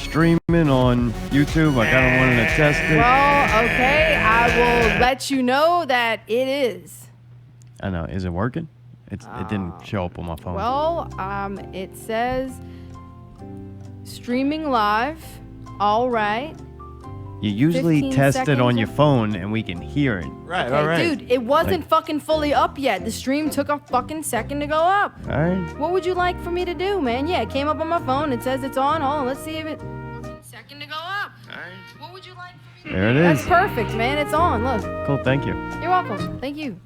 streaming on YouTube. I kind of wanted to test it. Well, okay. I will let you know that it is. I know. Is it working? It didn't show up on my phone. Well, it says streaming live. All right. You usually 15 test it seconds. on your phone and we can hear it. Right, Okay, all right. dude, it wasn't fucking fully up yet. The stream took a fucking second to go up. All right. What would you like for me to do, man? Yeah, it came up on my phone. It says it's on. Hold on, let's see if it... Second to go up. All right. What would you like for me to do? There it That's is. perfect, man. It's on. Look. Cool. Thank you. You're welcome. Thank you.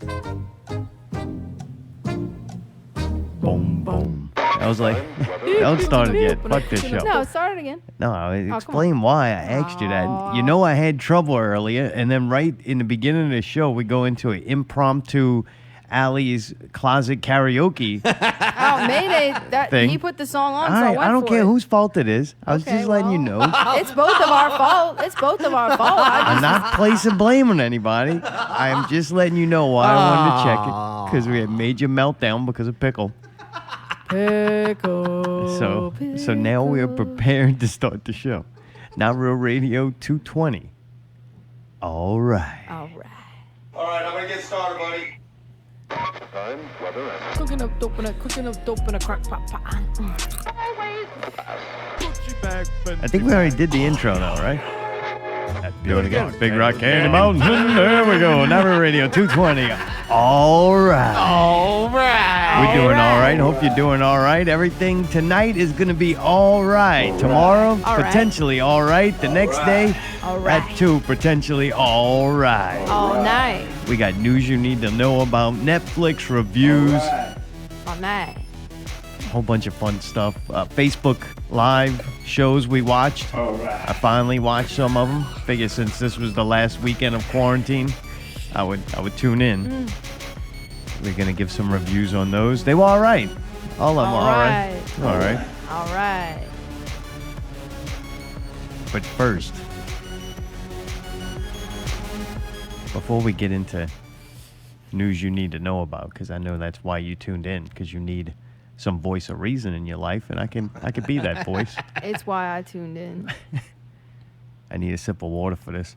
Boom, boom. I was like, don't start it yet. Fuck this show. No, start it again. No, I on. explain why I asked you that. You know I had trouble earlier, and then right in the beginning of the show, we go into an impromptu Allie's closet karaoke Oh, Mayday. thing. He put the song on, All so I right, went I don't for care it. whose fault it is. I was Okay, just letting you know. It's both of our fault. It's both of our fault. I'm not placing blame on anybody. I'm just letting you know why I wanted to check it, because we had major meltdown because of Pickle. Pickle. So now we are prepared to start the show. Not Real Radio 220. All right. All right. All right, I'm going to get started, buddy. Cooking up dope in a crock pot. I think we already did the intro though, right? Do it again. Big Rock Candy Mountain. There we go. Never Radio 220. All right. All right. We're doing all right. Hope you're doing all right. Everything tonight is going to be all right. Tomorrow, All right. potentially all right. The next day, All right. at 2, potentially all right. All night. We got news you need to know about, Netflix reviews, All night. a whole bunch of fun stuff. Facebook Live shows we watched. I finally watched some of them. Figure since this was the last weekend of quarantine, I would tune in. We're gonna give some reviews on those. They were all right. All of them were all right. All right. All right. But first, before we get into news you need to know about, because I know that's why you tuned in, because you need some voice of reason in your life, and I could be that voice. It's why I tuned in. I need a sip of water for this.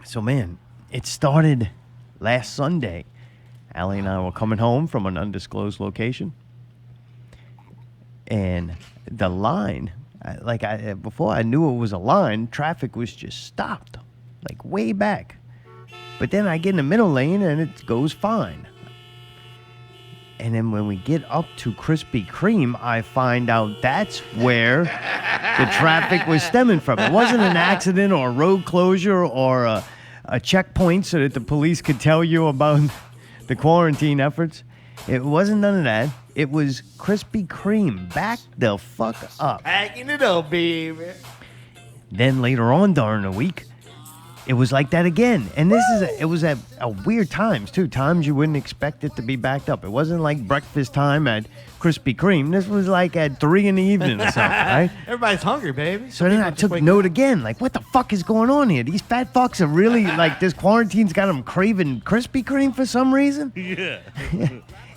So, man, it started last Sunday. Allie and I were coming home from an undisclosed location, and the line, before I knew it was a line, traffic was just stopped, like way back. But then I get in the middle lane, and it goes fine. And then when we get up to Krispy Kreme, I find out that's where the traffic was stemming from. It wasn't an accident or a road closure or a checkpoint so that the police could tell you about the quarantine efforts. It wasn't none of that. It was Krispy Kreme. Back the fuck up. Backing it up, baby. Then later on during the week, it was like that again. And it was at weird times, too. Times you wouldn't expect it to be backed up. It wasn't like breakfast time at Krispy Kreme. This was like at 3 in the evening or something, right? Everybody's hungry, baby. So then I took note again, like, what the fuck is going on here? These fat fucks are really, like, this quarantine's got them craving Krispy Kreme for some reason? Yeah.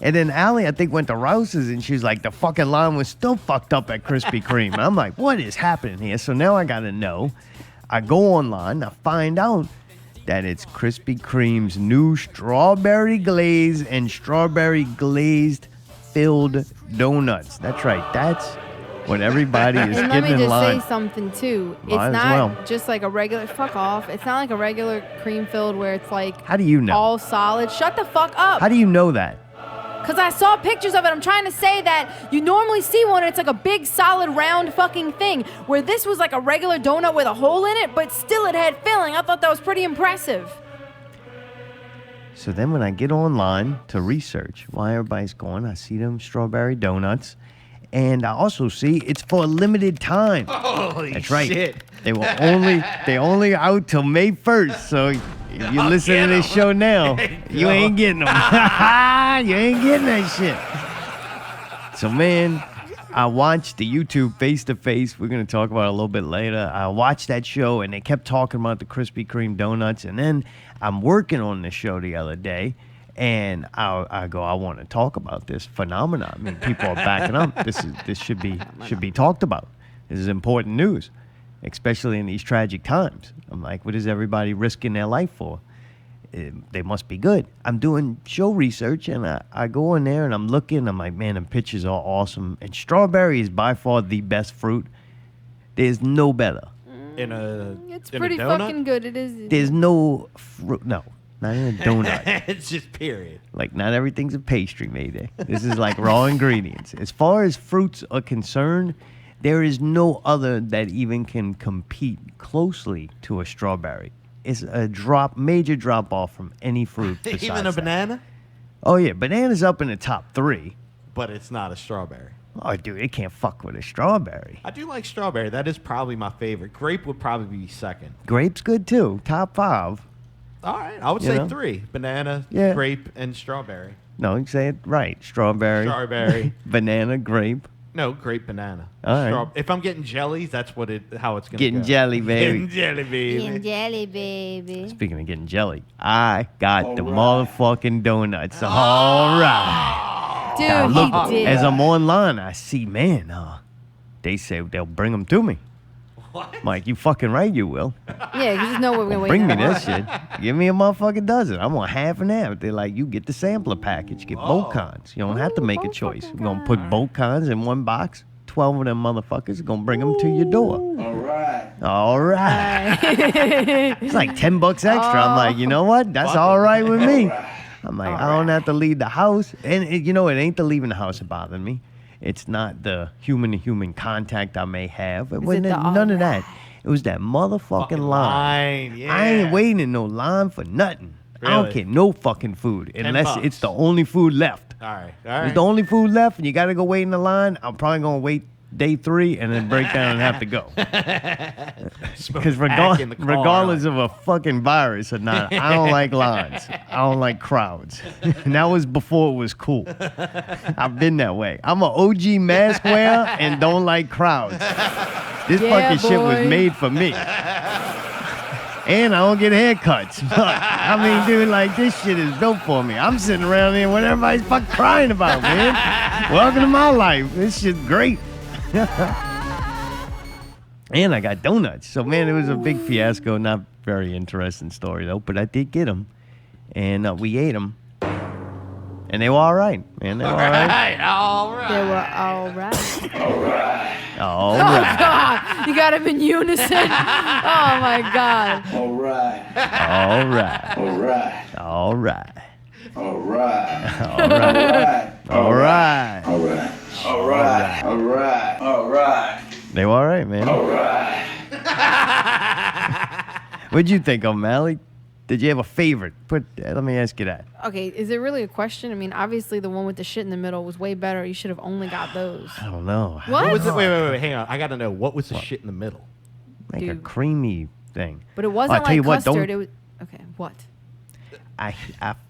And then Allie, I think, went to Rouse's, and she was like, the fucking line was still fucked up at Krispy Kreme. And I'm like, what is happening here? So now I got to know. I go online, I find out that it's Krispy Kreme's new strawberry glaze and strawberry glazed filled donuts. That's right. That's what everybody is And let me getting in just line. say something, too. It's Might as not well. just like a regular... Fuck off. It's not like a regular cream-filled where it's like... How do you know? All solid. Shut the fuck up. How do you know that? Because I saw pictures of it. I'm trying to say that you normally see one and it's like a big, solid, round fucking thing. Where this was like a regular donut with a hole in it, but still it had filling. I thought that was pretty impressive. So then when I get online to research why everybody's going, I see them strawberry donuts. And I also see it's for a limited time. Holy That's right. shit. They only out till May 1st. So if you listen to this show now, you ain't getting them. You ain't getting that shit. So, man, I watched the YouTube Face to Face. We're going to talk about it a little bit later. I watched that show, and they kept talking about the Krispy Kreme donuts. And then I'm working on the show the other day, And I go, I want to talk about this phenomenon. I mean, people are backing up. This should be talked about. This is important news, especially in these tragic times. I'm like, what is everybody risking their life for? They must be good. I'm doing show research, and I go in there, and I'm looking. I'm like, man, the pictures are awesome. And strawberry is by far the best fruit. There's no better. It's pretty fucking good. It is. There's no fruit. No. Not in a donut. It's just period. Like, not everything's a pastry, maybe. This is like raw ingredients. As far as fruits are concerned, there is no other that even can compete closely to a strawberry. It's a major drop off from any fruit. Even a banana? Oh, yeah. Banana's up in the top 3. But it's not a strawberry. Oh, dude, it can't fuck with a strawberry. I do like strawberry. That is probably my favorite. Grape would probably be second. Grape's good, too. Top 5. All right. I would You say know? 3. Banana, Yeah. grape, and strawberry. No, you say it right. Strawberry. Banana, grape. No, grape, banana. All right. If I'm getting jellies, that's how it's going to go. Getting jelly, baby. Getting jelly, baby. jelly, baby. Speaking of getting jelly, I got the motherfucking donuts. All right. Dude, Now, look, he did. as I'm online, I see, man, they say they'll bring them to me. What? I'm like, you fucking right, you will. Yeah, because there's no way we're gonna wait. Bring me that long. this shit. Give me a motherfucking dozen. I want half and half. They're like, you get the sampler package. Get both kinds. You don't have to make a both choice. fucking We're going to put both kinds in one box. 12 of them motherfuckers are going to bring them to your door. All right. It's like $10 extra. I'm like, you know what? That's all right with me. I'm like, I don't have to leave the house. And, it ain't the leaving the house that bothering me. It's not the human-to-human contact I may have. It wasn't none of that. It was that motherfucking line. Yeah. I ain't waiting in no line for nothing. I don't Really? get no fucking food unless $10. it's the only food left. All right. It's the only food left, and you got to go wait in the line. I'm probably going to wait day 3 and then break down and have to go. Because regardless of a fucking virus or not, I don't like lines. I don't like crowds. And that was before it was cool. I've been that way. I'm an OG mask wearer and don't like crowds. This fucking shit was boy. made for me. And I don't get haircuts. I mean, dude, like, this shit is built for me. I'm sitting around here what everybody's fucking crying about, man. Welcome to my life. This shit's great. And I got donuts. So, man, it was a big fiasco. Not very interesting story, though. But I did get them. And we ate them. And they were all right, man. They were all right. All right. They were all right. All Oh right. God! You got them in unison. Oh my God! All right. All right. All right. All right. All right. All right. All right. All right. All right. All right. All right. They were all right, man. All right. What'd you think, O'Malley? Did you have a favorite? Let me ask you that. Okay, is it really a question? I mean, obviously the one with the shit in the middle was way better. You should have only got those. I don't know. What? What was it? Wait. Hang on. I got to know. What was the shit in the middle? Like a Dude. creamy thing. But it wasn't I'll tell you like what, custard. don't- It was okay. What? I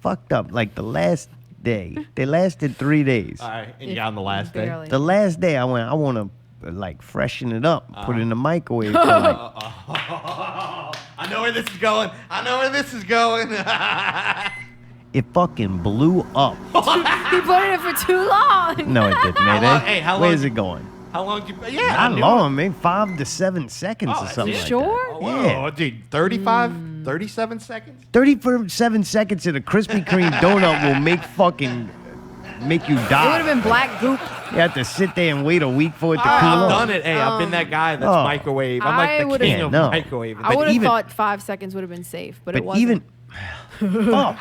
fucked up. Like the last day. They lasted 3 days. All right. And you got on the last day? Barely. The last day I want to like freshen it up, put it in the microwave for like I know where this is going. it fucking blew up. He put it in for too long. No, it didn't, man. long- hey, how long Where's did- it going? How long did you... Yeah. Not I knew long, man. 5 to 7 seconds Oh, or that's something it? like Sure? that. Oh, whoa, Yeah. dude. 35? 37 seconds? 37 seconds in a Krispy Kreme donut will make you It would die. have been black goop. You have to sit there and wait a week for it to cool I've off. done it. Hey, I've been that guy that's Oh. microwave. I'm I like the would've- king Yeah, of no. microwave. I would have even- thought 5 seconds would have been safe, but it But wasn't. even fuck.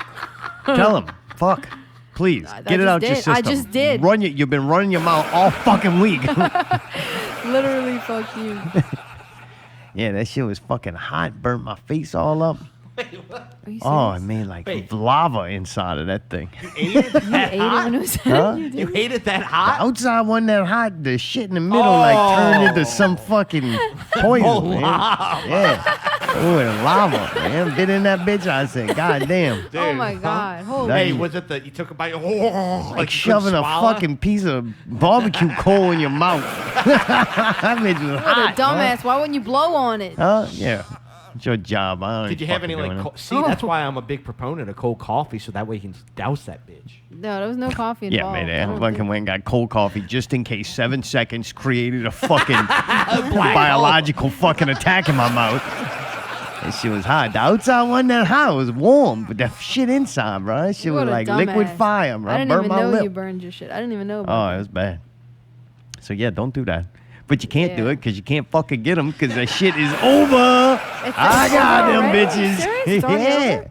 Tell him. Fuck. Please. I Get it just out your did. system. I just did. You've been running your mouth all fucking week. Literally, fuck you. Yeah, that shit was fucking hot. Burnt my face all up. Are you Oh, I serious? made like Wait. lava inside of that thing. ate it You that ate it hot? when it was Huh? you You did? ate it that The hot? outside wasn't that hot. The shit in the middle like turned into some fucking poison, man. lava. Yeah. Ooh, and lava, man. Bit in that bitch. I said, God damn. Dude, Oh my huh? God! Holy. Hey, was it you took a bite? Oh, Like you shoving couldn't a swallow? fucking piece of barbecue coal in your mouth. That bitch was What hot. a dumbass! Why wouldn't you blow on it? Huh? Yeah. It's your job. I don't Did you have any fucking like? doing it. See, that's why I'm a big proponent of cold coffee, so that way you can just douse that bitch. No, there was no coffee Yeah, involved. man. I I don't fucking think- went and got cold coffee just in case 7 seconds created a fucking biological fucking attack in my mouth. That shit was hot. The outside wasn't that hot. It was warm, but that shit inside, bro. That shit You was what a like liquid dumbass. fire, bro. I didn't Burnt even my know lip. you burned your shit. I didn't even know Oh, about it was bad. So yeah, don't do that. But you can't do Yeah. it because you can't fucking get them because that shit is over. I got them already? bitches. Serious? It's already Yeah. over?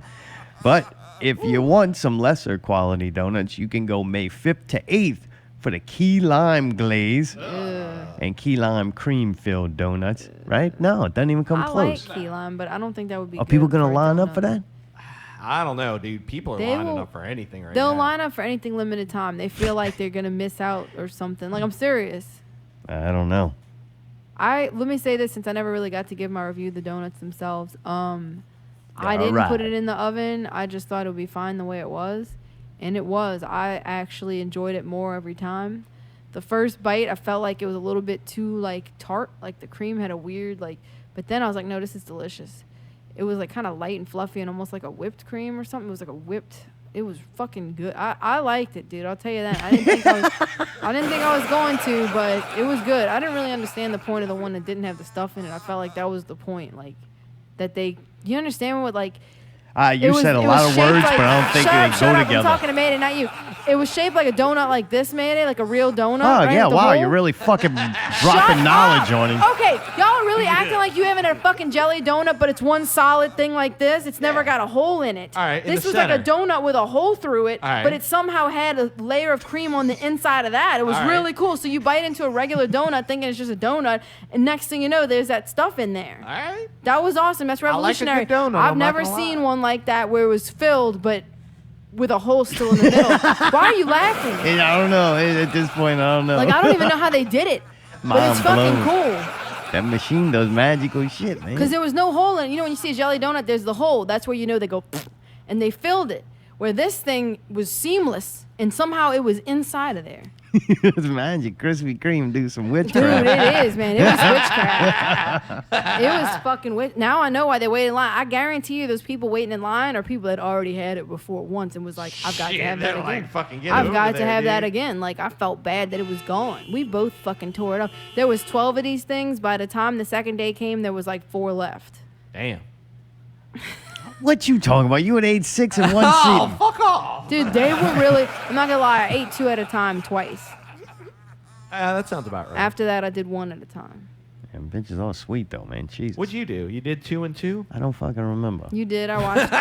But if you want some lesser quality donuts, you can go May 5th to 8th for the key lime glaze and key lime cream filled donuts. Right? No, it doesn't even come I close. like key lime, but I don't think that would be Are people good gonna for a line up for donut. that? I don't know, dude. People are They lining will- up for anything right They'll now. line up for anything limited time. They feel like they're gonna miss out or something. Like, I'm serious. I don't know. Let me say this since I never really got to give my review of the donuts themselves. I didn't Alright. put it in the oven. I just thought it would be fine the way it was, and it was. I actually enjoyed it more every time. The first bite, I felt like it was a little bit too like tart. Like the cream had a weird like, but then I was like, no, this is delicious. It was like kind of light and fluffy and almost like a whipped cream or something. It was like a whipped. It was fucking good. I liked it, dude. I'll tell you that. I didn't think I was going to, but it was good. I didn't really understand the point of the one that didn't have the stuff in it. I felt like that was the point, like that they. You understand what like? You said a it lot was of shaped words, like, but I don't think shut they up, go shut up, together. I'm talking to Mayday, not you. It was shaped like a donut like this, Mayday, like a real donut. Oh, right, yeah. with the Wow. hole. You're really fucking Shut dropping knowledge up. on him. Okay, y'all are really acting like you having a fucking jelly donut, but it's one solid thing like this. It's never got a hole in it. All right, in this the was like a center. donut with a hole through it, All right. but it somehow had a layer of cream on the inside of that. It was All right. really cool. So you bite into a regular donut thinking it's just a donut, and next thing you know, there's that stuff in there. All right. That was awesome. That's like a good revolutionary. donut, I've I'm not never gonna seen lie. one like that where it was filled, but with a hole still in the middle. Why are you laughing? I don't know. At this point, I don't know. Like, I don't even know how they did it. But it's Mind fucking blown. cool. That machine does magical shit, man. Because there was no hole in it. You know, when you see a jelly donut, there's the hole. That's where you know they go, and they filled it. Where this thing was seamless, and somehow it was inside of there. It's magic. Krispy Kreme do some Dude, witchcraft. it is, man. It was witchcraft. It was fucking Now I know why they waited in line. I guarantee you those people waiting in line are people that already had it before once and was like, I've got to Shit, have that they're again. like, fucking get it I've over got to there, have that dude. again. Like, I felt bad that it was gone. We both fucking tore it up. There was 12 of these things. By the time the second day came, there was like 4 left. Damn. What you talking about? You had ate 6 in one Oh, seat. fuck off. Dude, they were really, I'm not gonna lie, I ate 2 at a time twice. That sounds about right. After that, I did 1 at a time. Damn, bitch is all sweet though, man. Jesus. What'd you do? You did 2 and 2? I don't fucking remember. You did, I watched.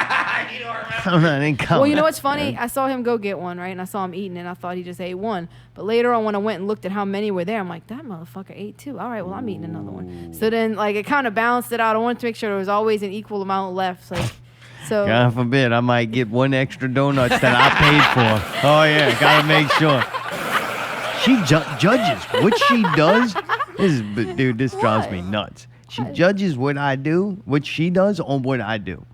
I'm not in comment. Well, you know what's funny? I saw him go get one, right? And I saw him eating, and I thought he just ate 1. But later on, when I went and looked at how many were there, I'm like, that motherfucker ate 2. All right, well, I'm eating another one. So then, like, it kind of balanced it out. I wanted to make sure there was always an equal amount left. So God forbid, I might get 1 extra donut that I paid for. Oh yeah, gotta make sure. She judges what she does. Dude, this drives me nuts. She judges what I do, what she does on what I do.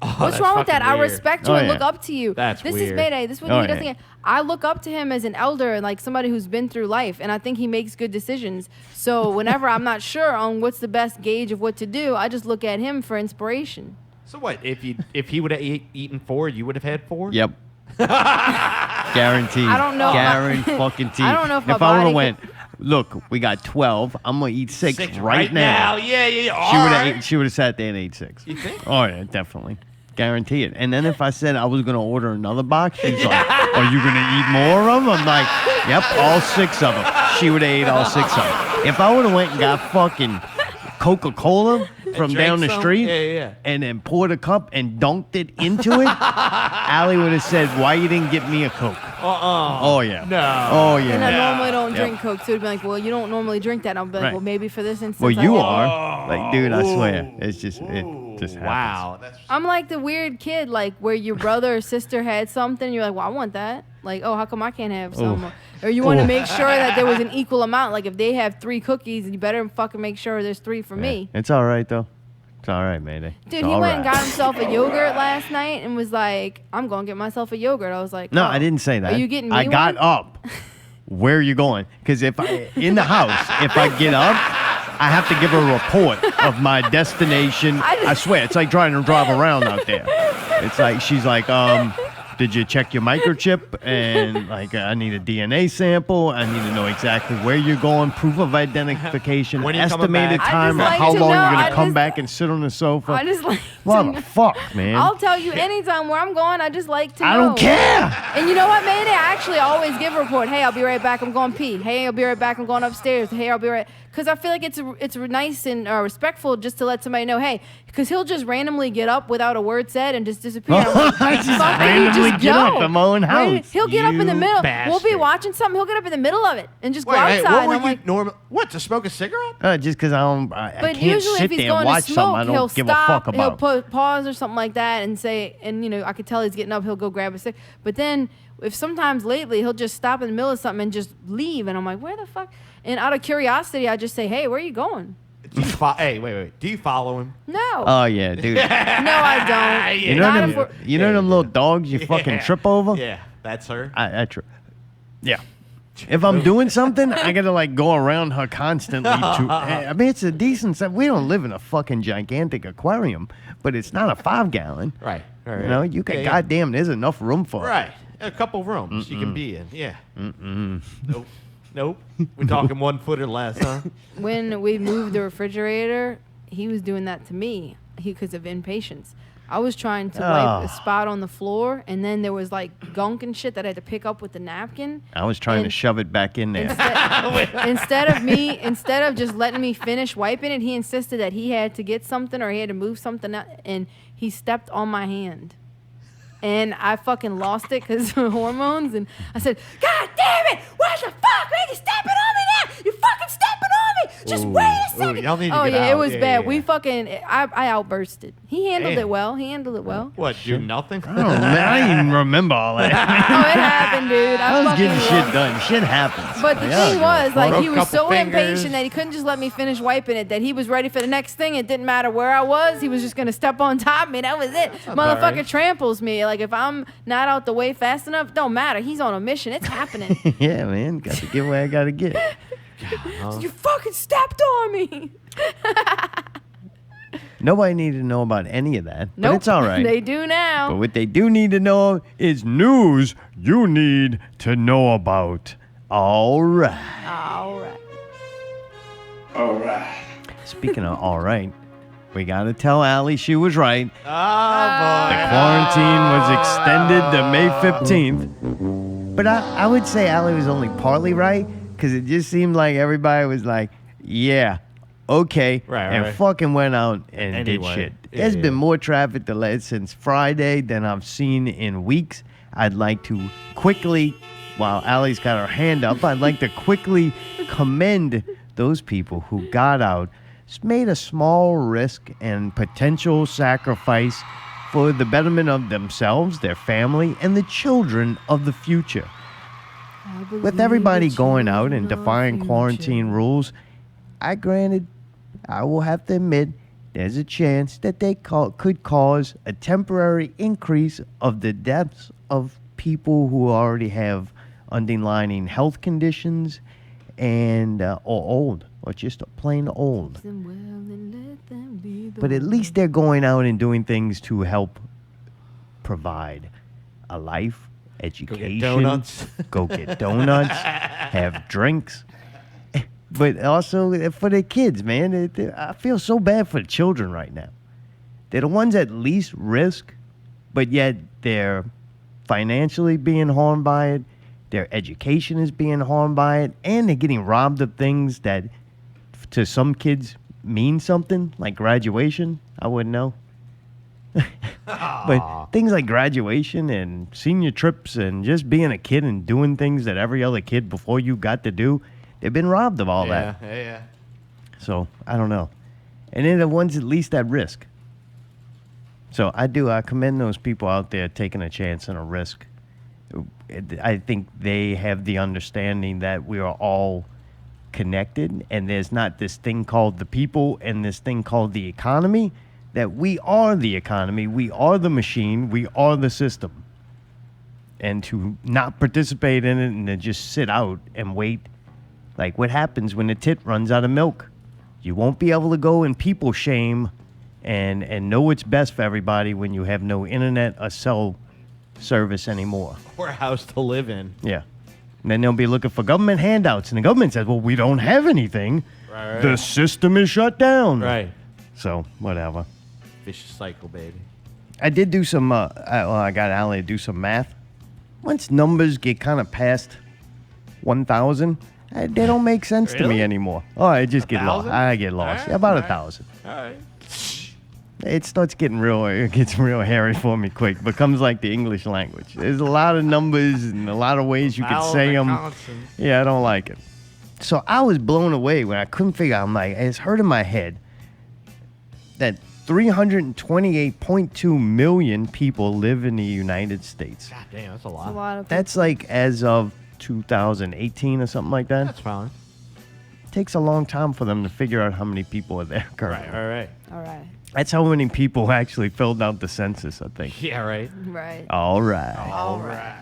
what's that's wrong with that? fucking I weird. respect you Oh, and yeah. look up to you. That's this is weird. Mayday. This is what Oh, he doesn't yeah. get. I look up to him as an elder and like somebody who's been through life, and I think he makes good decisions. So whenever I'm not sure on what's the best gauge of what to do, I just look at him for inspiration. So what? If he would have eaten 4, you would have had 4? Yep. Guaranteed. I don't know. Guaranteed. I don't know if my If I would body have went, look, we got 12. I'm gonna eat 6 6 right now. Yeah. All She would right. have. She would have sat there and ate 6. You think? Oh yeah, definitely. Guarantee it. And then if I said I was gonna order another box, she's like, "Are you gonna eat more of them?" I'm like, "Yep, all 6 of them." She would have ate all 6 of them. If I would have went and got fucking Coca-Cola from drank down the some? street, Yeah. and then poured a cup and dunked it into it, Allie would have said, "Why you didn't get me a Coke?" Oh yeah. No. Oh yeah. And I Yeah. normally don't Yep. drink Coke, so it'd be like, well, you don't normally drink that. I'll be like, Right. well, maybe for this instance. Well, I you will. are. Like, dude, I swear, it just happens. Wow. That's I'm like the weird kid, like where your brother or sister had something, you're like, well, I want that. Like, oh, how come I can't have some? Oof. Or you want to Oof. make sure that there was an equal amount. Like if they have 3 cookies, you better fucking make sure there's 3 for me. It's all right though. It's all right, Mayday. Dude, It's he all went and right. got himself a yogurt last night and was like, I'm going to get myself a yogurt. I was like, No, oh, I didn't say that. Are you getting me I got one? up. Where are you going? Because if I in the house, if I get up, I have to give her a report of my destination. I swear, it's like trying to drive around out there. It's like, she's like, did you check your microchip? And like, I need a DNA sample. I need to know exactly where you're going, proof of identification, When you're coming estimated back. time, I just like how to long know- you're I gonna come just- back and sit on the sofa. I just like What to the know. fuck, man? I'll tell you anytime where I'm going. I just like to know. I don't care. And you know what, Mayday? I actually always give a report. Hey, I'll be right back. I'm going pee. Hey, I'll be right back. I'm going upstairs. Hey, I'll be right. Because I feel like it's nice and respectful just to let somebody know, hey, because he'll just randomly get up without a word said and just disappear. I'm like, I just "Fuck, can you randomly just get go?" up in my own Right? house. He'll get up in the You middle. We'll be bastard. watching something. He'll get up in the middle of it and just go Wait, outside. what and were I'm you like, normal? What, to smoke a cigarette? Just because I but can't usually sit if he's there going and watch to something smoke, I he'll don't give a fuck stop. He'll about. pause or something like that and say, and you know, I could tell he's getting up. He'll go grab a stick. But then, if sometimes lately he'll just stop in the middle of something and just leave, and I'm like, where the fuck? And out of curiosity, I just say, hey, where are you going? Do you hey, wait. Do you follow him? No. Oh yeah, dude. No, I don't. You know Not them, if we're- you know them little dogs you fucking Yeah. trip over? Yeah, that's her. I trip. Yeah. If I'm doing something, I gotta like go around her constantly. I mean, it's a decent size. We don't live in a fucking gigantic aquarium, but it's not a 5-gallon. Right. You know, you can goddamn. There's enough room for it. Right. A couple rooms you can be in. Yeah. Nope. We're talking 1 foot or less, huh? When we moved the refrigerator, he was doing that to me because of impatience. I was trying to wipe a spot on the floor, and then there was like gunk and shit that I had to pick up with the napkin. I was trying to And shove it back in there. Instead of just letting me finish wiping it, he insisted that he had to get something or he had to move something out, and he stepped on my hand. And I fucking lost it because of hormones. And I said, God damn it! What the fuck, man? You stepping on me now? You fucking stepping on me? Just wait a second. Y'all need to Oh get yeah, out. it was Yeah, bad. yeah. We fucking, I outbursted. He handled Damn. it well. He handled it well. What, do nothing? I don't know, man. I didn't even remember all that. Oh, it happened, dude. I was fucking getting lost. shit done. Shit happens. But the Yeah, thing was, like, Broke he was couple so fingers. impatient that he couldn't just let me finish wiping it, that he was ready for the next thing. It didn't matter where I was. He was just going to step on top of me. That was it. Motherfucker right. tramples me. Like, if I'm not out the way fast enough, don't matter. He's on a mission. It's happening. Yeah, man. Got to get where I got to get. You fucking stepped on me. Nobody needed to know about any of that. Nope. But it's all right. They do now. But what they do need to know is news you need to know about. All right. All right. All right. Speaking of all right, we got to tell Allie she was right. Oh, The boy. quarantine was extended to May 15th. But I would say Allie was only partly right because it just seemed like everybody was like, yeah, okay, Right, and right. fucking went out and Anyway, did shit. yeah, There's yeah. been more traffic delayed since Friday than I've seen in weeks. I'd like to quickly, while Allie's got her hand up, I'd like to quickly commend those people who got out, made a small risk and potential sacrifice for the betterment of themselves, their family, and the children of the future. With everybody going out and defying quarantine rules, I will have to admit, there's a chance that they could cause a temporary increase of the deaths of people who already have underlying health conditions and or old, or just plain old. But at least they're going out and doing things to help provide a life, education. donuts. Go get donuts, have drinks. But also for the kids, man. I feel so bad for the children right now. They're the ones at least risk, but yet they're financially being harmed by it. Their education is being harmed by it. And they're getting robbed of things that to some kids mean something, like graduation. I wouldn't know. But things like graduation and senior trips and just being a kid and doing things that every other kid before you got to do, they've been robbed of all that. Yeah. So I don't know. And they're the ones at least at risk. So I commend those people out there taking a chance and a risk. I think they have the understanding that we are all connected and there's not this thing called the people and this thing called the economy, that we are the economy, we are the machine, we are the system. And to not participate in it and to just sit out and wait, like what happens when the tit runs out of milk? You won't be able to go and people shame and know what's best for everybody when you have no internet or cell service anymore. Or a house to live in. Yeah. And then they'll be looking for government handouts. And the government says, well, we don't have anything. Right. The system is shut down. Right. So, whatever. Vicious cycle, baby. I did do some, I got Allie to do some math. Once numbers get kind of past 1,000, they don't make sense to me Really? anymore. Oh, I just get lost. 1,000? I get lost. All Yeah, right, about all right. 1,000. All right. It starts getting it gets real hairy for me quick. Becomes like the English language. There's a lot of numbers and a lot of ways you can say them. Yeah, I don't like it. So I was blown away when I couldn't figure out. I'm like, it's hurting my head that 328.2 million people live in the United States. God damn, that's a That's a lot. lot of That's like as of 2018 or something like that. That's fine. It takes a long time for them to figure out how many people are there currently. Right, all right. All right. That's how many people actually filled out the census, I think. Yeah, right. Right. All right. All right.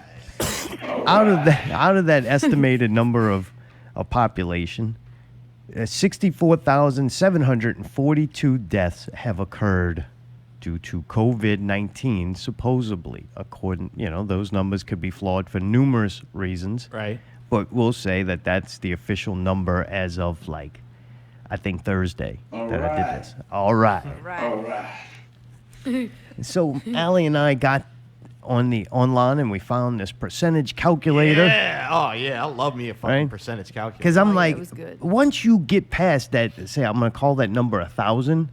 Out of that estimated number of population, 64,742 deaths have occurred due to COVID-19, supposedly. According, those numbers could be flawed for numerous reasons. Right. But we'll say that that's the official number as of, I think Thursday I did this. All right. All right. So Allie and I got on the online and we found this percentage calculator. Yeah. Oh, yeah. I love me a fucking Right? percentage calculator. Because I'm Oh, yeah, like, it was good. once you get past that, say I'm going to call that number 1,000.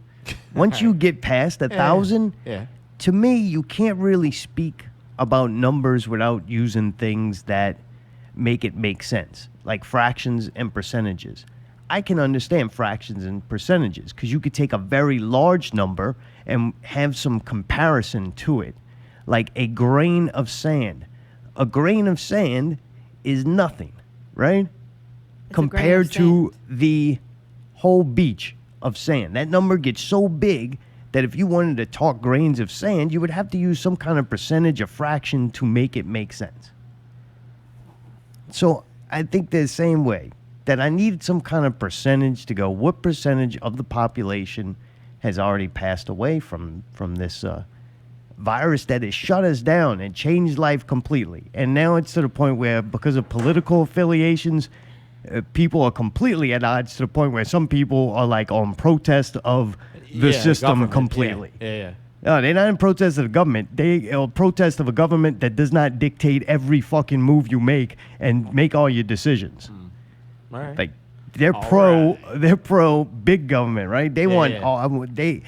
Once you get past 1,000, Yeah. to me, you can't really speak about numbers without using things that make it make sense, like fractions and percentages. I can understand fractions and percentages because you could take a very large number and have some comparison to it, like a grain of sand. A grain of sand is nothing, right? It's a grain of Compared to sand. the whole beach of sand. That number gets so big that if you wanted to talk grains of sand, you would have to use some kind of percentage or fraction to make it make sense. So I think the same way that I needed some kind of percentage to go, what percentage of the population has already passed away from this virus that has shut us down and changed life completely. And now it's to the point where, because of political affiliations, people are completely at odds to the point where some people are like on protest of the system government, completely. Yeah. No, they're not in protest of the government. They are protest of a government that does not dictate every fucking move you make and make all your decisions. All right. Like they're pro big government, right? They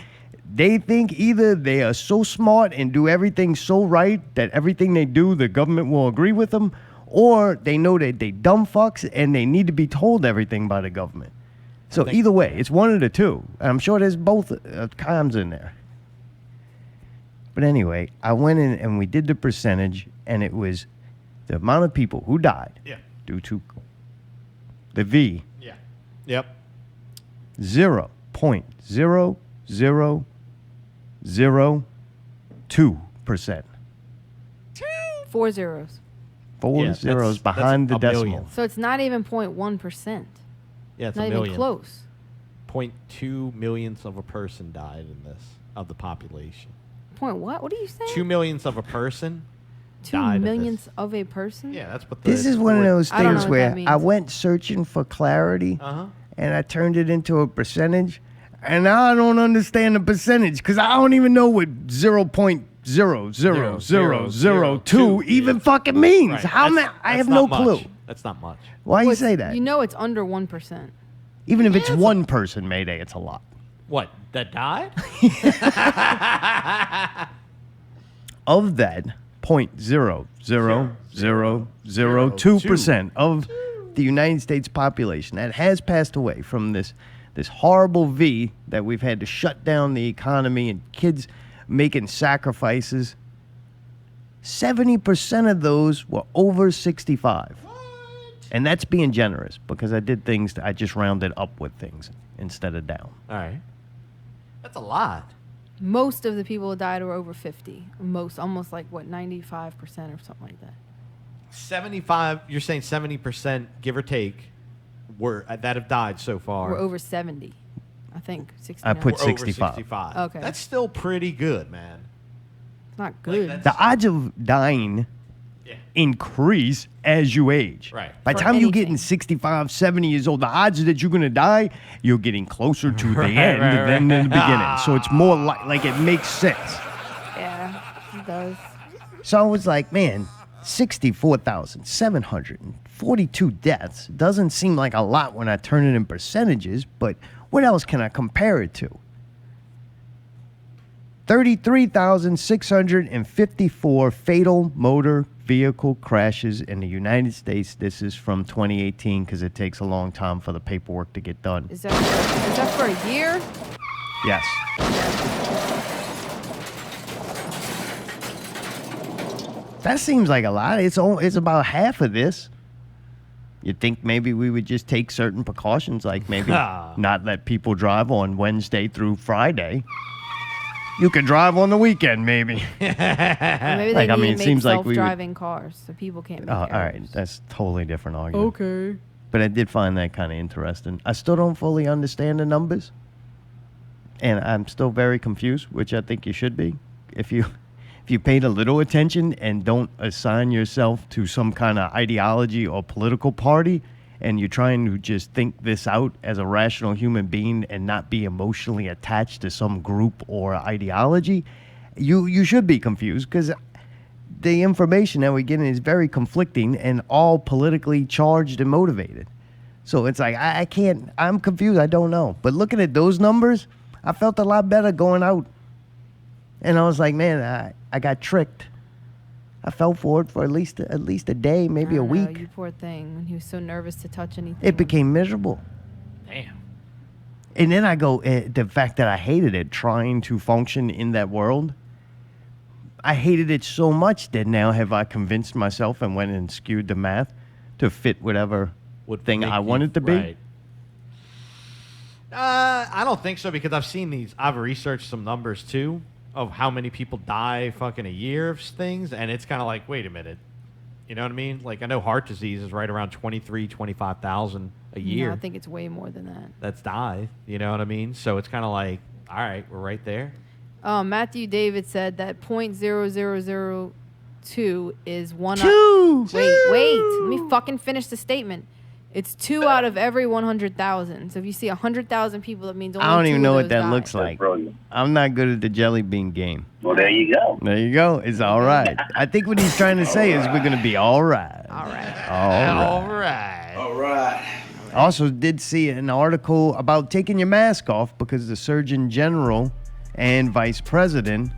they think either they are so smart and do everything so right that everything they do the government will agree with them, or they know that they dumb fucks and they need to be told everything by the government. So either way, it's one of the two. I'm sure there's both kinds in there. But anyway, I went in and we did the percentage, and it was the amount of people who died due to the V. Yeah. Yep. 0.0002%. 4 zeros. Four Yeah, zeros that's behind the a decimal. million. So it's not even 0.1%. Yeah, it's Not a even million. close. 0.2 millionths of a person died in this, of the population. Point what? What are you saying? 2 millionths of a person 2 died of this. millionths of a person? Yeah, that's what the... This is one of those I don't know things what where that means. I went searching for clarity Uh-huh. and I turned it into a percentage, and now I don't understand the percentage because I don't even know what 0.00002 even fucking means. Right. How That's- I that's have no not much. clue. That's not much. Why you Well, say that? You know it's under 1%. Even if it's one person, Mayday, it's a lot. What, that died? Of that 0.00002% of the United States population that has passed away from this horrible V that we've had to shut down the economy and kids making sacrifices, 70% of those were over 65. And that's being generous because I did things, I just rounded up with things instead of down. All right. That's a lot. Most of the people who died were over 50. Most, almost like, what, 95% or something like that. 75, you're saying 70%, give or take, that have died so far. We're over 70. I think 69. I put Or over 65. 65. Okay. That's still pretty good, man. Not good. that's- The odds of dying Yeah. increase as you age. Right. By the For time you're anything. getting 65, 70 years old, the odds that you're going to die, you're getting closer to the Right, end right, than in the right. beginning. So it's more like it makes sense. Yeah, it does. So I was like, man, 64,742 deaths doesn't seem like a lot when I turn it in percentages, but what else can I compare it to? 33,654 fatal motor vehicle crashes in the United States. This is from 2018 because it takes a long time for the paperwork to get done. Is that for a year? Yes. That seems like a lot. It's about half of this. You'd think maybe we would just take certain precautions, like maybe not let people drive on Wednesday through Friday. You could drive on the weekend, maybe. Or maybe they Like, I need mean, to it make seems like we would- self-driving cars so people can't make Oh, all right, errors. that's a totally different argument. Okay. But I did find that kind of interesting. I still don't fully understand the numbers, and I'm still very confused, which I think you should be. If you paid a little attention and don't assign yourself to some kind of ideology or political party, and you're trying to just think this out as a rational human being and not be emotionally attached to some group or ideology, you should be confused, because the information that we're getting is very conflicting and all politically charged and motivated. So it's like, I can't, I'm confused. I don't know. But looking at those numbers, I felt a lot better going out. And I was like, man, I got tricked. I fell for it for at least a day, maybe I a don't know, week. you poor thing. When he was so nervous to touch anything. It became miserable. Damn. And then I go, the fact that I hated it, trying to function in that world, I hated it so much that now have I convinced myself and went and skewed the math to fit whatever thing make I you- want it to be. right. I don't think so, because I've seen these. I've researched some numbers too of how many people die fucking a year of things, and it's kind of like, wait a minute. You know what I mean? Like, I know heart disease is right around 25,000 a year. No, I think it's way more than that. That's die. You know what I mean? So it's kind of like, all right, we're right there. Matthew David said that .0002 is one. Two. Wait. Let me fucking finish the statement. It's 2 out of every 100,000. So if you see 100,000 people, that means only I don't 2 even of know what those that died. looks like. Brilliant. I'm not good at the jelly bean game. Well, there you go. There you go. It's all right. I think what he's trying to say is we're going to be all right. All right. All right. All right. All right. Also did see an article about taking your mask off because the Surgeon General and Vice President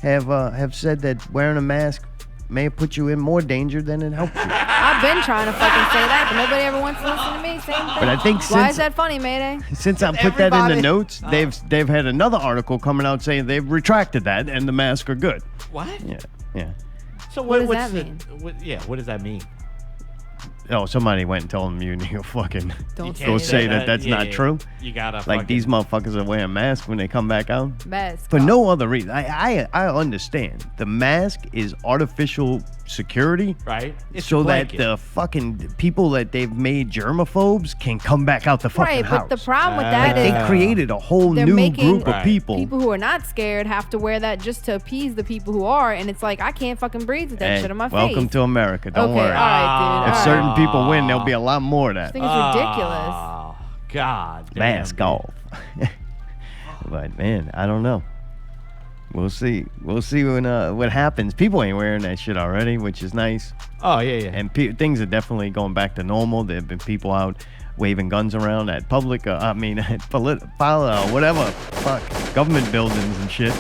have said that wearing a mask may put you in more danger than it helps you. I've been trying to fucking say that, but nobody ever wants to listen to me. Same thing. But I think Why since is that funny, Mayday? since I put that in the everybody- notes, they've had another article coming out saying they've retracted that and the masks are good. What? Yeah. So What does what's that the- mean? What does that mean? Oh, somebody went and told them you fucking Don't go say that that's yeah, not yeah. true. You gotta Like fucking- these motherfuckers are wearing masks when they come back out. Mask For off. no other reason. I understand. The mask is artificial security. right? It's So your that blanket. the fucking people that they've made germaphobes can come back out the fucking Right, house. but the problem with that Like is they created a whole they're new making group of Right. people. people who are not scared have to wear that just to appease the people who are, and it's like I can't fucking breathe with that Hey, shit on my face. welcome to America. Don't okay, worry. all right, dude. If all certain right. people win, there'll be a lot more of I that. think it's ridiculous. Oh, God. Damn, Mask dude. off. But man, I don't know. We'll see. We'll see when what happens. People ain't wearing that shit already, which is nice. Oh, yeah. And things are definitely going back to normal. There have been people out waving guns around at public, at whatever, fuck, government buildings and shit.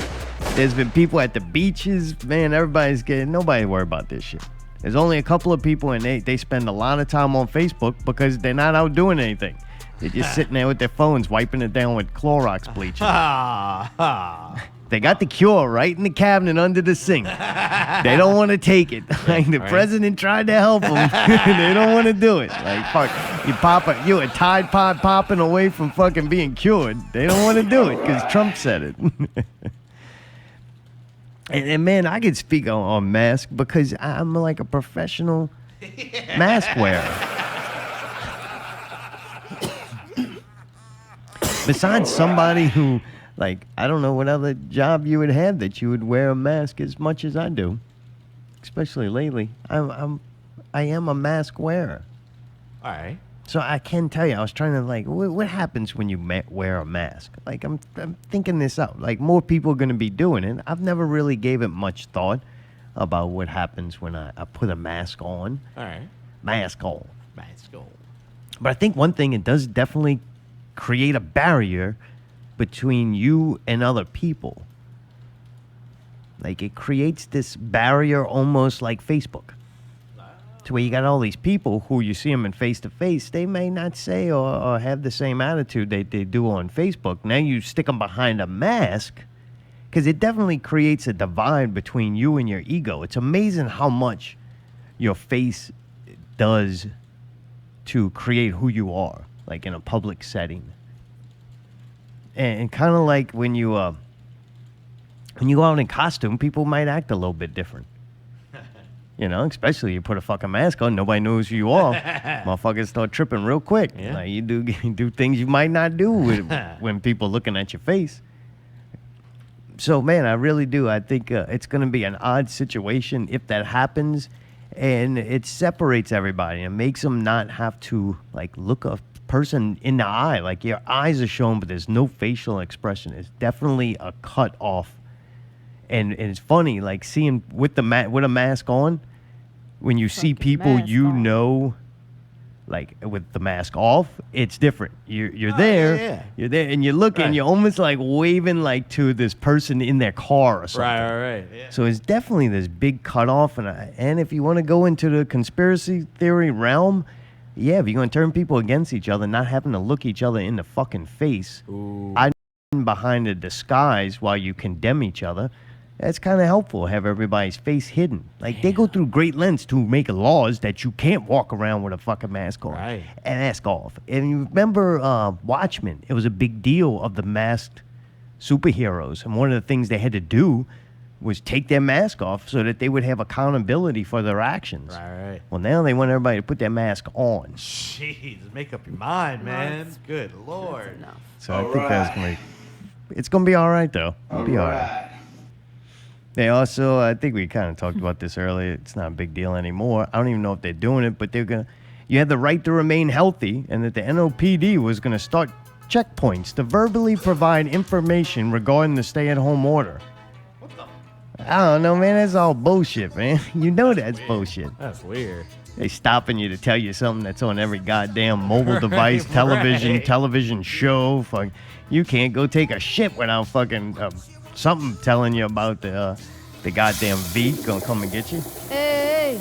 There's been people at the beaches. Man, everybody's getting, nobody worry about this shit. There's only a couple of people, and they spend a lot of time on Facebook because they're not out doing anything. They're just sitting there with their phones, wiping it down with Clorox bleach. They got the cure right in the cabinet under the sink. They don't want to take it. Like the Right. president tried to help them. They don't want to do it. Like fuck, you a Tide Pod popping away from fucking being cured. They don't want to do it because Trump said it. And man, I could speak on mask because I'm like a professional mask wearer. Besides somebody who, like, I don't know what other job you would have that you would wear a mask as much as I do. Especially lately. I am a mask wearer. All right. So I can tell you, I was trying to, like, what happens when you wear a mask? Like, I'm thinking this out. Like, more people are going to be doing it. I've never really gave it much thought about what happens when I put a mask on. All right. Mask on. Mask on. But I think one thing, it does definitely create a barrier between you and other people. Like, it creates this barrier almost like Facebook. To where you got all these people who you see them in face-to-face, they may not say or have the same attitude they do on Facebook. Now you stick them behind a mask, because it definitely creates a divide between you and your ego. It's amazing how much your face does to create who you are, like in a public setting. And kind of like when you go out in costume, people might act a little bit different. You know, especially you put a fucking mask on, nobody knows who you are. Motherfuckers start tripping real quick. Yeah. Like you do things you might not do when people looking at your face. So, man, I really do. I think it's going to be an odd situation if that happens, and it separates everybody and makes them not have to, like, look a person in the eye. Like, your eyes are shown, but there's no facial expression. It's definitely a cut off. And it's funny, like, seeing with a mask on, when you see people you on. know, like, with the mask off, it's different. You're there, yeah. You're there, and you're looking, Right. you're almost like waving, like, to this person in their car or something. Right. Yeah. So it's definitely this big cutoff, and if you want to go into the conspiracy theory realm, yeah, if you're going to turn people against each other, not having to look each other in the fucking face, behind a disguise while you condemn each other, that's kind of helpful, have everybody's face hidden. Like, they go through great lengths to make laws that you can't walk around with a fucking mask on. Right. And mask off. And you remember Watchmen, it was a big deal of the masked superheroes. And one of the things they had to do was take their mask off so that they would have accountability for their actions. Right. Well, now they want everybody to put their mask on. Jeez, make up your mind, man. Good Lord. Enough. So I think that's going to be... It's going to be all right, though. It'll be all right. They also, I think we kind of talked about this earlier. It's not a big deal anymore. I don't even know if they're doing it, but you had the right to remain healthy, and that the NOPD was going to start checkpoints to verbally provide information regarding the stay-at-home order. What the? I don't know, man. That's all bullshit, man. You know that's bullshit. That's weird. They stopping you to tell you something that's on every goddamn mobile device, television show. Fuck, you can't go take a shit without fucking something telling you about the goddamn V gonna come and get you. Hey.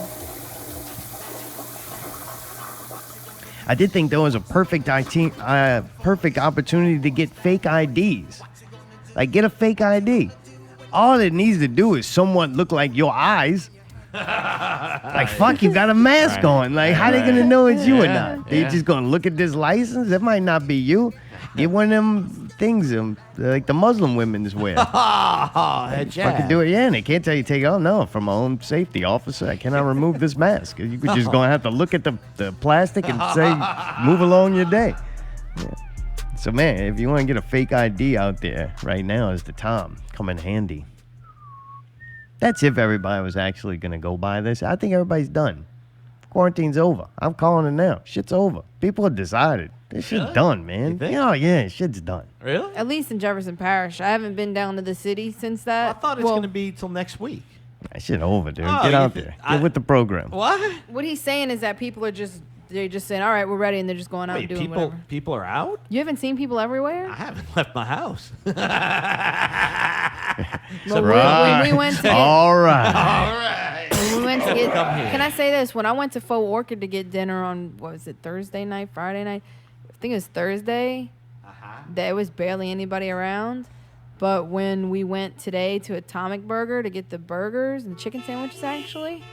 I did think there was a perfect opportunity to get fake IDs. Like, get a fake ID. All it needs to do is somewhat look like your eyes. Like, fuck, you got a mask on. Like, how they gonna know it's you or not? They just gonna look at this license? It might not be you. Get one of them things, like the Muslim women's wear. Fucking do it, yeah, and they can't tell you take it off. No, from my own safety officer, I cannot remove this mask. You could just gonna have to look at the plastic and say, move along your day. Yeah. So, man, if you want to get a fake ID out there, right now is the time. Come in handy. That's if everybody was actually going to go by this. I think everybody's done. Quarantine's over. I'm calling it now. Shit's over. People have decided. This shit's done, man. You think? Oh, yeah, shit's done. Really? At least in Jefferson Parish. I haven't been down to the city since that. I thought it was going to be till next week. That shit over, dude. Oh, Get you out think- there. Get with the program. What? What he's saying is that people are they're just saying, all right, we're ready, and they're just going out and Wait, doing whatever. people are out? You haven't seen people everywhere? I haven't left my house. Well, Right. when we went to get, All right. All right. when we went to get, Come here. can I say this? When I went to Faux Orchid to get dinner on, what was it, Thursday night, Friday night? I think it was Thursday. There was barely anybody around. But when we went today to Atomic Burger to get the burgers and chicken sandwiches, actually,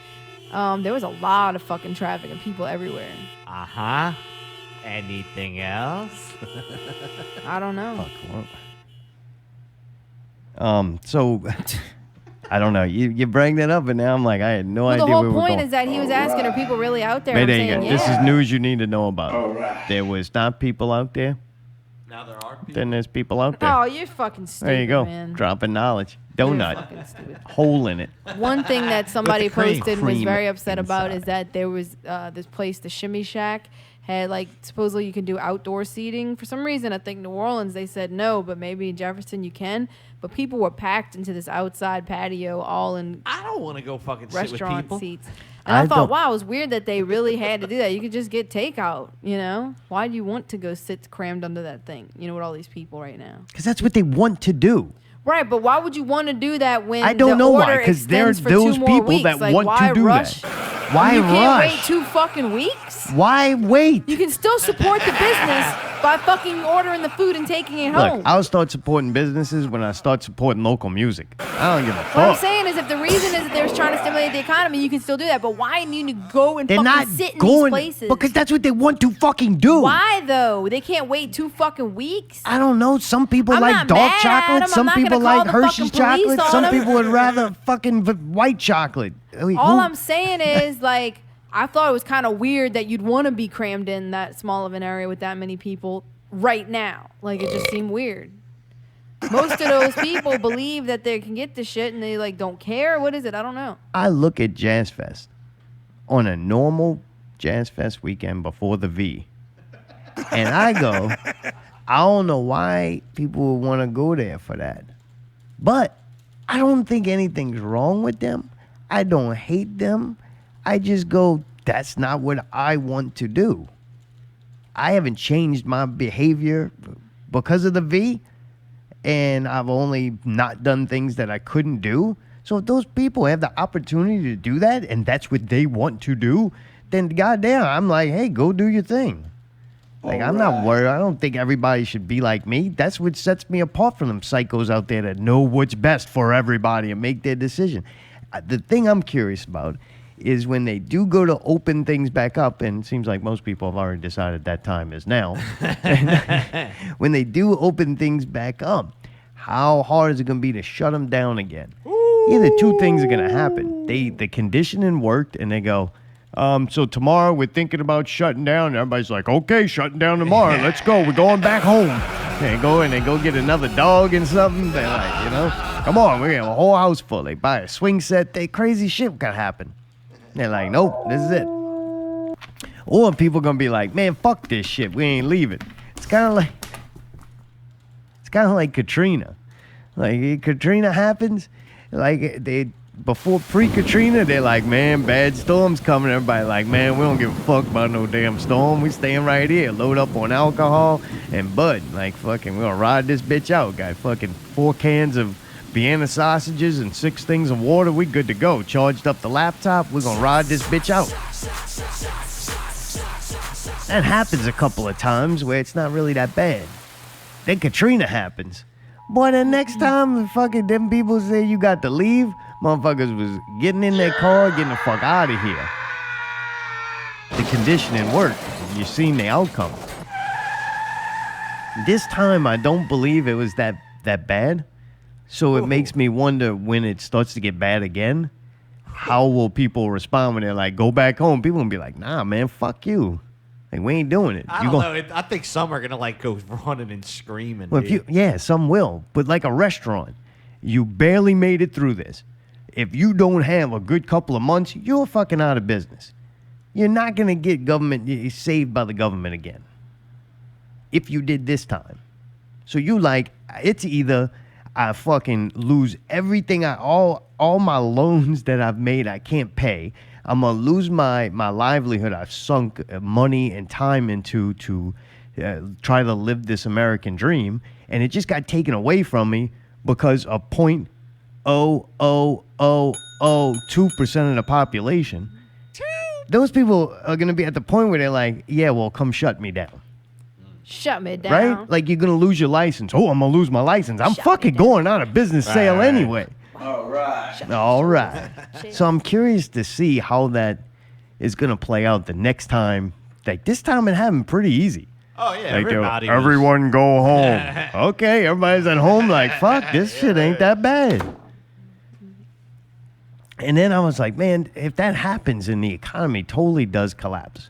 there was a lot of fucking traffic and people everywhere. Uh-huh. Anything else? I don't know. Fuck, what? So, I don't know. You bring that up, and now I'm like, I had no Well, idea the where whole we were point going. is that he was asking, are people really out there? Hey, I'm there you saying, go. yeah. This is news you need to know about. All right. There was not people out there. Now there are people. then there's people out there. Oh, you're fucking stupid, There you go. man. Dropping knowledge. You're Donut. fucking stupid. Hole in it. One thing that somebody cream. posted and was Cream very upset about is inside. that there was this place, the Shimmy Shack, had like supposedly you can do outdoor seating. For some reason, I think New Orleans they said no, but maybe in Jefferson you can. But people were packed into this outside patio, all in I don't want to go fucking sit with restaurant people. seats. And I I thought, don't- wow, it was weird that they really had to do that. You could just get takeout, you know? Why do you want to go sit crammed under that thing, you know, with all these people right now? Because that's what they want to do. Right, but why would you want to do that when I don't the know why. order Because there's extends for those 2 more people weeks? that Like, want why to do rush? that. Why You can't rush? wait 2 fucking weeks? Why wait? You can still support the business by fucking ordering the food and taking it home. Look, I'll start supporting businesses when I start supporting local music. I don't give a What I'm fuck. saying is if the reason is that they're trying to stimulate the economy, you can still do that. But why need to go and They're fucking not sit in going these places? because that's what they want to fucking do. Why, though? They can't wait 2 fucking weeks? I don't know. Some people I'm like not dark mad at chocolate. 'em. I'm Some not people gonna call like the Hershey's fucking police chocolate. on Some 'em. people would rather fucking white chocolate. I mean, All who- I'm saying is, like, I thought it was kind of weird that you'd want to be crammed in that small of an area with that many people right now. Like, it just seemed weird. Most of those people believe that they can get the shit and they, like, don't care. What is it? I don't know. I look at Jazz Fest on a normal Jazz Fest weekend before the V, and I go, I don't know why people would want to go there for that, but I don't think anything's wrong with them. I don't hate them. I just go, that's not what I want to do. I haven't changed my behavior because of the V, and I've only not done things that I couldn't do. So if those people have the opportunity to do that, and that's what they want to do, then goddamn, I'm like, hey, go do your thing. Like, I'm not worried. I don't think everybody should be like me. That's what sets me apart from them psychos out there that know what's best for everybody and make their decision. The thing I'm curious about is when they do go to open things back up, and it seems like most people have already decided that time is now. When they do open things back up, how hard is it going to be to shut them down again? Either 2 things are going to happen. The conditioning worked, and they go, so tomorrow we're thinking about shutting down. And everybody's like, okay, shutting down tomorrow. Let's go. We're going back home. They go and they go get another dog and something. They're like, you know, come on, we're going to have a whole house full. They buy a swing set. Crazy shit can happen. They're like, nope, this is it. Or people going to be like, man, fuck this shit. We ain't leaving. It's kind of like Katrina. Like, Katrina happens, like, before pre-Katrina, they're like, man, bad storm's coming. Everybody like, man, we don't give a fuck about no damn storm. We staying right here. Load up on alcohol and bud. Like, fucking, we're gonna ride this bitch out. Got fucking 4 cans of Vienna sausages and 6 things of water. We good to go. Charged up the laptop. We're gonna ride this bitch out. That happens a couple of times where it's not really that bad. Then Katrina happens. Boy, the next time fucking them people say you got to leave, motherfuckers was getting in their car, getting the fuck out of here. The conditioning worked. You seen the outcome. This time, I don't believe it was that bad. So it makes me wonder when it starts to get bad again, how will people respond when they're like, go back home? People gonna be like, nah, man, fuck you. Like, we ain't doing it. I don't know. I think some are gonna like go running and screaming. Well, dude. some will. But like a restaurant, you barely made it through this. If you don't have a good couple of months, you're fucking out of business. You're not gonna get saved by the government again. If you did this time. So you like, it's either I fucking lose everything, all my loans that I've made I can't pay. I'm going to lose my livelihood I've sunk money and time into to try to live this American dream. And it just got taken away from me because of 0.00002% of the population. Those people are going to be at the point where they're like, yeah, well, come shut me down. Shut me down. Right? Like, you're going to lose your license. Oh, I'm going to lose my license. I'm Shut fucking me down. going out of business sale Right. anyway. All right. All right. So I'm curious to see how that is going to play out the next time. Like, this time it happened pretty easy. Oh yeah, Like, everybody. was- everyone go home. Okay, everybody's at home like, fuck, this shit ain't that bad. And then I was like, man, if that happens and the economy totally does collapse,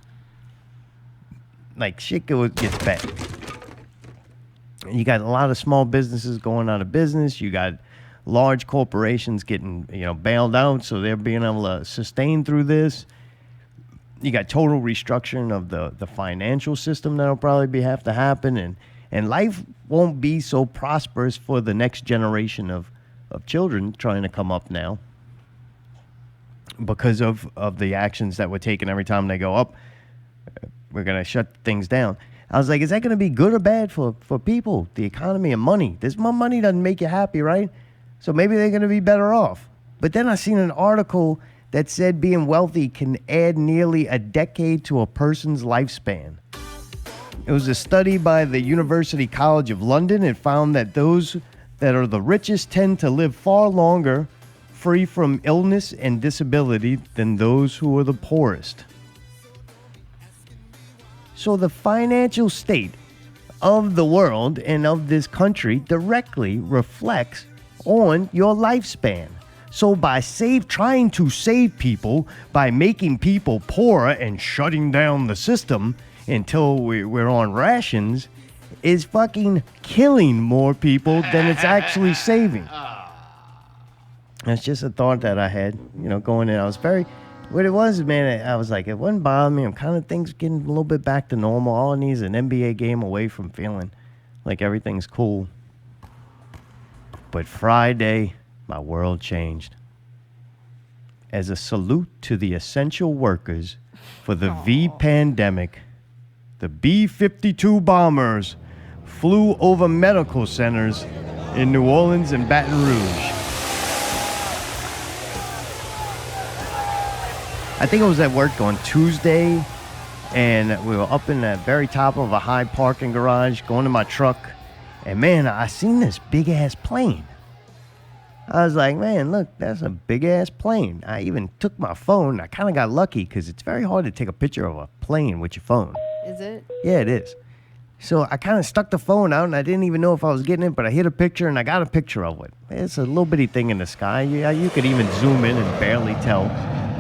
like, shit gets bad. You got a lot of small businesses going out of business. You got large corporations getting, bailed out, so they're being able to sustain through this. You got total restructuring of the financial system that'll probably have to happen, and life won't be so prosperous for the next generation of children trying to come up now because of the actions that were taken every time they go up. We're going to shut things down. I was like, is that going to be good or bad for people, the economy, and money? This more money doesn't make you happy, right? So maybe they're going to be better off. But then I seen an article that said being wealthy can add nearly a decade to a person's lifespan. It was a study by the University College of London. It found that those that are the richest tend to live far longer, free from illness and disability, than those who are the poorest. So the financial state of the world and of this country directly reflects on your lifespan. So by trying to save people, by making people poorer and shutting down the system until we're on rations, is fucking killing more people than it's actually saving. That's just a thought that I had, going in. What it was, man, I was like, it wouldn't bother me. I'm kind of things getting a little bit back to normal. All I need is an NBA game away from feeling like everything's cool. But Friday, my world changed. As a salute to the essential workers for the V pandemic, the B-52 bombers flew over medical centers in New Orleans and Baton Rouge. I think I was at work on Tuesday, and we were up in the very top of a high parking garage, going to my truck, and man, I seen this big-ass plane. I was like, man, look, that's a big-ass plane. I even took my phone. I kind of got lucky because it's very hard to take a picture of a plane with your phone. Is it? Yeah, it is. So I kind of stuck the phone out, and I didn't even know if I was getting it, but I hit a picture, and I got a picture of it. It's a little bitty thing in the sky. Yeah, you could even zoom in and barely tell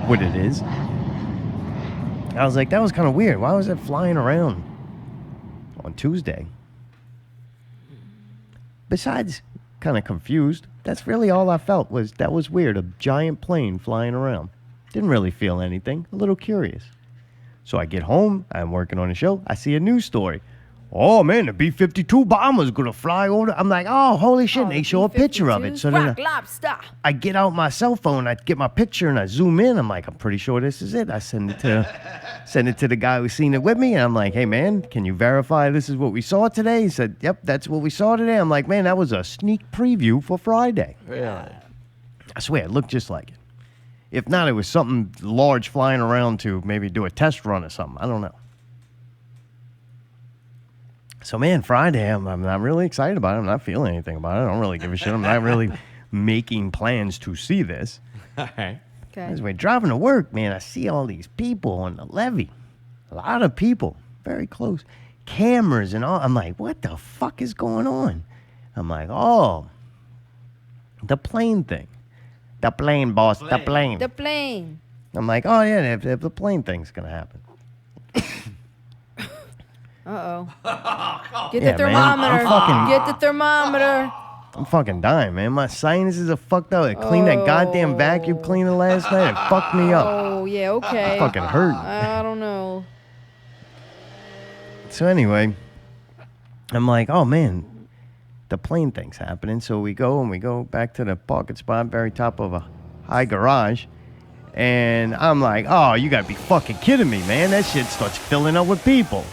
what it is. I was like, that was kind of weird. Why was it flying around on Tuesday? Besides kind of confused, that's really all I felt was that was weird. A giant plane flying around. Didn't really feel anything. A little curious. So I get home. I'm working on a show. I see a news story. Oh, man, the B-52 bomber's going to fly over. I'm like, oh, holy shit. And they show a picture of it. So then I get out my cell phone. I get my picture and I zoom in. I'm like, I'm pretty sure this is it. I send it to the guy who's seen it with me. And I'm like, hey, man, can you verify this is what we saw today? He said, yep, that's what we saw today. I'm like, man, that was a sneak preview for Friday. Really? I swear, it looked just like it. If not, it was something large flying around to maybe do a test run or something. I don't know. So, man, Friday, I'm not really excited about it. I'm not feeling anything about it. I don't really give a shit. I'm not really making plans to see this. All right. Okay. Anyway, driving to work, man, I see all these people on the levee. A lot of people, very close. Cameras and all. I'm like, what the fuck is going on? I'm like, oh, the plane thing. The plane, boss, the plane. The plane. I'm like, oh, yeah, if the plane thing's going to happen. Uh-oh. Get Yeah, the man. thermometer. Get the thermometer. I'm fucking dying, man. My sinuses are fucked up. I cleaned that goddamn vacuum cleaner last night. It fucked me up. Oh, yeah, okay. It fucking hurt. I don't know. So anyway, I'm like, oh, man, the plane thing's happening. So we go back to the parking spot, very top of a high garage. And I'm like, oh, you got to be fucking kidding me, man. That shit starts filling up with people.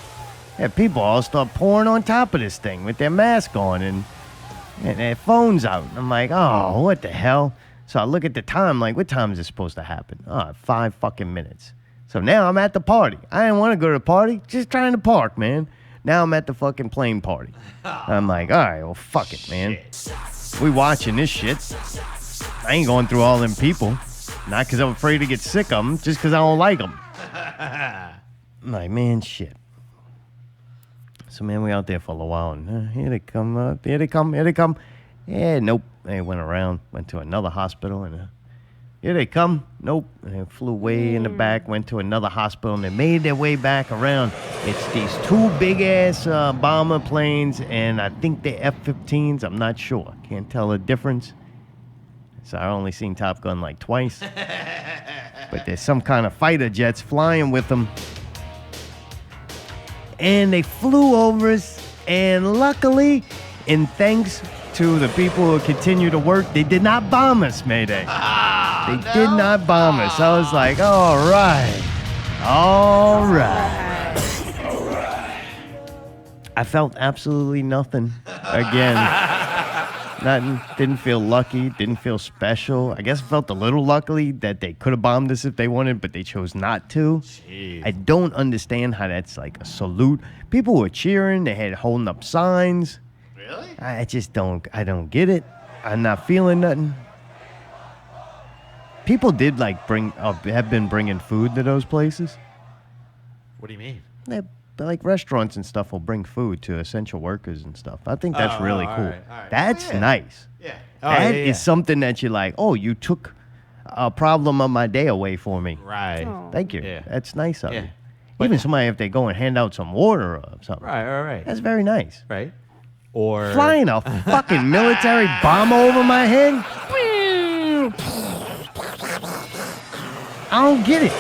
Yeah, people all start pouring on top of this thing with their mask on and their phones out. I'm like, oh, what the hell? So I look at the time, like, what time is this supposed to happen? 5 fucking minutes. So now I'm at the party. I didn't want to go to the party, just trying to park, man. Now I'm at the fucking plane party. I'm like, all right, well, fuck it, man. We watching this shit. I ain't going through all them people. Not because I'm afraid to get sick of them, just because I don't like them. I'm like, man, shit. So, man, we out there for a little while, and here they come, here they come. Yeah, nope. They went around, went to another hospital, and Here they come. Nope. They flew way in the back, went to another hospital, and they made their way back around. It's these two big-ass bomber planes, and I think they're F-15s. I'm not sure. Can't tell the difference. So I only seen Top Gun like twice. But there's some kind of fighter jets flying with them. And they flew over us, and luckily, and thanks to the people who continue to work, they did not bomb us, Mayday. They did not bomb us. I was like, all right. I felt absolutely nothing again. Nothing. Didn't feel lucky. Didn't feel special. I guess I felt a little lucky that they could have bombed us if they wanted, but they chose not to. Jeez. I don't understand how that's like a salute. People were cheering. They had holding up signs. Really? I just don't. I don't get it. I'm not feeling nothing. People did like have been bringing food to those places. What do you mean? Like restaurants and stuff will bring food to essential workers and stuff. I think that's really cool. all right. That's Yeah. nice. Yeah. That is something that you're like, oh, you took a problem of my day away for me. Right. Oh. Thank you. Yeah. That's nice of Yeah. you. Even somebody, if they go and hand out some water or something. Right. That's very nice. Right. Or Flying a fucking military bomber over my head? I don't get it.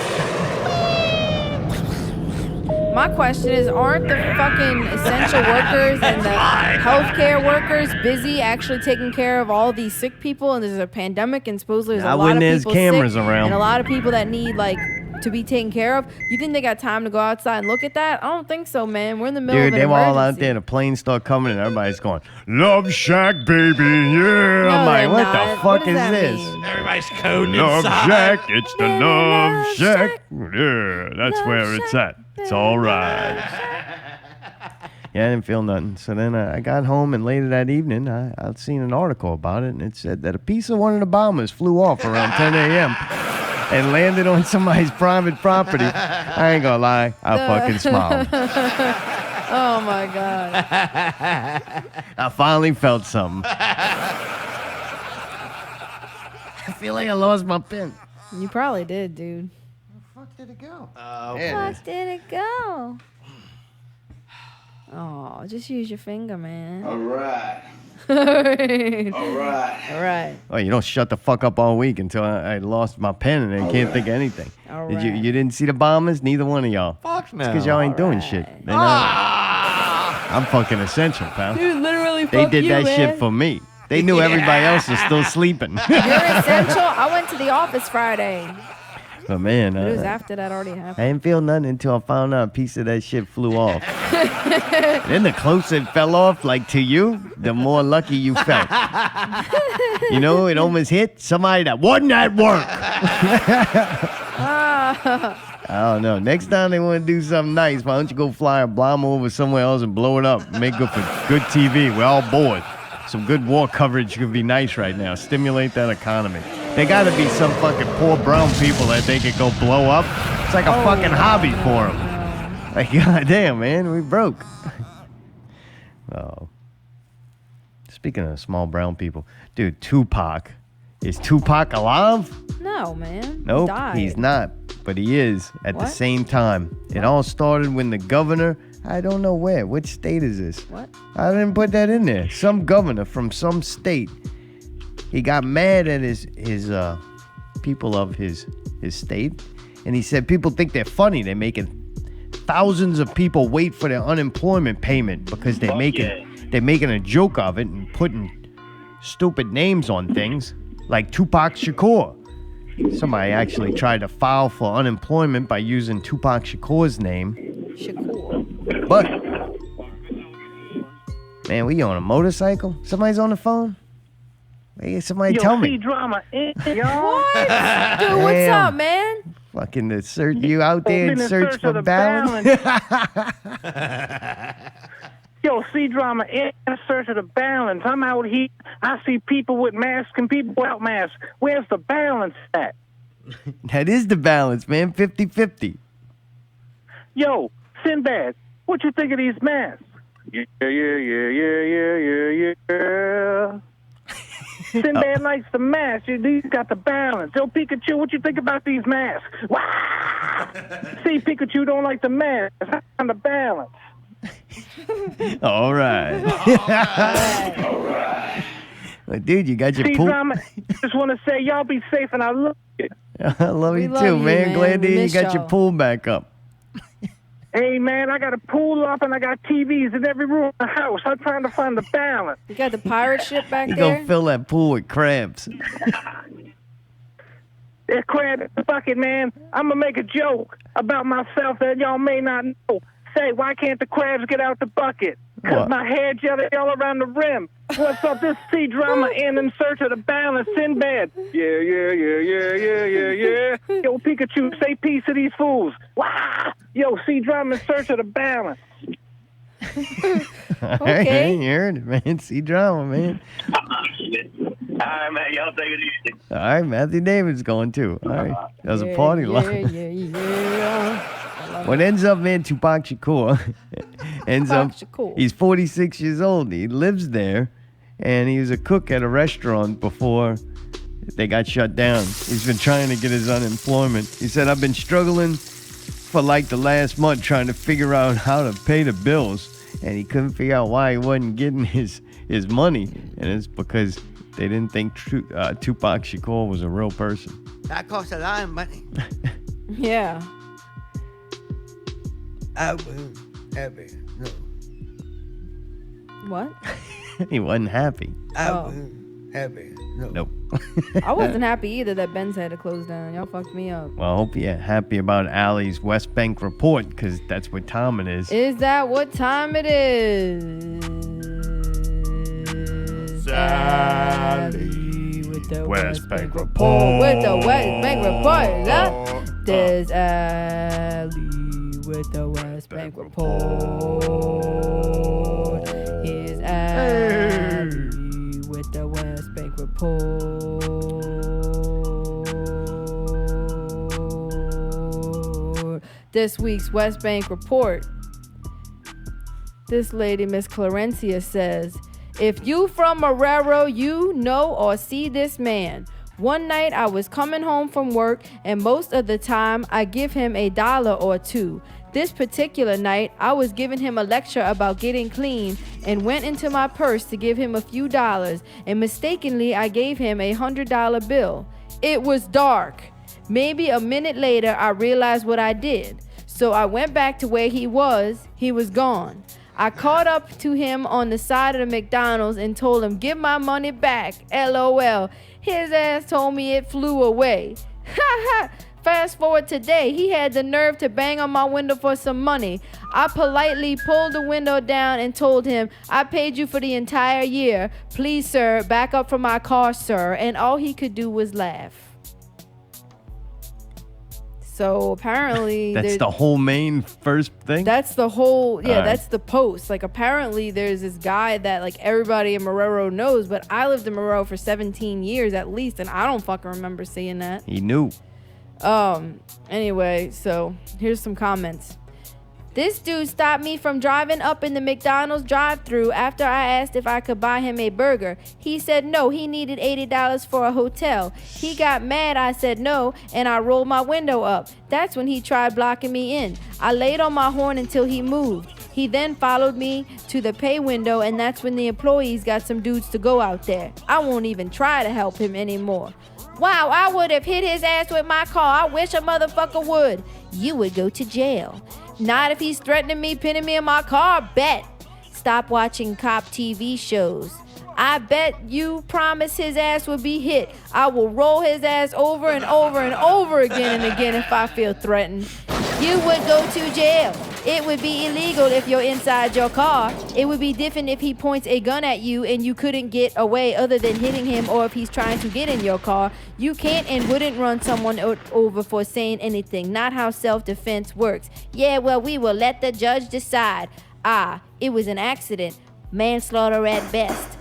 My question is, aren't the fucking essential workers and the healthcare workers busy actually taking care of all these sick people? And there's a pandemic, and supposedly there's a Not lot when of there's people cameras sick, around. and a lot of people that need like to be taken care of. You think they got time to go outside and look at that? I don't think so, man. We're in the middle Dude, of an they were all out emergency. there. The planes start coming, and everybody's going, Love Shack, baby, yeah. I'm No, like, they're what not. the What fuck does is that this? mean? everybody's coding Love inside. Shack, it's the Love Love Shack. Shack. Yeah, that's Love where it's Shack. at. It's all right. Yeah, I didn't feel nothing. So then I got home, and later that evening, I'd seen an article about it, and it said that a piece of one of the bombers flew off around 10 a.m. and landed on somebody's private property. I ain't gonna lie, I fucking smiled. Oh my god. I finally felt something. I feel like I lost my pen. You probably did, dude. Where the fuck did it go? Where did it go? Oh, just use your finger, man. All right. All All right. right. Oh, you don't shut the fuck up all week until I lost my pen and I can't think of anything. All Did right. you didn't see the bombers? Neither one of y'all. Fuck no. Because y'all ain't doing shit. They're not- I'm fucking essential, pal. Dude, literally, They fuck did you, that man. shit for me. They knew everybody else was still sleeping. You're essential. I went to the office Friday. But man, It was I after that already happened. didn't feel nothing until I found out a piece of that shit flew off. Then the closer it fell off, like to you, the more lucky you felt. You know, it almost hit somebody that wasn't at work. I don't know. Next time they want to do something nice, why don't you go fly a bomb over somewhere else and blow it up? Make good for good TV. We're all bored. Some good war coverage could be nice right now. Stimulate that economy. There got to be some fucking poor brown people that they could go blow up. It's like a fucking hobby for them. Like, goddamn, man, we broke. Oh. Speaking of small brown people, dude, Tupac. Is Tupac alive? No, man. He Nope, died. he's not. But he is at the What? same time. It all started when the governor, I don't know where. Which state is this? What? I didn't put that in there. Some governor from some state. He got mad at his people of his state, and he said people think they're funny. They're making thousands of people wait for their unemployment payment because they're making a joke of it and putting stupid names on things like Tupac Shakur. Somebody actually tried to file for unemployment by using Tupac Shakur's name. Shakur. But, man, we on a motorcycle? Somebody's on the phone? Hey, somebody tell me. drama in, y'all. What? Dude, what's Damn. up, man? Fucking the search, you out there in Been in search search for of the balance? Yo, see drama in search of the balance. I'm out here. I see people with masks and people without masks. Where's the balance at? That is the balance, man. 50-50. Yo, Sinbad, what you think of these masks? Yeah. Sinbad likes the mask. He's got the balance. Yo, Pikachu, what you think about these masks? Wow. See, Pikachu don't like the mask. On the balance. All right. All right. Well, dude, you got your See, pool. drama. Just want to say, y'all be safe, and I love you. I love you love too, you, man. man. Glad to We hear you miss got your y'all. pool back up. Hey, man, I got a pool up, and I got TVs in every room of the house. I'm trying to find the balance. You got the pirate ship back You there? gonna fill that pool with crabs. There's crab in the bucket, man. I'm going to make a joke about myself that y'all may not know. Say, why can't the crabs get out the bucket? Because What? my hair jelly all around the rim. What's up? This sea drama in search of the balance. Sinbad. Yeah. Yo, Pikachu, say peace to these fools. Wow. Yo, sea drama in search of the balance. Okay. You heard it, man. See drama, man. All right, man. Y'all take it easy. All right, Matthew David's going too. All right. That was a party line. Yeah. What ends up, man, Tupac Shakur ends up, Shakur. he's 46 years old. He lives there, and he was a cook at a restaurant before they got shut down. He's been trying to get his unemployment. He said, I've been struggling for like the last month trying to figure out how to pay the bills, and he couldn't figure out why he wasn't getting his money, and it's because they didn't think Tupac Shakur was a real person. That costs a lot of money. Yeah. I won't have it. No. What? He wasn't happy. I Oh. won't have it. No. Nope. I wasn't happy either that Ben's had to close down. Y'all fucked me up. Well, I hope you're happy about Allie's West Bank report, because that's what time it is. Is that what time it is? Sally with the West Bank report. With the West Bank report. Huh? There's Allie with the West Bank report. Here's Allie with the West Bank report. This week's West Bank report. This lady, Miss Clarencia, says, if you from Marrero, you know or see this man. One night I was coming home from work, and most of the time I give him $1 or $2. This particular night, I was giving him a lecture about getting clean and went into my purse to give him a few dollars, and mistakenly I gave him a $100 bill. It was dark. Maybe a minute later, I realized what I did. So I went back to where he was. He was gone. I caught up to him on the side of the McDonald's and told him, give my money back, LOL. His ass told me it flew away. Ha ha. Fast forward today, he had the nerve to bang on my window for some money. I politely pulled the window down and told him, I paid you for the entire year. Please, sir, back up from my car, sir. And all he could do was laugh. So apparently That's the whole main first thing? that's the whole, yeah, Alright. that's the post. Like, apparently there's this guy that, like, everybody in Marrero knows, but I lived in Marrero for 17 years at least, and I don't fucking remember seeing that. He knew. Anyway, so here's some comments. This dude stopped me from driving up in the McDonald's drive-thru after I asked if I could buy him a burger. He said no, he needed $80 for a hotel. He got mad I said no, and I rolled my window up. That's when he tried blocking me in. I laid on my horn until he moved. He then followed me to the pay window, and that's when the employees got some dudes to go out there. I won't even try to help him anymore. Wow, I would have hit his ass with my car. I wish a motherfucker would. You would go to jail. Not if he's threatening me, pinning me in my car. Bet. Stop watching cop TV shows. I bet you promise his ass will be hit. I will roll his ass over and over and over again and again if I feel threatened. You would go to jail. It would be illegal if you're inside your car. It would be different if he points a gun at you and you couldn't get away other than hitting him, or if he's trying to get in your car. You can't and wouldn't run someone over for saying anything. Not how self-defense works. Yeah, well, we will let the judge decide. It was an accident. Manslaughter at best.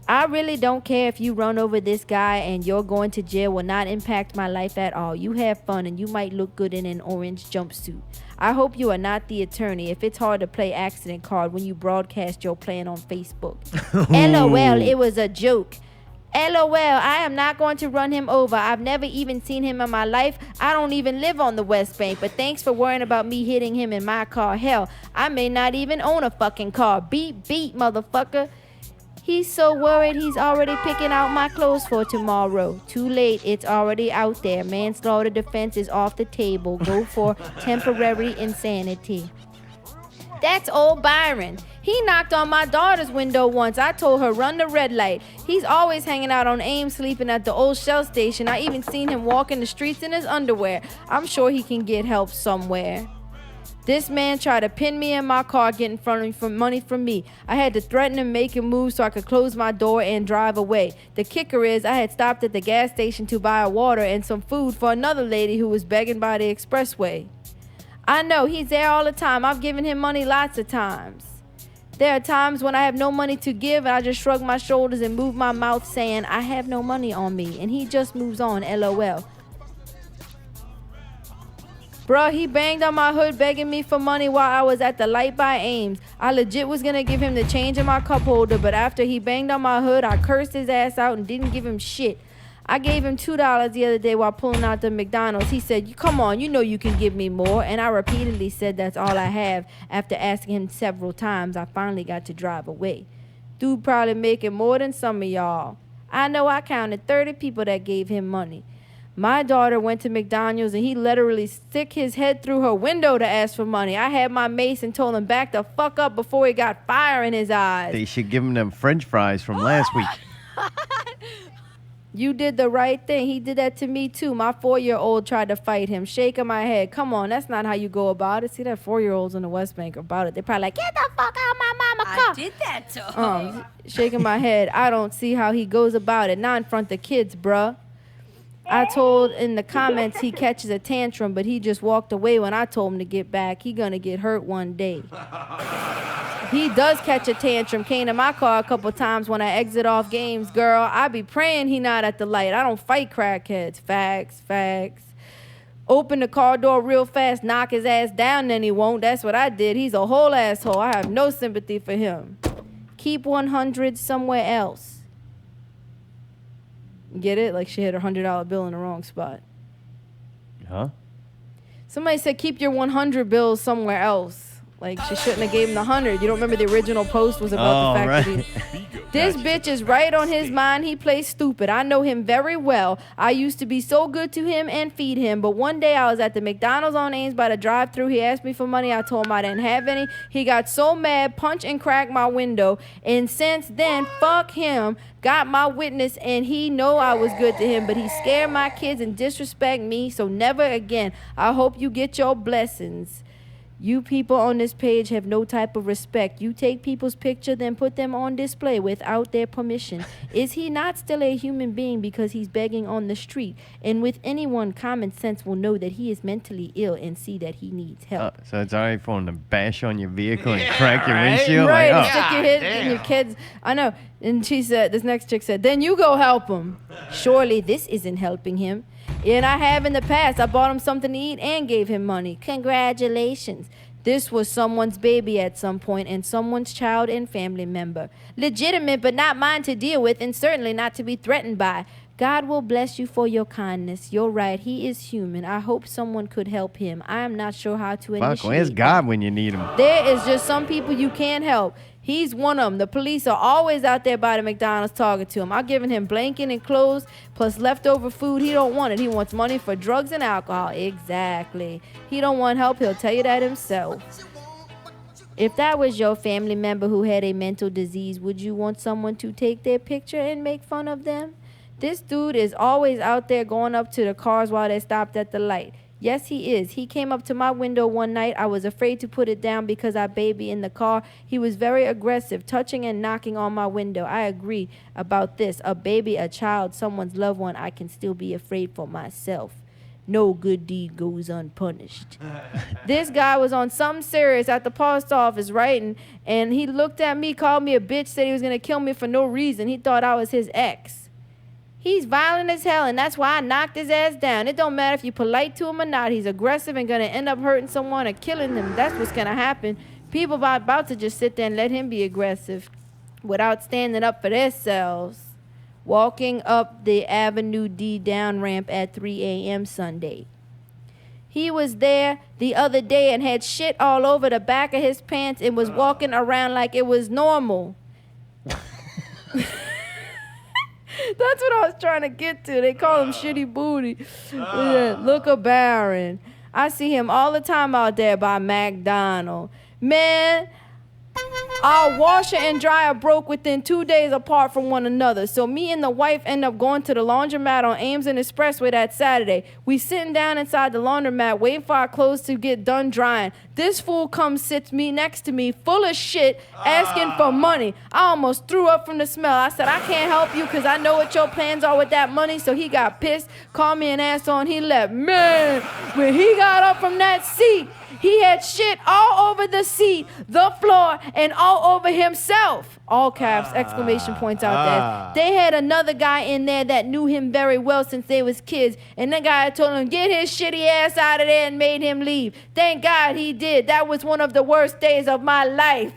I really don't care if you run over this guy and you're going to jail will not impact my life at all. You have fun and you might look good in an orange jumpsuit. I hope you are not the attorney if it's hard to play accident card when you broadcast your plan on Facebook. LOL, it was a joke. LOL, I am not going to run him over. I've never even seen him in my life. I don't even live on the West Bank, but thanks for worrying about me hitting him in my car. Hell, I may not even own a fucking car. Beep, beep, motherfucker. He's so worried he's already picking out my clothes for tomorrow. Too late, it's already out there. Manslaughter defense is off the table. Go for temporary insanity. That's old Byron. He knocked on my daughter's window once. I told her, run the red light. He's always hanging out on Ames, sleeping at the old Shell station. I even seen him walking the streets in his underwear. I'm sure he can get help somewhere. This man tried to pin me in my car, getting money from me. I had to threaten him, make him move so I could close my door and drive away. The kicker is I had stopped at the gas station to buy water and some food for another lady who was begging by the expressway. I know, he's there all the time. I've given him money lots of times. There are times when I have no money to give and I just shrug my shoulders and move my mouth saying, I have no money on me. And he just moves on, LOL. Bruh, he banged on my hood begging me for money while I was at the light by Ames. I legit was gonna give him the change in my cup holder, but after he banged on my hood, I cursed his ass out and didn't give him shit. I gave him $2 the other day while pulling out the McDonald's. He said, come on, you know you can give me more. And I repeatedly said that's all I have. After asking him several times, I finally got to drive away. Dude probably making more than some of y'all. I know I counted 30 people that gave him money. My daughter went to McDonald's and he literally stick his head through her window to ask for money. I had my mace and told him back the fuck up before he got fire in his eyes. They should give him them French fries from last week. You did the right thing. He did that to me too. My 4-year-old tried to fight him, shaking my head. Come on, that's not how you go about it. See that 4-year-olds in the West Bank about it. They're probably like, get the fuck out of my mama car. I did that to her. Shaking my head. I don't see how he goes about it. Not in front of kids, bruh. I told in the comments he catches a tantrum, but he just walked away when I told him to get back. He gonna get hurt one day. He does catch a tantrum. Came to my car a couple times when I exit off games, girl. I be praying he not at the light. I don't fight crackheads. Facts, facts. Open the car door real fast, knock his ass down, then he won't. That's what I did. He's a whole asshole. I have no sympathy for him. Keep 100 somewhere else. Get it? Like she had her $100 bill in the wrong spot. Huh? Somebody said keep your 100 bills somewhere else. Like she shouldn't have gave him the 100. You don't remember the original post was about the fact that he... This bitch is right on his mind. He plays stupid. I know him very well. I used to be so good to him and feed him. But one day I was at the McDonald's on Ames by the drive-thru. He asked me for money. I told him I didn't have any. He got so mad, punched and cracked my window. And since then, fuck him. Got my witness and he know I was good to him. But he scared my kids and disrespect me. So never again. I hope you get your blessings. You people on this page have no type of respect. You take people's picture, then put them on display without their permission. Is he not still a human being because he's begging on the street? And with anyone, common sense will know that he is mentally ill and see that he needs help. So it's all right for him to bash on your vehicle and crack your windshield? Right, Like, and stick your head in your kids. I know. And she said, this next chick said, then you go help him. Surely this isn't helping him. And I have in the past. I bought him something to eat and gave him money. Congratulations. This was someone's baby at some point and someone's child and family member. Legitimate, but not mine to deal with and certainly not to be threatened by. God will bless you for your kindness. You're right. He is human. I hope someone could help him. I am not sure how to initiate. Fuck, where's God when you need him? There is just some people you can't help. He's one of them. The police are always out there by the McDonald's talking to him. I'm giving him blanket and clothes plus leftover food. He don't want it. He wants money for drugs and alcohol. Exactly. He don't want help. He'll tell you that himself. If that was your family member who had a mental disease, would you want someone to take their picture and make fun of them? This dude is always out there going up to the cars while they stopped at the light. Yes, he is. He came up to my window one night. I was afraid to put it down because our baby in the car. He was very aggressive, touching and knocking on my window. I agree about this. A baby, a child, someone's loved one. I can still be afraid for myself. No good deed goes unpunished. This guy was on something serious at the post office writing, and he looked at me, called me a bitch, said he was going to kill me for no reason. He thought I was his ex. He's violent as hell, and that's why I knocked his ass down. It don't matter if you're polite to him or not. He's aggressive and going to end up hurting someone or killing them. That's what's going to happen. People are about to just sit there and let him be aggressive without standing up for themselves. Walking up the Avenue D down ramp at 3 a.m. Sunday. He was there the other day and had shit all over the back of his pants and was walking around like it was normal. That's what I was trying to get to. They call him Shitty Booty. Yeah, look a Baron. I see him all the time out there by McDonald's. Man, our washer and dryer broke within 2 days apart from one another. So me and the wife end up going to the laundromat on Ames and Expressway that Saturday. We sitting down inside the laundromat waiting for our clothes to get done drying. This fool comes sits me next to me full of shit asking for money. I almost threw up from the smell. I said, I can't help you because I know what your plans are with that money. So he got pissed, called me an asshole, and he left. Man, when he got up from that seat, he had shit all over the seat, the floor, and all over himself. All caps, exclamation points out there. They had another guy in there that knew him very well since they was kids. And that guy told him, get his shitty ass out of there and made him leave. Thank God he did. That was one of the worst days of my life.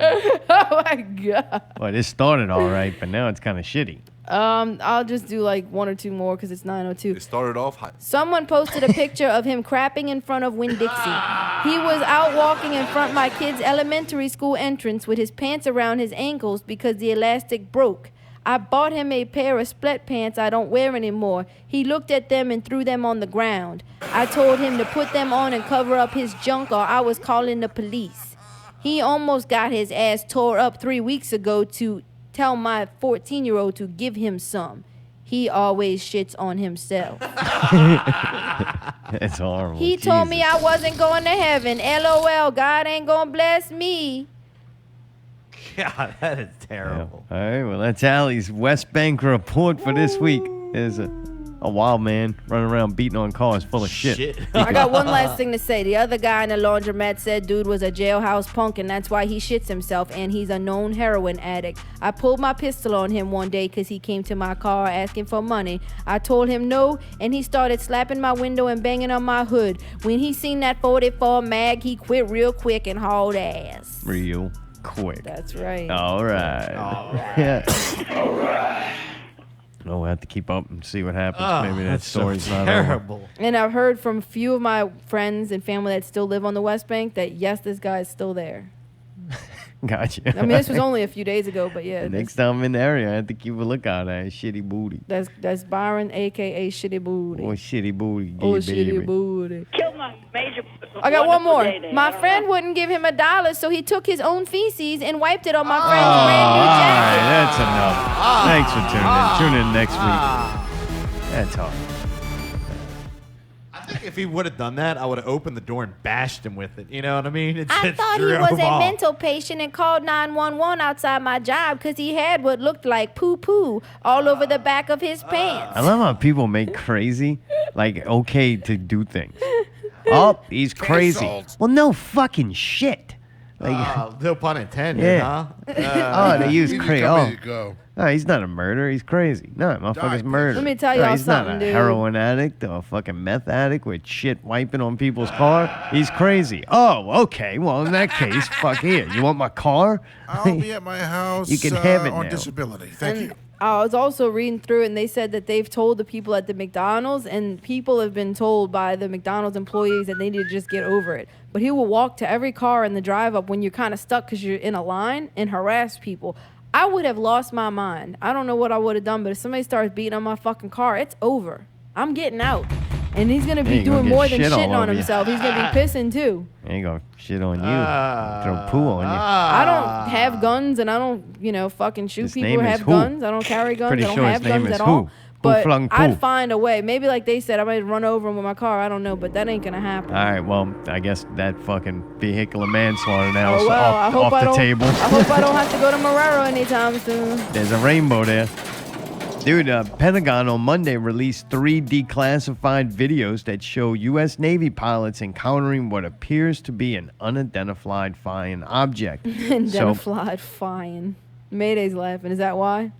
Oh my God. Well, this started all right, but now it's kind of shitty. I'll just do like one or two more because it's 9:02. It started off hot. Someone posted a picture of him crapping in front of Winn-Dixie. He was out walking in front of my kid's elementary school entrance with his pants around his ankles because the elastic broke. I bought him a pair of split pants I don't wear anymore. He looked at them and threw them on the ground. I told him to put them on and cover up his junk or I was calling the police. He almost got his ass tore up 3 weeks ago to tell my 14-year-old to give him some. He always shits on himself. It's horrible. He told me I wasn't going to heaven. LOL, God ain't gonna bless me. God, that is terrible. All right, well, that's Allie's West Bank report for this week. There's a wild man running around beating on cars full of shit. I got one last thing to say. The other guy in the laundromat said dude was a jailhouse punk and that's why he shits himself and he's a known heroin addict. I pulled my pistol on him one day because he came to my car asking for money. I told him no and he started slapping my window and banging on my hood. When he seen that 44 mag, he quit real quick and hauled ass. Real quick. That's right. All right. All right. Yeah. All right. Oh, we'll have to keep up and see what happens. Oh, Maybe that that's so story's not over. terrible. And I've heard from a few of my friends and family that still live on the West Bank that yes, this guy is still there. Gotcha. I mean, this was only a few days ago, but yeah. Next time I'm in the area, I have to keep a lookout at Shitty Booty. That's Byron, a.k.a. Shitty Booty. Oh, Shitty Booty. Oh, gay Shitty baby. Booty. Kill my major. I got one more. Day My friend wouldn't give him $1, so he took his own feces and wiped it on my friend's brand new All jacket. right, that's enough. Thanks for tuning in. Tune in next week. That's all. I think if he would have done that, I would have opened the door and bashed him with it. You know what I mean? I thought he was a mental patient and called 911 outside my job because he had what looked like poo-poo all over the back of his pants. I love how people make crazy, like, okay to do things. Oh, he's crazy. Canceled. Well, no fucking shit. Like, No pun intended, Yeah. huh? oh, they use Easy crazy. come, Oh, easy go. no, he's not a murderer. He's crazy. No, motherfucker's Die, murder. Let me tell no, y'all he's not something, a dude. heroin addict or a fucking meth addict with shit wiping on people's car. He's crazy. Oh, okay. Well, in that case, fuck here. You want my car? I'll be at my house You can have it on now. disability. Thank you. I was also reading through it, and they said that they've told the people at the McDonald's, and people have been told by the McDonald's employees that they need to just get over it. But he will walk to every car in the drive-up when you're kind of stuck because you're in a line and harass people. I would have lost my mind. I don't know what I would have done, but if somebody starts beating on my fucking car, it's over. I'm getting out. And he's going to be Yeah, you're gonna doing get more than shit all shitting on over you. himself. He's going to be pissing, too. Ain't gonna shit on you. Throw poo on you. I don't have guns, and I don't, fucking shoot His people name who is have who? guns. I don't carry guns. Pretty I don't sure his have name guns is at who? all. Who But flung poo? I'd find a way. Maybe like they said, I might run over him with my car. I don't know, but that ain't going to happen. All right, well, I guess that fucking vehicular manslaughter now is Oh, well, I hope off I the don't, table. I hope I don't have to go to Marrero anytime soon. There's a rainbow there. Dude, Pentagon on Monday released 3 declassified videos that show U.S. Navy pilots encountering what appears to be an unidentified flying object. Unidentified flying. Mayday's laughing. Is that why?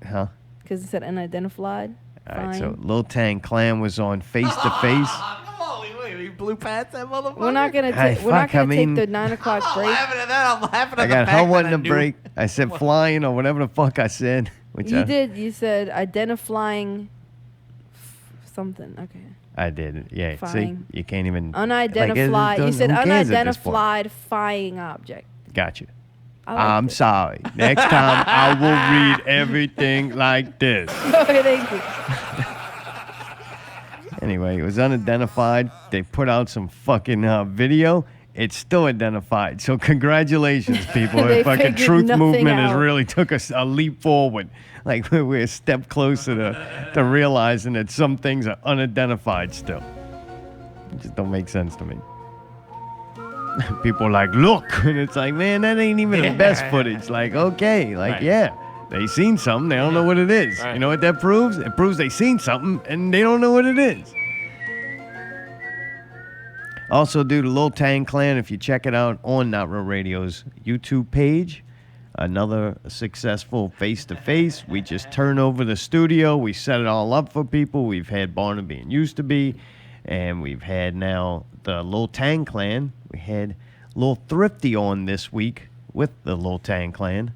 Huh? Because it said unidentified. All right, so Lil Tang Clan was on Face to Face. Come on, wait, you blew past that motherfucker? We're not gonna Hey, take. We're not fuck, I gonna take mean- the 9 o'clock I'm break. laughing at that. I'm laughing at I the got fact her that wanting I to knew- break. I said flying or whatever the fuck I said. Which You did. You said identifying something. Okay. I did. Yeah. Flying. See, you can't even. Unidentified. You said who cares at this point? unidentified flying object. Gotcha. I liked I'm it. sorry. Next time I will read everything like this. Okay, thank you. Anyway, it was unidentified. They put out some fucking video. It's still identified. So congratulations, people. They The fucking figured truth nothing movement has out. really took us a leap forward. Like we're a step closer to realizing that some things are unidentified still. It just don't make sense to me. People are like, look, and it's like, man, that ain't even the best footage. Like, okay, like, Right. yeah, they seen something, they don't know what it is. Right. You know what that proves? It proves they seen something and they don't know what it is. Also, dude, the Lil Tang Clan, if you check it out on Not Real Radio's YouTube page, another successful face-to-face. We just turn over the studio. We set it all up for people. We've had Barnaby and Used to Be, and we've had now the Lil Tang Clan. We had Lil Thrifty on this week with the Lil Tang Clan.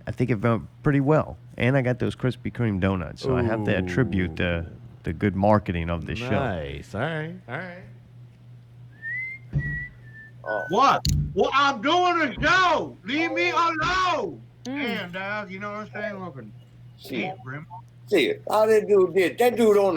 I think it went pretty well. And I got those Krispy Kreme donuts, so I have to attribute the good marketing of this show. Nice. All right. What? What I'm doing a show. Leave me alone. Mm. Damn, dog. You know what I'm saying? Looking. Shit. Grim. See, how that dude did. That dude's on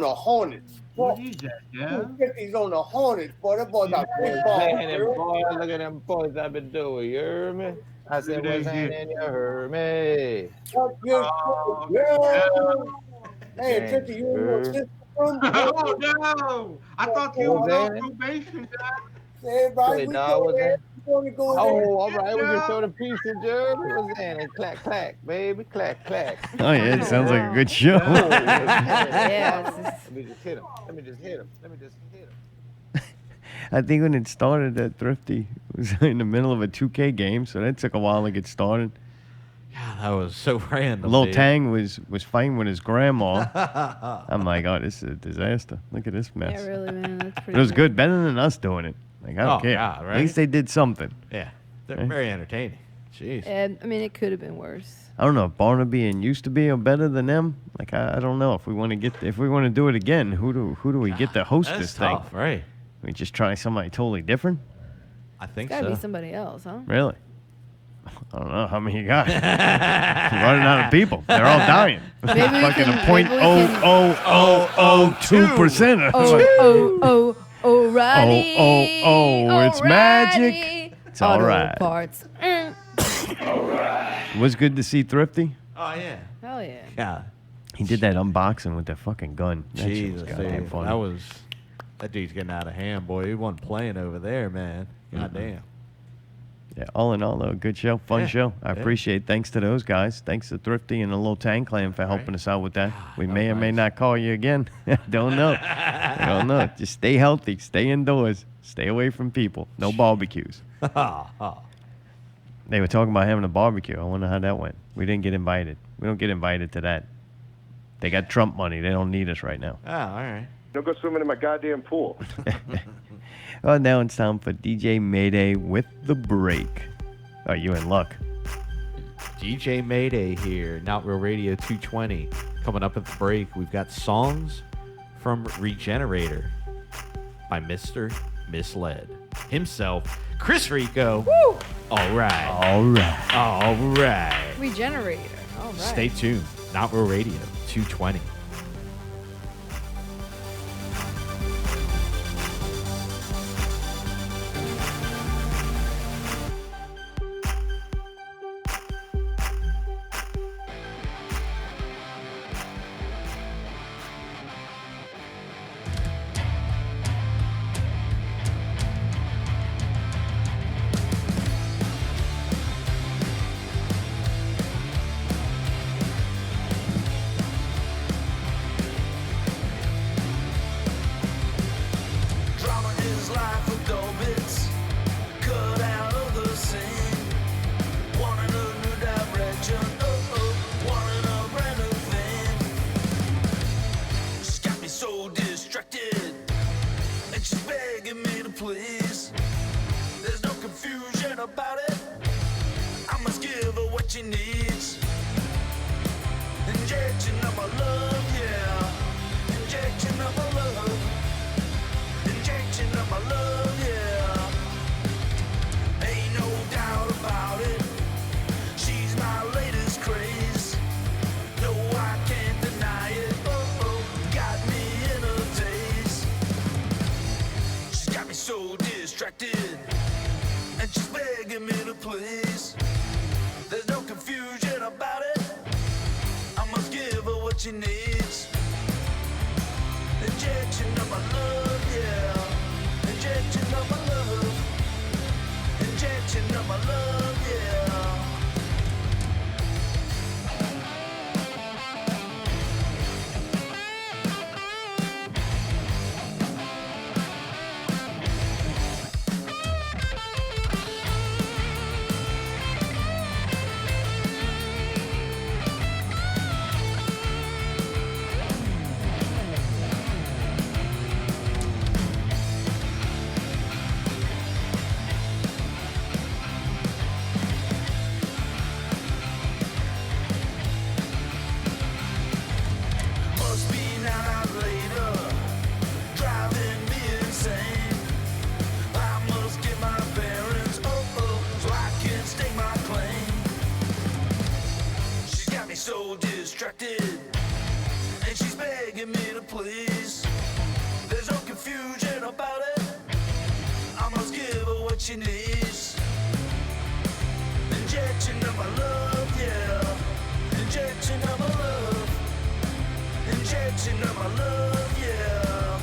the Hornets. What is that, yeah? He's on the Hornets, boy. That boy got big balls. Boy, look at them boys I've been doing. You heard me? I said, Look at what's that shit. happening? You heard me? Oh, Yeah. Hey, Trinity, you know this? Oh, no. I thought you What was was on that? probation, dog. Everybody, Hey, we dog, go what's there. that? We want to go Oh, there. all right. We just throw the piece of Jeremy. What's that? And clack, clack, baby. Clack, clack. Oh, yeah, it sounds like a good show. Yeah, it's just- Let me just hit him. Let me just hit him. I think when it started at Thrifty, it was in the middle of a 2K game, so that took a while to get started. Yeah, that was so random. Lil dude. Tang was fighting with his grandma. I'm like, oh, this is a disaster. Look at this mess. yeah, really, man. That's But pretty. it was good, better than us doing it. Like, I don't Oh, care. yeah, At right? least they did something. Yeah, they're Right? very entertaining. Jeez. And, I mean, it could have been worse. I don't know if Barnaby and Used to Be are better than them. Like, I don't know if we want to do it again. Who do we get to host That's this tough, thing? right? We just try somebody totally different. I think Gotta be so. somebody else, huh? Really? I don't know how many you got. Running out of people. They're all dying. Maybe we Fucking can- a point maybe we oh can- oh oh oh 2%. O'Reilly. It's magic. O'Reilly. It's all Auto right. Parts. It was good to see Thrifty. Oh yeah. Hell yeah. Yeah. He did that unboxing with that fucking gun. That shit was Jesus, goddamn dude. funny. That dude's getting out of hand, boy. He wasn't playing over there, man. Goddamn. Yeah, all in all, though, good show, fun Yeah, show. I yeah. appreciate. Thanks to those guys. Thanks to Thrifty and the Little Tang Clan for helping Right. us out with that. We that may or was may nice. not call you again. Don't know. Don't know. Just stay healthy. Stay indoors. Stay away from people. No barbecues. They were talking about having a barbecue. I wonder how that went. We didn't get invited. We don't get invited to that. They got Trump money. They don't need us right now. Oh, all right. Don't go swimming in my goddamn pool. Well, now it's time for DJ Mayday with the break. Oh, you in luck. DJ Mayday here, Not Real Radio 220. Coming up at the break, we've got songs from Regenerator by Mr. Misled himself, Chris Rico. Woo! All right. All right. All right. Regenerator. All right. Stay tuned. Not Real Radio 220. what you need. Injection of my love, yeah. Injection of my love. Injection of my love, yeah. Must be 9 hours later, driving me insane. I must get my bearings, so I can stake my claim. She's got me so distracted, and she's begging me to please. There's no confusion about it, I must give her what she needs. Injection of my love, yeah. Injection of my love. Injection of my love, yeah.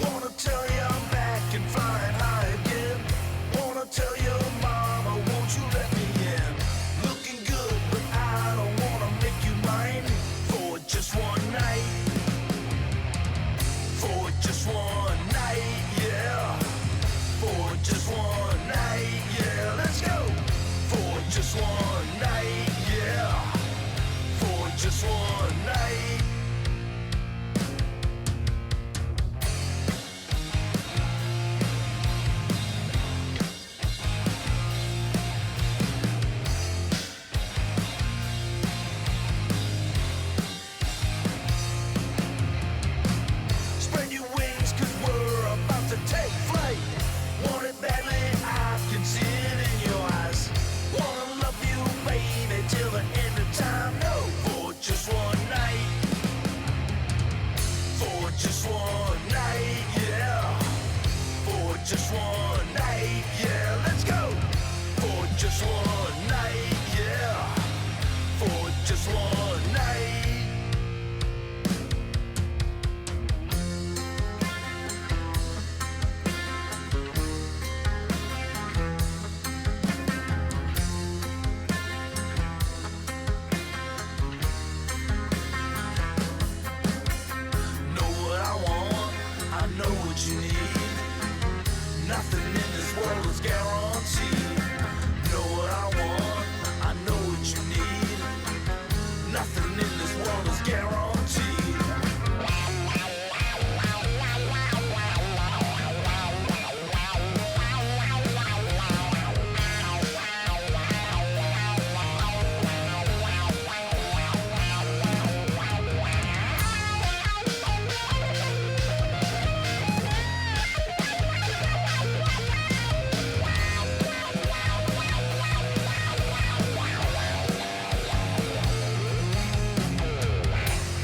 Wanna tell you I'm back and flying high again. Wanna tell your mama, won't you let me in? Looking good, but I don't wanna make you mine for just one night. For just one night, yeah. For just one night, yeah. Let's go. For just one night, yeah. For just one night. Spread your wings, 'cause we're about to take flight. Want it badly, I can see it in your eyes. Wanna love you, baby, till the end of time. No, for just one night. For just one night, yeah. For just one night, yeah. Let's go. For just one night, yeah. For just one night. Know what I want, I know what you need. Nothing in this world is guaranteed. Know what I want, I know what you need. Nothing in this world is guaranteed.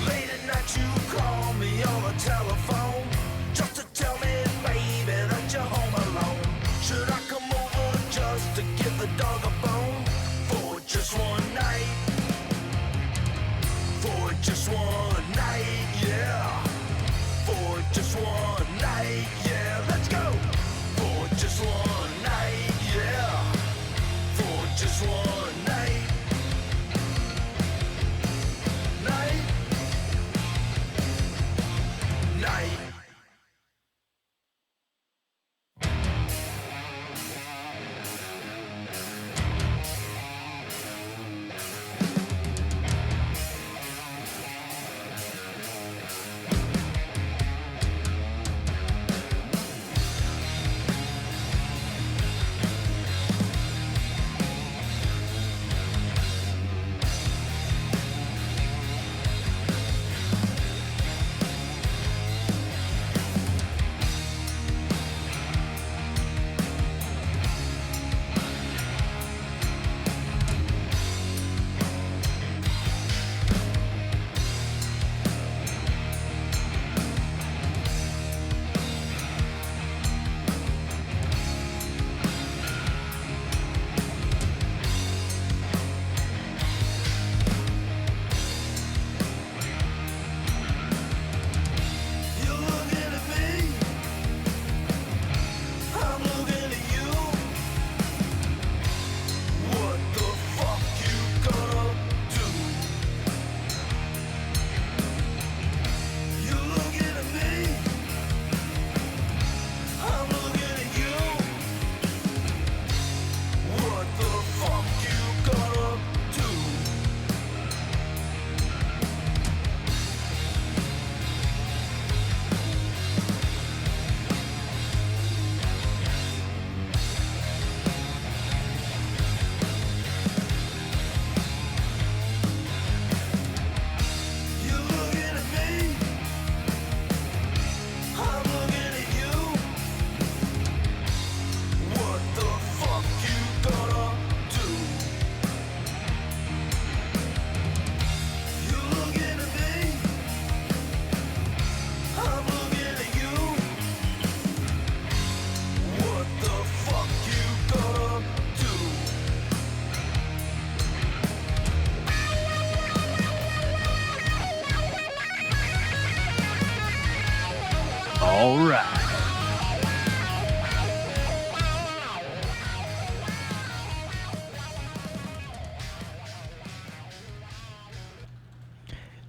Late at night you call me on the telephone just to tell me, baby, that you're home alone. Should I come over just to give the dog a bone for just one night? For just one night, yeah. For just one night, yeah. Let's go. For just one night, yeah. For just one night. Night.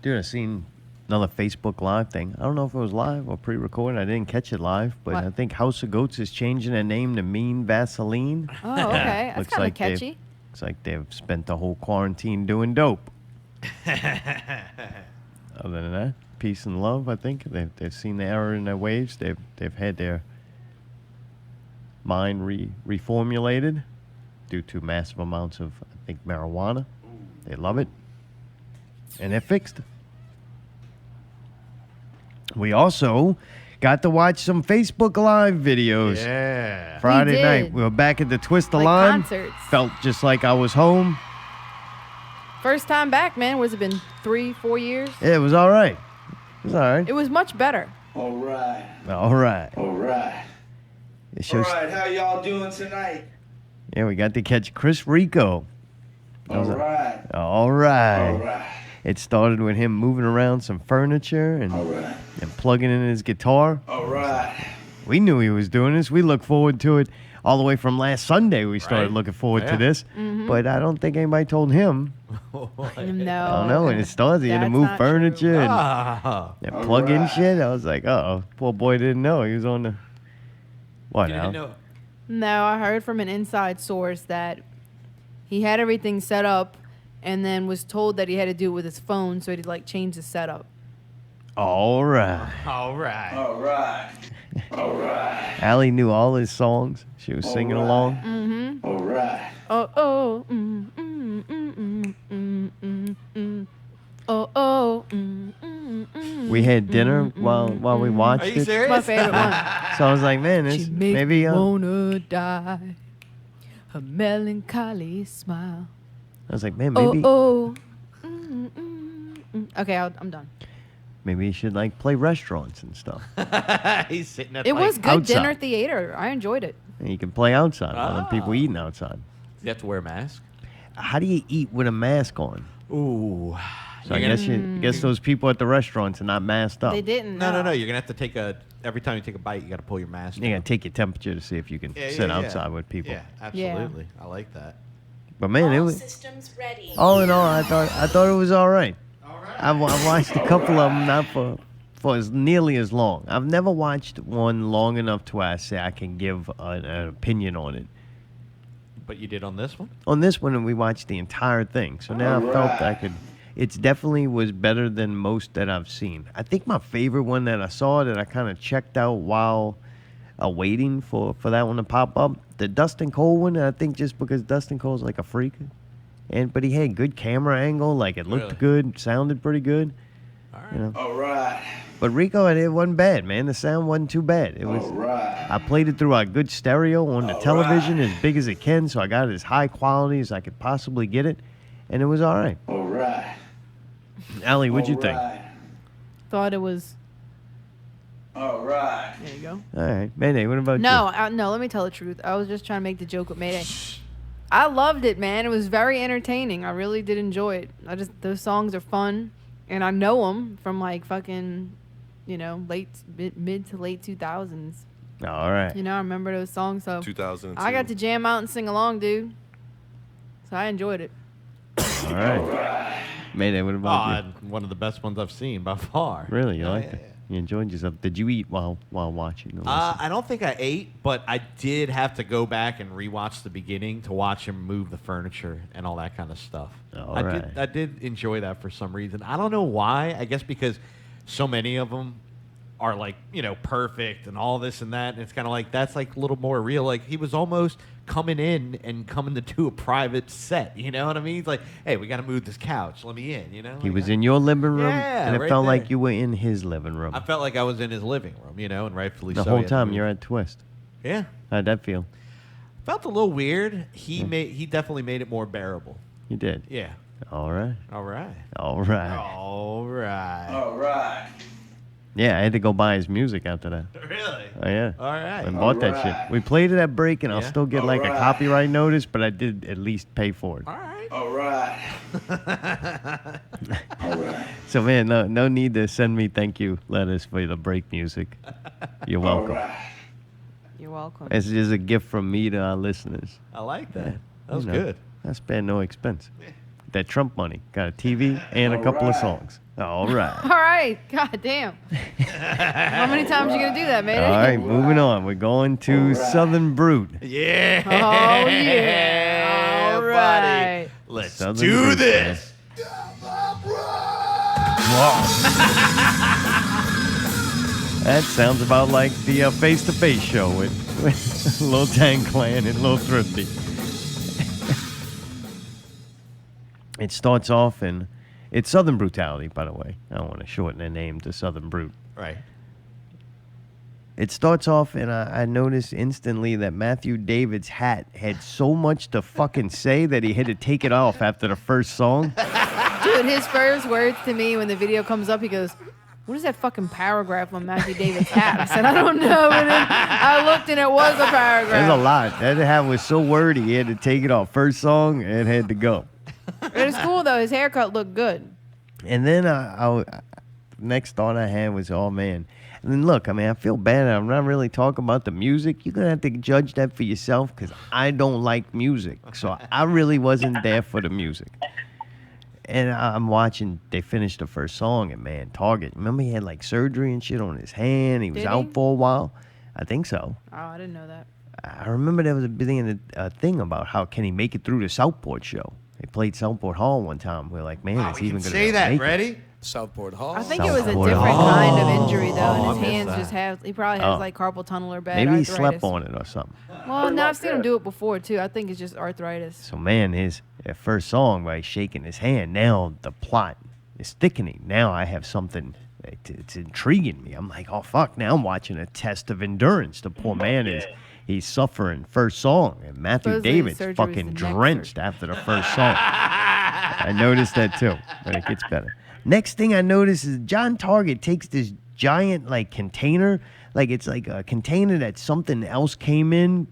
Dude, I seen another Facebook Live thing. I don't know if it was live or pre-recorded. I didn't catch it live, but What? I think House of Goats is changing their name to Mean Vaseline. Oh, okay. That's Looks kind of like they've- catchy. Looks like they've spent the whole quarantine doing dope. Other than that, peace and love. I think they've seen the error in their ways. They've had their mind reformulated due to massive amounts of, I think, marijuana. They love it, and they're fixed. We also got to watch some Facebook Live videos. Yeah. Friday We night, did. we were back at the Twist the Like Line. concerts. Felt just like I was home. First time back, man. What's it been? 3-4 years? Yeah, it was all right. It was all right. It was much better. All right. All right. All right. It All shows, right. How y'all doing tonight? yeah, we got to catch Chris Rico. That All was a- right. All right. All right. It started with him moving around some furniture and, All right. and plugging in his guitar. All right. We knew he was doing this. We look forward to it all the way from last Sunday. We started Right. looking forward to Yeah. this, but I don't think anybody told him. No. I don't know. And it started. He had to That's move not true. furniture and, Ah. and plug in shit. I was like, uh-oh. Poor boy didn't know. He was on the... What You now? didn't know. No, I heard from an inside source that he had everything set up and then was told that he had to do it with his phone, so he'd like change the setup. All right. All right. All right. All right. Allie knew all his songs. She was singing right. along. Mm-hmm. All right. Oh, oh, mm, mm, mm, mm, mm, mm, mm. Oh, oh, mm, mm, mm, We had dinner while we watched Are you it. serious? my favorite one. So I was like, man, this She makes maybe me wanna die. Her melancholy smile. I was like, man, maybe Oh, oh. Mm, mm, mm. Okay, I'm done. maybe you should like play restaurants and stuff. He's sitting at It like, was good outside. dinner theater. I enjoyed it. And you can play outside while the people Ah. eating outside. You have to wear a mask. How do you eat with a mask on? Ooh. So I guess those people at the restaurants are not masked up. They didn't. No. You're gonna have to take every time you take a bite, you got to pull your mask. You're down. gonna take your temperature to see if you can Yeah, sit yeah. outside with people. Yeah, absolutely. I like that. But man, it was Systems ready. all in all, I thought it was all right. I watched a couple of them, not for as nearly as long. I've never watched one long enough to where I say I can give an opinion on it. But you did on this one? On this one, we watched the entire thing, so now I felt I could. It's definitely was better than most that I've seen. I think my favorite one that I saw that I kind of checked out while waiting for that one to pop up, the Dustin Cole one. I think just because Dustin Cole's like a freak, but he had good camera angle, like it looked Really? good, sounded pretty good. All right. You know. All right. But Rico, it wasn't bad, man. The sound wasn't too bad. It was. All right. I played it through a good stereo on the television, as big as it can, so I got it as high quality as I could possibly get it, and it was all right. All right. Allie, what'd you think? Thought it was. All right. There you go. All right, Mayday, what about No, you? no. Let me tell the truth. I was just trying to make the joke with Mayday. I loved it, man. It was very entertaining. I really did enjoy it. Those songs are fun, and I know them from like fucking, mid to late 2000s. All right. I remember those songs. So 2002. I got to jam out and sing along, dude. So I enjoyed it. All right. Mayday, what about you? One of the best ones I've seen by far. Really, you Yeah, liked yeah, it? You enjoyed yourself? Did you eat while watching? or I don't think I ate, but I did have to go back and rewatch the beginning to watch him move the furniture and all that kind of stuff. All I right. did enjoy that for some reason. I don't know why. I guess because so many of them are like, perfect and all this and that. And it's kind of like, that's like a little more real. Like he was almost coming in and coming to do a private set. You know what I mean? He's like, hey, we got to move this couch. Let me in, He was in your living room, Yeah, and it right felt like there. you were in his living room. I felt like I was in his living room, and rightfully The so. whole He had to time move. you're at Twist. Yeah. How'd that feel? Felt a little weird. He definitely made it more bearable. You did? Yeah. All right. All right. All right. All right. All right. Yeah, I had to go buy his music after that. Really? Oh, yeah. All right. I bought that shit. We played it at break, and I'll Yeah? still get like a Alright. copyright notice, but I did at least pay for it. All right. All right. All right. So, man, no need to send me thank you letters for the break music. You're welcome. All right. You're welcome. It's just a gift from me to our listeners. I like that. That was You know, good. I spare no expense. that Trump money. Got a TV and a couple of songs. All right. All right. God damn. How many times you gonna do that, man? All right, moving on. We're going to Southern Brute. Yeah. Oh yeah. All right. Let's Southern do Brute, this. That sounds about like the face-to-face show with Lil Tang Clan and Lil Thrifty. It starts off in... It's Southern Brutality, by the way. I don't want to shorten the name to Southern Brute. Right. It starts off, and I noticed instantly that Matthew David's hat had so much to fucking say that he had to take it off after the first song. Dude, his first words to me when the video comes up, he goes, "What is that fucking paragraph on Matthew David's hat?" I said, "I don't know." And then I looked, and it was a paragraph. There's a lot. That hat was so wordy, he had to take it off. First song, it had to go. It was cool, though. His haircut looked good. And then next thought I had was, oh, man. And then look, I mean, I feel bad. I'm not really talking about the music. You're going to have to judge that for yourself because I don't like music. So I really wasn't there for the music. And I'm watching, they finished the first song, and man, Target. Remember he had like surgery and shit on his hand? He was out for a while? I think so. Oh, I didn't know that. I remember there was a thing about how can he make it through the Southport show. They played Southport Hall one time. We're like, man, is he even going to say that? make Ready? it? Southport Hall. I think it was a Southport different Hall. kind of injury, though, Oh, and his I hands missed just that. have, he probably has like carpal tunnel or bad Maybe he arthritis. slept on it or something. Well, no, I've seen him do it before, too. I think it's just arthritis. So, man, his first song, right, shaking his hand, now the plot is thickening. Now I have something, it's intriguing me. I'm like, oh, fuck, now I'm watching a test of endurance. The poor man he's suffering first song. And Matthew Supposedly David's surgery was fucking the next drenched after the first song. I noticed that, too, but it gets better. Next thing I notice is John Target takes this giant, like, container. Like, it's like a container that something else came in,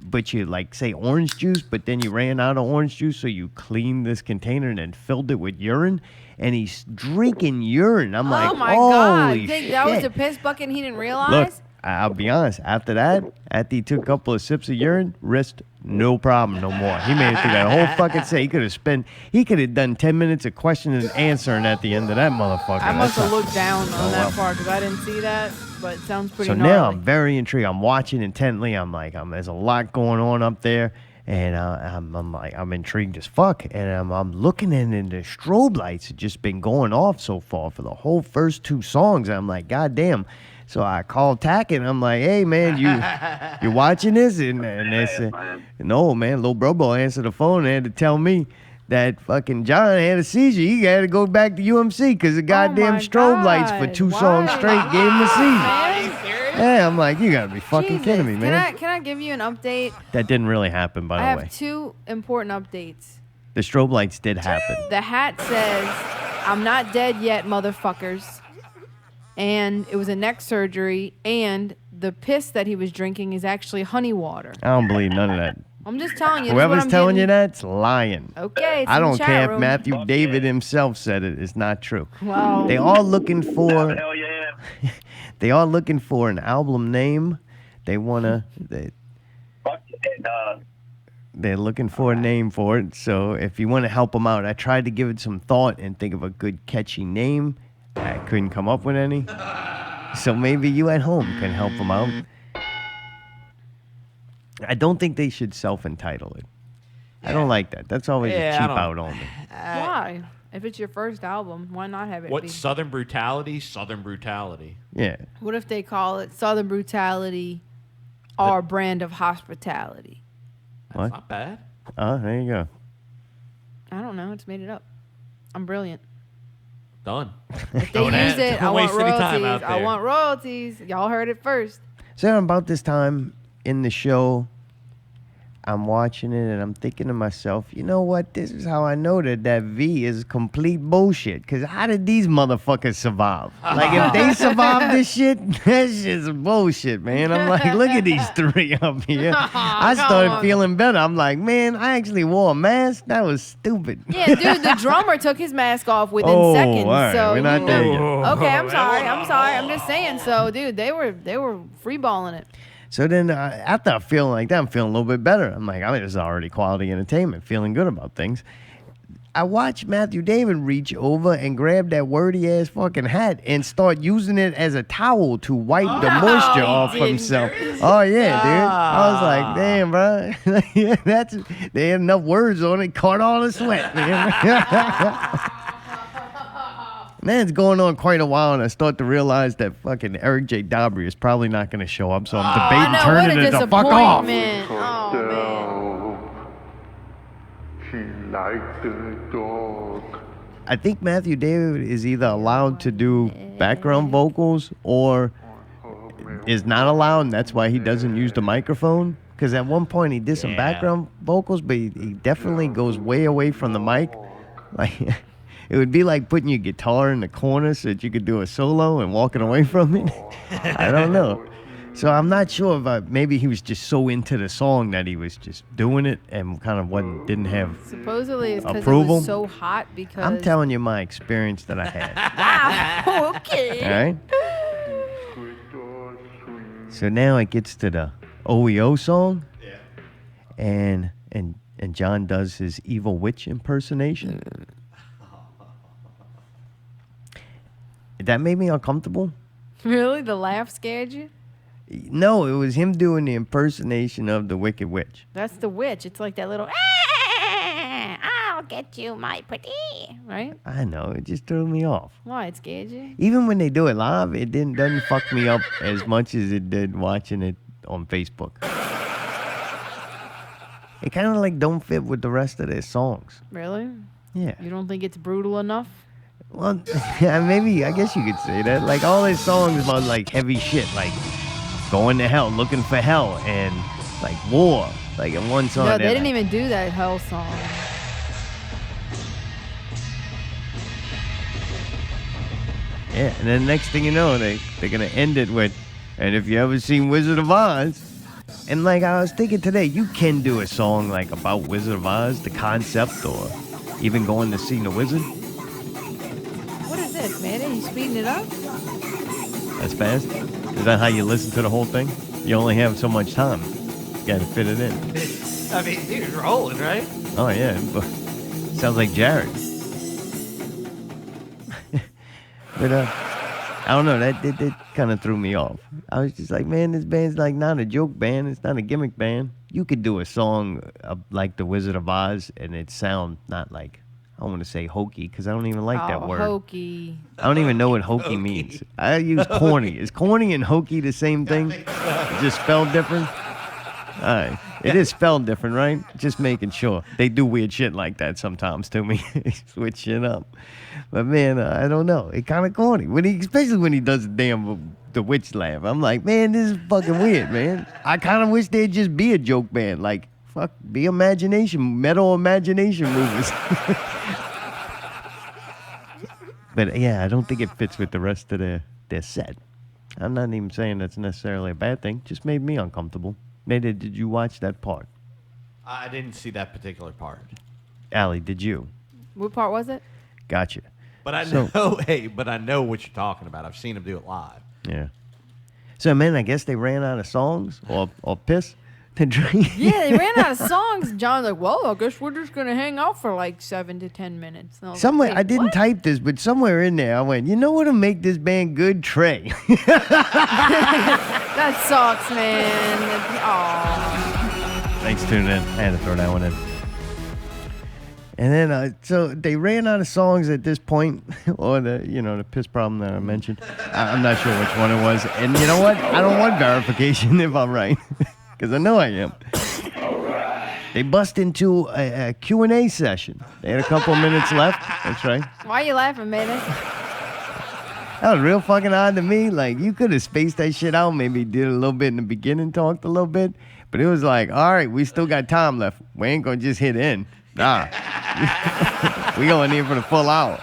but you, like, say orange juice, but then you ran out of orange juice, so you cleaned this container and then filled it with urine, and he's drinking urine. I'm like, oh, my God. holy You think shit. that was a piss bucket and he didn't realize? Look, I'll be honest. After that, after he took a couple of sips of urine, wrist, no problem no more. He made it through that whole fucking set. He could have done 10 minutes of question and answering at the end of that motherfucker. I must have That's looked down on Oh, that well. part because I didn't see that, but it sounds pretty So gnarly. now I'm very intrigued. I'm watching intently. I'm like, there's a lot going on up there, and I'm intrigued as fuck. And I'm looking in, and the strobe lights have just been going off so far for the whole first two songs. I'm like, God damn. So I called Tack, and I'm like, hey, man, you watching this? And they said, no, man. Lil Brobo answered the phone and had to tell me that fucking John had a seizure. He had to go back to UMC because the goddamn strobe lights for two songs straight gave him a seizure. Yeah, I'm like, you got to be fucking kidding me, man. Can I give you an update? That didn't really happen, by I the way. have two important updates. The strobe lights did happen. The hat says, "I'm not dead yet, motherfuckers." And it was a neck surgery, and the piss that he was drinking is actually honey water. I don't believe none of that. I'm just telling you. Whoever's telling you that's lying. Okay, it's I in the don't chat care room. if Matthew David himself said it. It's not true. Wow. They are looking for. Hell yeah. They are looking for an album name. They wanna. They're looking for a name for it. So if you want to help them out, I tried to give it some thought and think of a good catchy name. I couldn't come up with any. So maybe you at home can help them out. I don't think they should self-entitle it. I don't like that. That's always a cheap out on me. Why? If it's your first album, why not have it What be? Southern Brutality? Southern Brutality. Yeah. What if they call it Southern Brutality, our brand of hospitality? What? Not bad. Oh, there you go. I don't know. It's made it up. I'm brilliant. Done. If they use it, I Don't want waste any time royalties. out I there. want royalties. Y'all heard it first. So about this time in the show, I'm watching it and I'm thinking to myself, you know what? This is how I know that V is complete bullshit. Because how did these motherfuckers survive? Like, if they survive this shit, that shit's bullshit, man. I'm like, look at these three up here. I started feeling better. I'm like, man, I actually wore a mask? That was stupid. Yeah, dude, the drummer took his mask off within Oh, seconds. all right, So we're not there yet. Okay, I'm sorry. I'm just saying. So, dude, they were free balling it. So then after I'm feeling like that, I'm feeling a little bit better. I'm like, I mean, this is already quality entertainment, feeling good about things. I watched Matthew David reach over and grab that wordy ass fucking hat and start using it as a towel to wipe the moisture off himself. Oh yeah, dude. I was like, damn, bro. Yeah, they had enough words on it, caught all the sweat, man. Man, it's going on quite a while, and I start to realize that fucking Eric J. Dobry is probably not going to show up, so I'm debating turning it the fuck off. Oh, man. She liked the dog. I think Matthew David is either allowed to do background vocals or is not allowed, and that's why he doesn't use the microphone. Because at one point he did some background vocals, but he definitely goes way away from the mic. Like, it would be like putting your guitar in the corner so that you could do a solo and walking away from it. I don't know. So I'm not sure if maybe he was just so into the song that he was just doing it and kind of didn't have Supposedly it's because it approval. was so hot because... I'm telling you my experience that I had. Wow, okay. All right? So now it gets to the OEO song. Yeah. And John does his evil witch impersonation. That made me uncomfortable. Really? The laugh scared you? No, it was him doing the impersonation of the Wicked Witch. That's the witch. It's like that little, I'll get you, my pretty, right? I know, it just threw me off. Why? It scared you? Even when they do it live, it doesn't fuck me up as much as it did watching it on Facebook. It kind of like don't fit with the rest of their songs. Really? Yeah. You don't think it's brutal enough? Well, yeah, maybe, I guess you could say that. Like all his songs about like heavy shit, like going to hell, looking for hell, and like war. Like in one song. No, they didn't even do that hell song. Yeah, and then next thing you know, they're gonna end it with, and if you ever seen Wizard of Oz, and like I was thinking today, you can do a song like about Wizard of Oz, the concept, or even going to see the wizard. What is this, man? Are you speeding it up? That's fast. Is that how you listen to the whole thing? You only have so much time. You gotta fit it in. I mean, dude, it's rolling, right? Oh yeah, sounds like Jared. But I don't know, that kind of threw me off. I was just like, man, this band's like not a joke band. It's not a gimmick band. You could do a song like The Wizard of Oz, and it sound not like, I want to say hokey, because I don't even like that word. Hokey. I don't even know what hokey means. I use corny. Is corny and hokey the same thing? Just spelled different? All right. It is spelled different, right? Just making sure. They do weird shit like that sometimes to me. Switch shit up. But man, I don't know. It kind of corny. Especially when he does the witch laugh. I'm like, man, this is fucking weird, man. I kind of wish they'd just be a joke band. Like, fuck, be metal imagination movies. But yeah, I don't think it fits with the rest of their set. I'm not even saying that's necessarily a bad thing. Just made me uncomfortable. Maybe did you watch that part? I didn't see that particular part. Allie, did you? What part was it? Gotcha. But I know, but I know what you're talking about. I've seen him do it live. Yeah. So, man, I guess they ran out of songs or piss to drink. Yeah, they ran out of songs. John's like, well, I guess we're just going to hang out for like 7 to 10 minutes. And I was Somewhere, like, I didn't type this, but somewhere in there I went, you know what'll make this band good? Trey. That sucks, man. Aw. Thanks for tuning in. I had to throw that one in. And then, so they ran out of songs at this point, or the piss problem that I mentioned. I'm not sure which one it was. And you know what? I don't want verification if I'm right, because I know I am. They bust into a Q&A session. They had a couple of minutes left. That's right. Why are you laughing, man? That was real fucking odd to me. Like, you could have spaced that shit out, maybe did a little bit in the beginning, talked a little bit. But it was like, all right, we still got time left. We ain't going to just hit in. Nah. We going in for the full hour.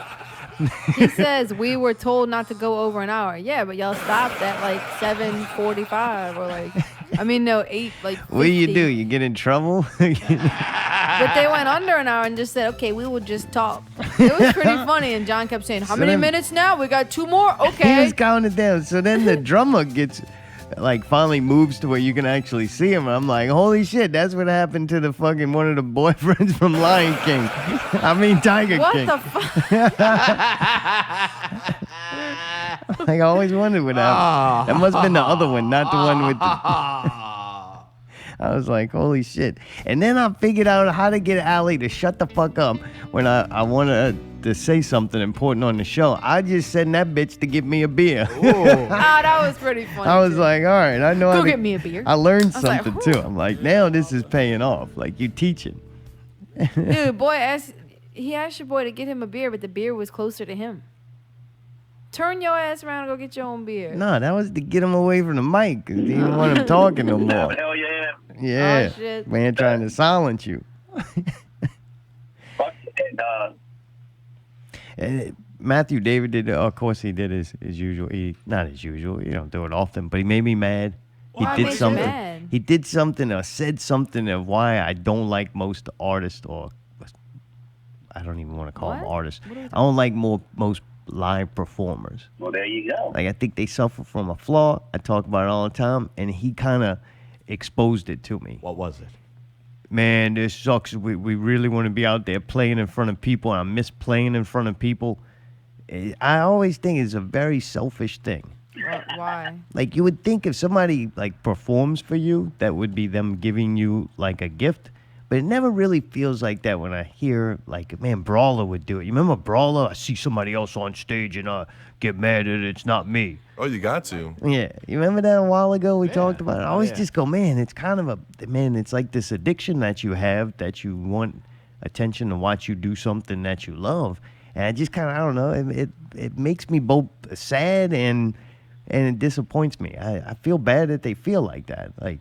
He says, we were told not to go over an hour. Yeah, but y'all stopped at like 7:45 or like, 8, like 50. What do? You get in trouble? But they went under an hour and just said, okay, we will just talk. It was pretty funny. And John kept saying, how many minutes now? We got 2 more? Okay. He was counting down. So then the drummer gets like finally moves to where you can actually see him. I'm like, holy shit, that's what happened to the fucking one of the boyfriends from Lion King. I mean Tiger King. What the fuck? Like, I always wondered what happened. That must have been the other one, not the one with the... I was like, holy shit. And then I figured out how to get Allie to shut the fuck up when I wanted to say something important on the show. I just sent that bitch to get me a beer. Oh, that was pretty funny. I was like, all right, I know. Go get me a beer. I learned I was like, something too. I'm like, now this is paying off. Like, you teaching. Dude, he asked your boy to get him a beer, but the beer was closer to him. Turn your ass around and go get your own beer. No, that was to get him away from the mic. 'Cause he didn't want him talking no more. Hell yeah. Yeah. Oh, shit. Man trying to silence you. Fuck it, dog. And Matthew David did, of course, he did his usual. Not as usual. He don't do it often, but he made me mad. Why He made did you something. mad? He did something or said something of why I don't like most artists, or I don't even want to call them What? artists. I don't like most live performers. Well, there you go. Like, I think they suffer from a flaw. I talk about it all the time, and he kind of exposed it to me. What was it? Man, this sucks. We really want to be out there playing in front of people, and I miss playing in front of people. I always think it's a very selfish thing. Why? Like, you would think if somebody, like, performs for you, that would be them giving you, like, a gift. But it never really feels like that when I hear, like, man, Brawler would do it. You remember Brawler? I see somebody else on stage and I get mad that it's not me. Oh, you got to. Yeah. You remember that a while ago we talked about it? I Oh, always yeah. just go, man, it's kind of it's like this addiction that you have, that you want attention to watch you do something that you love. And I just kind of, I don't know, it makes me both sad and it disappoints me. I feel bad that they feel like that. Like,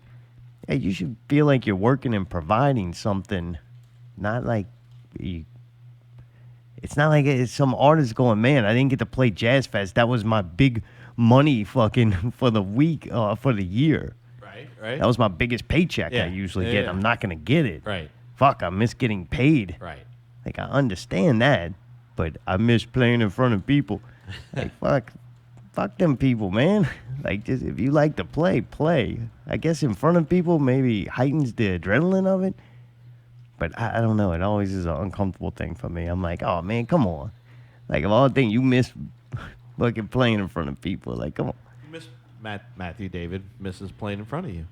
hey, you should feel like you're working and providing something, not like it's not like it's some artist going, man, I didn't get to play Jazz Fest. That was my big money fucking for the week, for the year. Right. That was my biggest paycheck I usually get. Yeah. I'm not going to get it. Right. Fuck, I miss getting paid. Right. Like, I understand that, but I miss playing in front of people. Like, fuck them people, man. Like, just if you like to play. I guess in front of people maybe heightens the adrenaline of it. But I don't know. It always is an uncomfortable thing for me. I'm like, oh, man, come on. Like, of all things, you miss fucking playing in front of people. Like, come on. You miss Matthew David misses playing in front of you.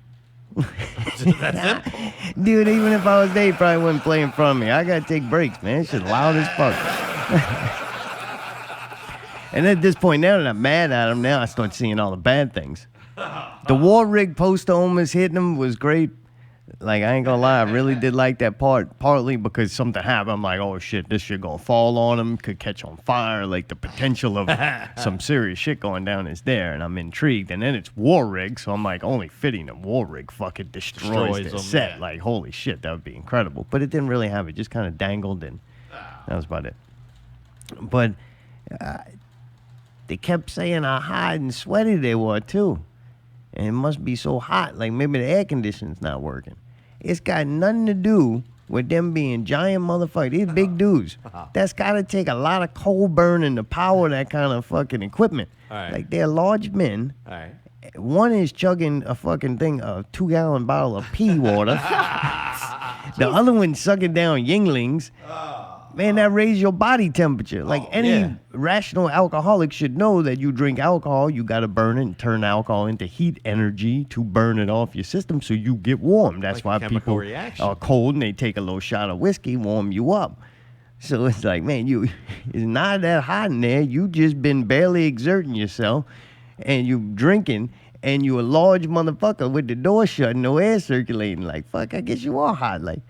That's simple. Dude, even if I was there, he probably wouldn't play in front of me. I got to take breaks, man. It's just loud as fuck. And at this point, now that I'm mad at him, now I start seeing all the bad things. The war rig poster almost hitting him was great. Like, I ain't gonna lie, I really did like that part, partly because something happened. I'm like, oh shit, this shit gonna fall on him, could catch on fire. Like, the potential of some serious shit going down is there, and I'm intrigued. And then it's war rig, so I'm like, only fitting a war rig fucking destroys the them, set. yeah. Like, holy shit, that would be incredible. But it didn't really have it, just kind of dangled, and that was about it. But they kept saying how hot and sweaty they were too. And it must be so hot, like maybe the air conditioning's not working. It's got nothing to do with them being giant motherfuckers. These big dudes. That's got to take a lot of coal burning to power that kind of fucking equipment. All right. Like, they're large men. All right. One is chugging a fucking thing, a 2-gallon bottle of pea water. The other one's sucking down Yinglings. Man, that raises your body temperature. Like, any rational alcoholic should know that you drink alcohol, you got to burn it and turn alcohol into heat energy to burn it off your system so you get warm. That's Like a why chemical people reaction. are cold and they take a little shot of whiskey, warm you up. So it's like, man, it's not that hot in there. You just been barely exerting yourself, and you drinking, and you a large motherfucker with the door shut and no air circulating. Like, fuck, I guess you are hot. Like,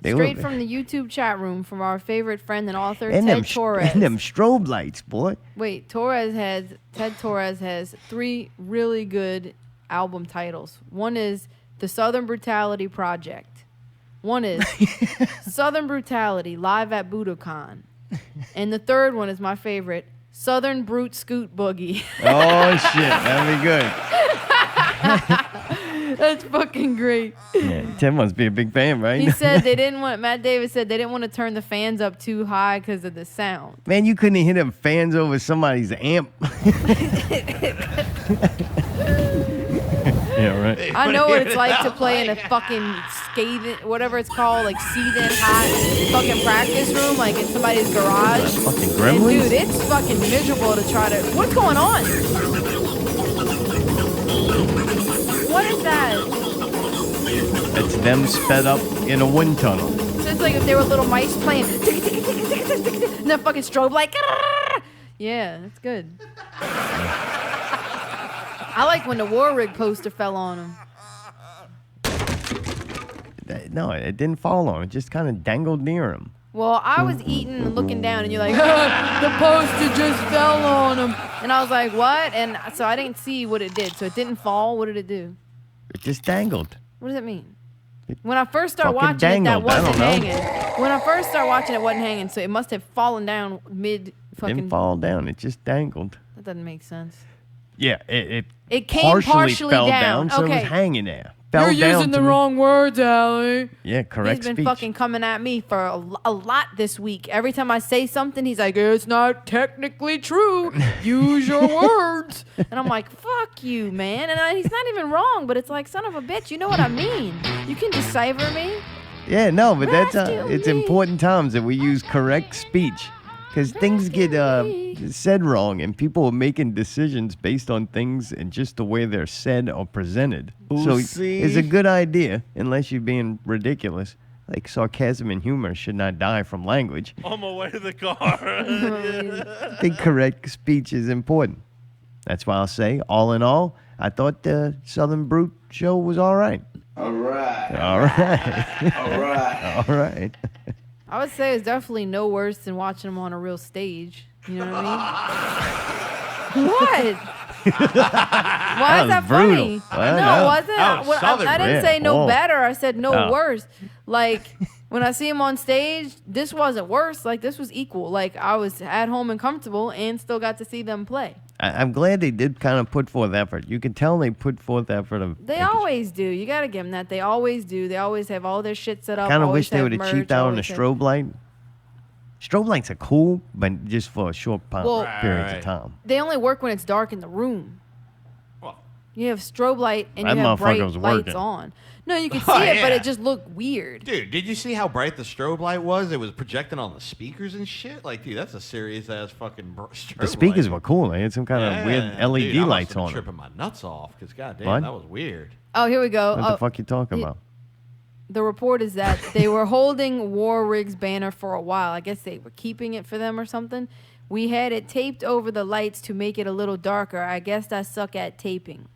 Straight from the YouTube chat room from our favorite friend and author, and Ted Torres. And them strobe lights, boy. Wait, Ted Torres has 3 really good album titles. One is The Southern Brutality Project. One is Southern Brutality Live at Budokan. And the third one is my favorite, Southern Brute Scoot Boogie. Oh, shit. That'd be good. That's fucking great. Yeah, Tim must be a big fan, right? He said Matt Davis said they didn't want to turn the fans up too high because of the sound. Man, you couldn't hit them fans over somebody's amp. Yeah, right. I know what it's like to play in a fucking scathing, whatever it's called, like seething hot fucking practice room, like in somebody's garage. Fucking And gremlins? dude, it's fucking miserable to try to. What's going on? What is that? It's them sped up in a wind tunnel. So it's like if they were little mice playing, and then fucking strobe like. Yeah, that's good. I like when the War Rig poster fell on him. No, it didn't fall on. It just kind of dangled near him. Well, I was eating and looking down, and you're like, the poster just fell on him. And I was like, what? And so I didn't see what it did. So it didn't fall. What did it do? It just dangled. What does it mean? When I first started Fucking watching dangled. it, that wasn't I don't know. hanging. When I first started watching it, wasn't hanging. So it must have fallen down mid fucking. Didn't fall down. It just dangled. That doesn't make sense. Yeah, it came partially fell down. so it was Okay. hanging there. Fell You're down using to the me. wrong words, Allie. Yeah, correct He's been speech. fucking coming at me for a lot this week. Every time I say something, he's like, it's not technically true. Use your words. And I'm like, fuck you, man. And he's not even wrong, but it's like, son of a bitch, you know what I mean. You can decipher me. Yeah, no, but that's it's important times that we use correct speech. Because things get said wrong, and people are making decisions based on things and just the way they're said or presented. So Pussy. it's a good idea, unless you're being ridiculous. Like sarcasm and humor should not die from language. On my way to the car. I think correct speech is important. That's why I'll say, all in all, I thought the Southern Brute show was all right. All right. All right. All right. All right. I would say it's definitely no worse than watching him on a real stage. You know what I mean? What? Why is that brutal. funny? Well, No, no. it wasn't. That was Well, Southern I didn't Brute. say no Whoa. better. I said no Oh. worse. Like, when I see him on stage, this wasn't worse. Like, this was equal. Like, I was at home and comfortable and still got to see them play. I'm glad they did kind of put forth effort. You can tell they put forth effort. They always do. You got to give them that. They always do. They always have all their shit set up. kind of always wish they have would have merch, cheaped out on the always have- strobe light. Strobe lights are cool, but just for a short Well, periods Right. of time. They only work when it's dark in the room. Well, You have strobe light and That you have bright motherfucker was lights working. on. No, you can see Oh, it, but yeah. it just looked weird. dude, did you see how bright the strobe light was? It was projecting on the speakers and shit. Like, dude, that's a serious ass fucking strobe The speakers light. were cool. They had some kind of weird LED dude, I lights must have on been them. tripping my nuts off because goddamn, What? that was weird. Oh, here we go. What the fuck you talking about? The report is that they were holding War Rig's banner for a while. I guess they were keeping it for them or something. We had it taped over the lights to make it a little darker. I guess I suck at taping.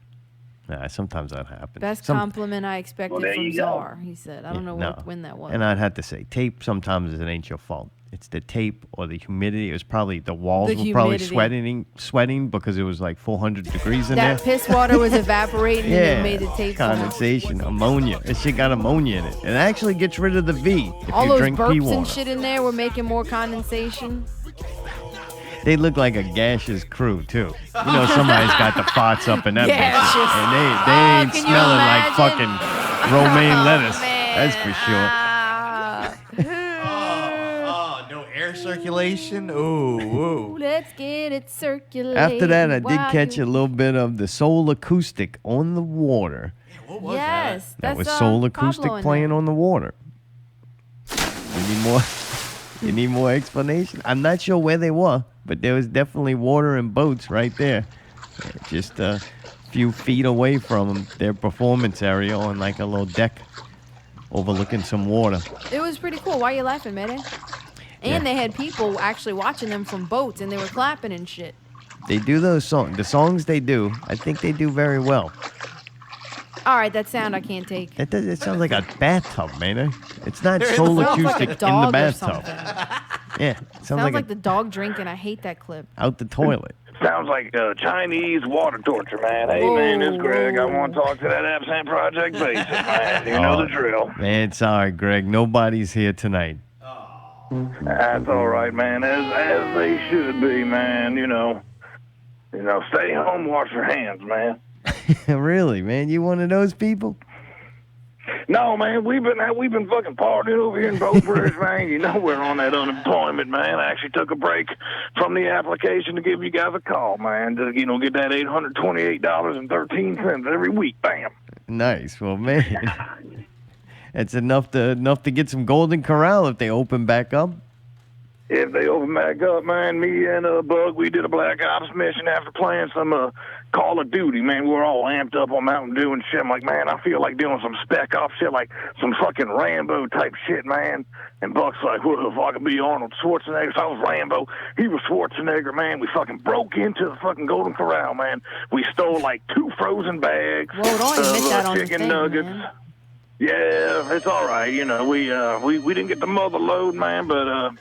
Nah, sometimes that happens. Best Some- compliment I expected Well, there from you go. Czar, he said. I don't know no. when that was. And I'd have to say, tape sometimes it ain't your fault. It's the tape or the humidity. It was probably the walls The were probably humidity. sweating because it was like 400 degrees in that there. piss water was evaporating Yeah, and it made the tape fall. condensation, ammonia. This shit got ammonia in it. It actually gets rid of the V if All you those drink pea burps water. and shit in there were making more condensation. They look like a gaseous crew too. You know, somebody's got the farts up in that Gaseous. bitch, and they Oh, ain't can you smelling like imagine? fucking romaine lettuce. man. That's for sure. Oh, no air circulation. Ooh. Let's get it circulating. After that, I did while catch you- a little bit of the Soul Acoustic on the water. What was Yes, That that's was Soul Acoustic Pablo in playing there. on the water. You need more? You need more explanation? I'm not sure where they were, but there was definitely water and boats right there, just a few feet away from their performance area on like a little deck overlooking some water. It was pretty cool. Why are you laughing, Mayday? And they had people actually watching them from boats, and they were clapping and shit. They do those songs. The songs they do, I think they do very well. All right, that sound I can't take. It sounds like a bathtub, man. It's not They're in Soul the- Sounds like Acoustic a in dog the or bathtub. something. Yeah, it sounds Sounds like, like, the dog drinking. I hate that clip. out the toilet. Sounds like Chinese water torture, man. Hey, man, this is Greg. I want to talk to that Absent Project basic, man. You know the drill. Man, sorry, Greg. Nobody's here tonight. That's all right, man. As they should be, man. You know, stay home, wash your hands, man. Really, man? You one of those people? No, man, we've been fucking partying over here in Beaufort, man. You know we're on that unemployment, man. I actually took a break from the application to give you guys a call, man. To get that $828.13 every week, bam. Nice. Well, man, it's enough to get some Golden Corral if they open back up. If they open back up, man, me and Bug, we did a BlackAf mission after playing some Call of Duty, man. We were all amped up on Mountain Dew and shit. I'm like, man, I feel like doing some spec ops shit, like some fucking Rambo type shit, man. And Buck's like, well, if I could be Arnold Schwarzenegger, so I was Rambo. He was Schwarzenegger, man. We fucking broke into the fucking Golden Corral, man. We stole like 2 frozen bags of chicken nuggets. Man. Yeah, it's all right. You know, we didn't get the mother load, man, but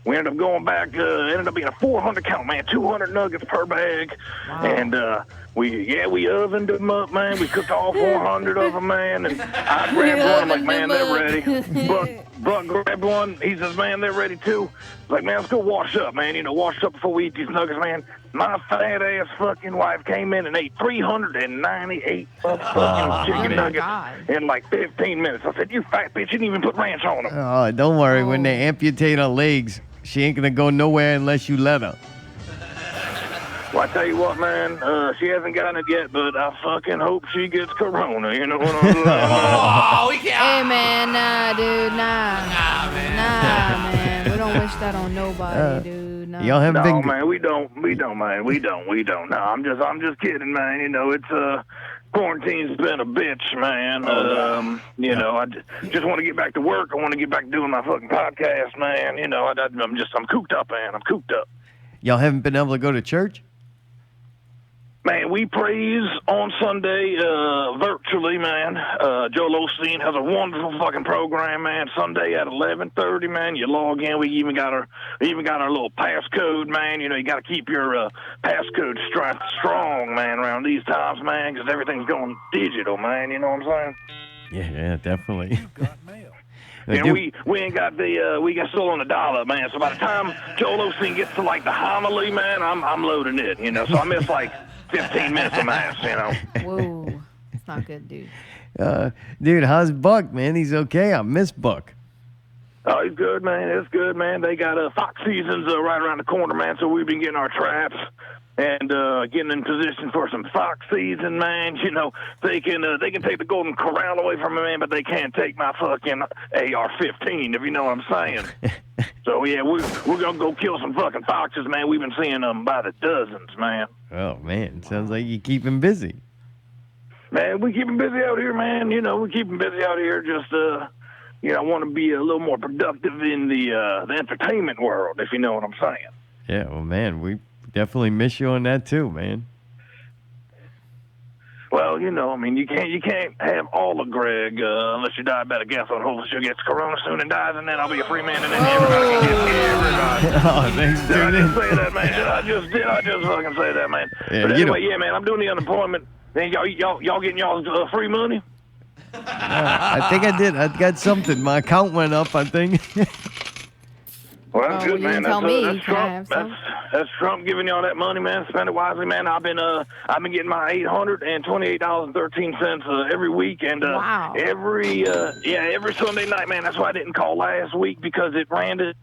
we ended up going back, ended up being a 400 count, man, 200 nuggets per bag. Wow. And we ovened them up, man. We cooked all 400 of them, man. And I grabbed one. I'm like, man, they're ready. Buck grabbed one. He says, man, they're ready too. Like, man, let's go wash up, man. You know, wash up before we eat these nuggets, man. My fat ass fucking wife came in and ate 398 fucking chicken nuggets in like 15 minutes. I said, you fat bitch, you didn't even put ranch on them. Oh, don't worry. When they amputate her legs, she ain't gonna go nowhere unless you let her. Well, I tell you what, man, she hasn't gotten it yet, but I fucking hope she gets corona. You know what I'm saying? Oh, we can't. Hey, man, nah, dude, nah, man. We don't wish that on nobody, dude. Nah. Y'all haven't been. No, man, we don't, man. We don't. No, I'm just kidding, man. You know, it's quarantine's been a bitch, man. You know, I just want to get back to work. I want to get back to doing my fucking podcast, man. You know, I'm cooped up, man. I'm cooped up. Y'all haven't been able to go to church? Man, we praise on Sunday virtually, man. Joel Osteen has a wonderful fucking program, man. Sunday at 11:30, man. You log in. We even got our little passcode, man. You know, you got to keep your passcode strong, man, around these times, man, because everything's going digital, man. You know what I'm saying? Yeah, definitely. You know, we ain't got we got still on the dollar, man. So by the time Joel Osteen gets to like the homily, man, I'm loading it, you know. So I miss like 15 minutes of mass, you know. Whoa, it's not good, dude. Dude, how's Buck, man? He's okay. I miss Buck. Oh, he's good, man. It's good, man. They got fox seasons right around the corner, man. So we've been getting our traps and getting in position for some fox season, man. You know, they can take the Golden Corral away from me, man, but they can't take my fucking AR-15, if you know what I'm saying. So yeah, we're gonna go kill some fucking foxes, man. We've been seeing them by the dozens, man. Oh man, sounds like you keep him busy. Man, we keep him busy out here, man. You know, we keep him busy out here. Just you know, I want to be a little more productive in the entertainment world, if you know what I'm saying. Yeah, well, man, we definitely miss you on that too, man. Well, you know, I mean, you can't have all of Greg unless you die about a gas on hold. She'll get corona soon and dies, and then I'll be a free man, and then everybody can get everybody. Oh, thanks, Did I just say that, man? Did I just fucking say that, man? Yeah, but anyway, yeah, man, I'm doing the unemployment. Then y'all getting y'all's free money? I think I did. I got something. My account went up, I think. Well, that's good, man. That's Trump. That's Trump giving y'all that money, man. Spend it wisely, man. I've been getting my $828.13 every week, and every Sunday night, man. That's why I didn't call last week, because it ran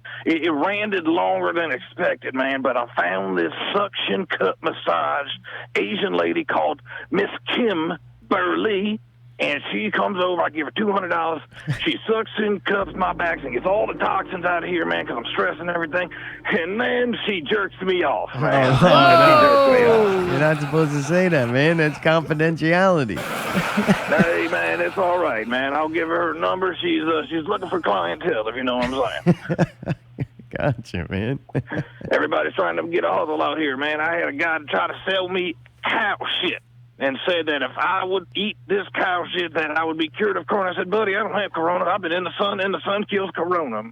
longer than expected, man. But I found this suction cup massage Asian lady called Miss Kim Burley. And she comes over, I give her $200. She sucks in, cups my backs, and gets all the toxins out of here, man, because I'm stressing and everything. And then she jerks me off, man. You're not supposed to say that, man. That's confidentiality. Hey, man, it's all right, man. I'll give her number. She's looking for clientele, if you know what I'm saying. Gotcha, man. Everybody's trying to get a hustle out here, man. I had a guy try to sell me cow shit and said that if I would eat this cow shit, that I would be cured of corona. I said, buddy, I don't have corona. I've been in the sun, and the sun kills corona.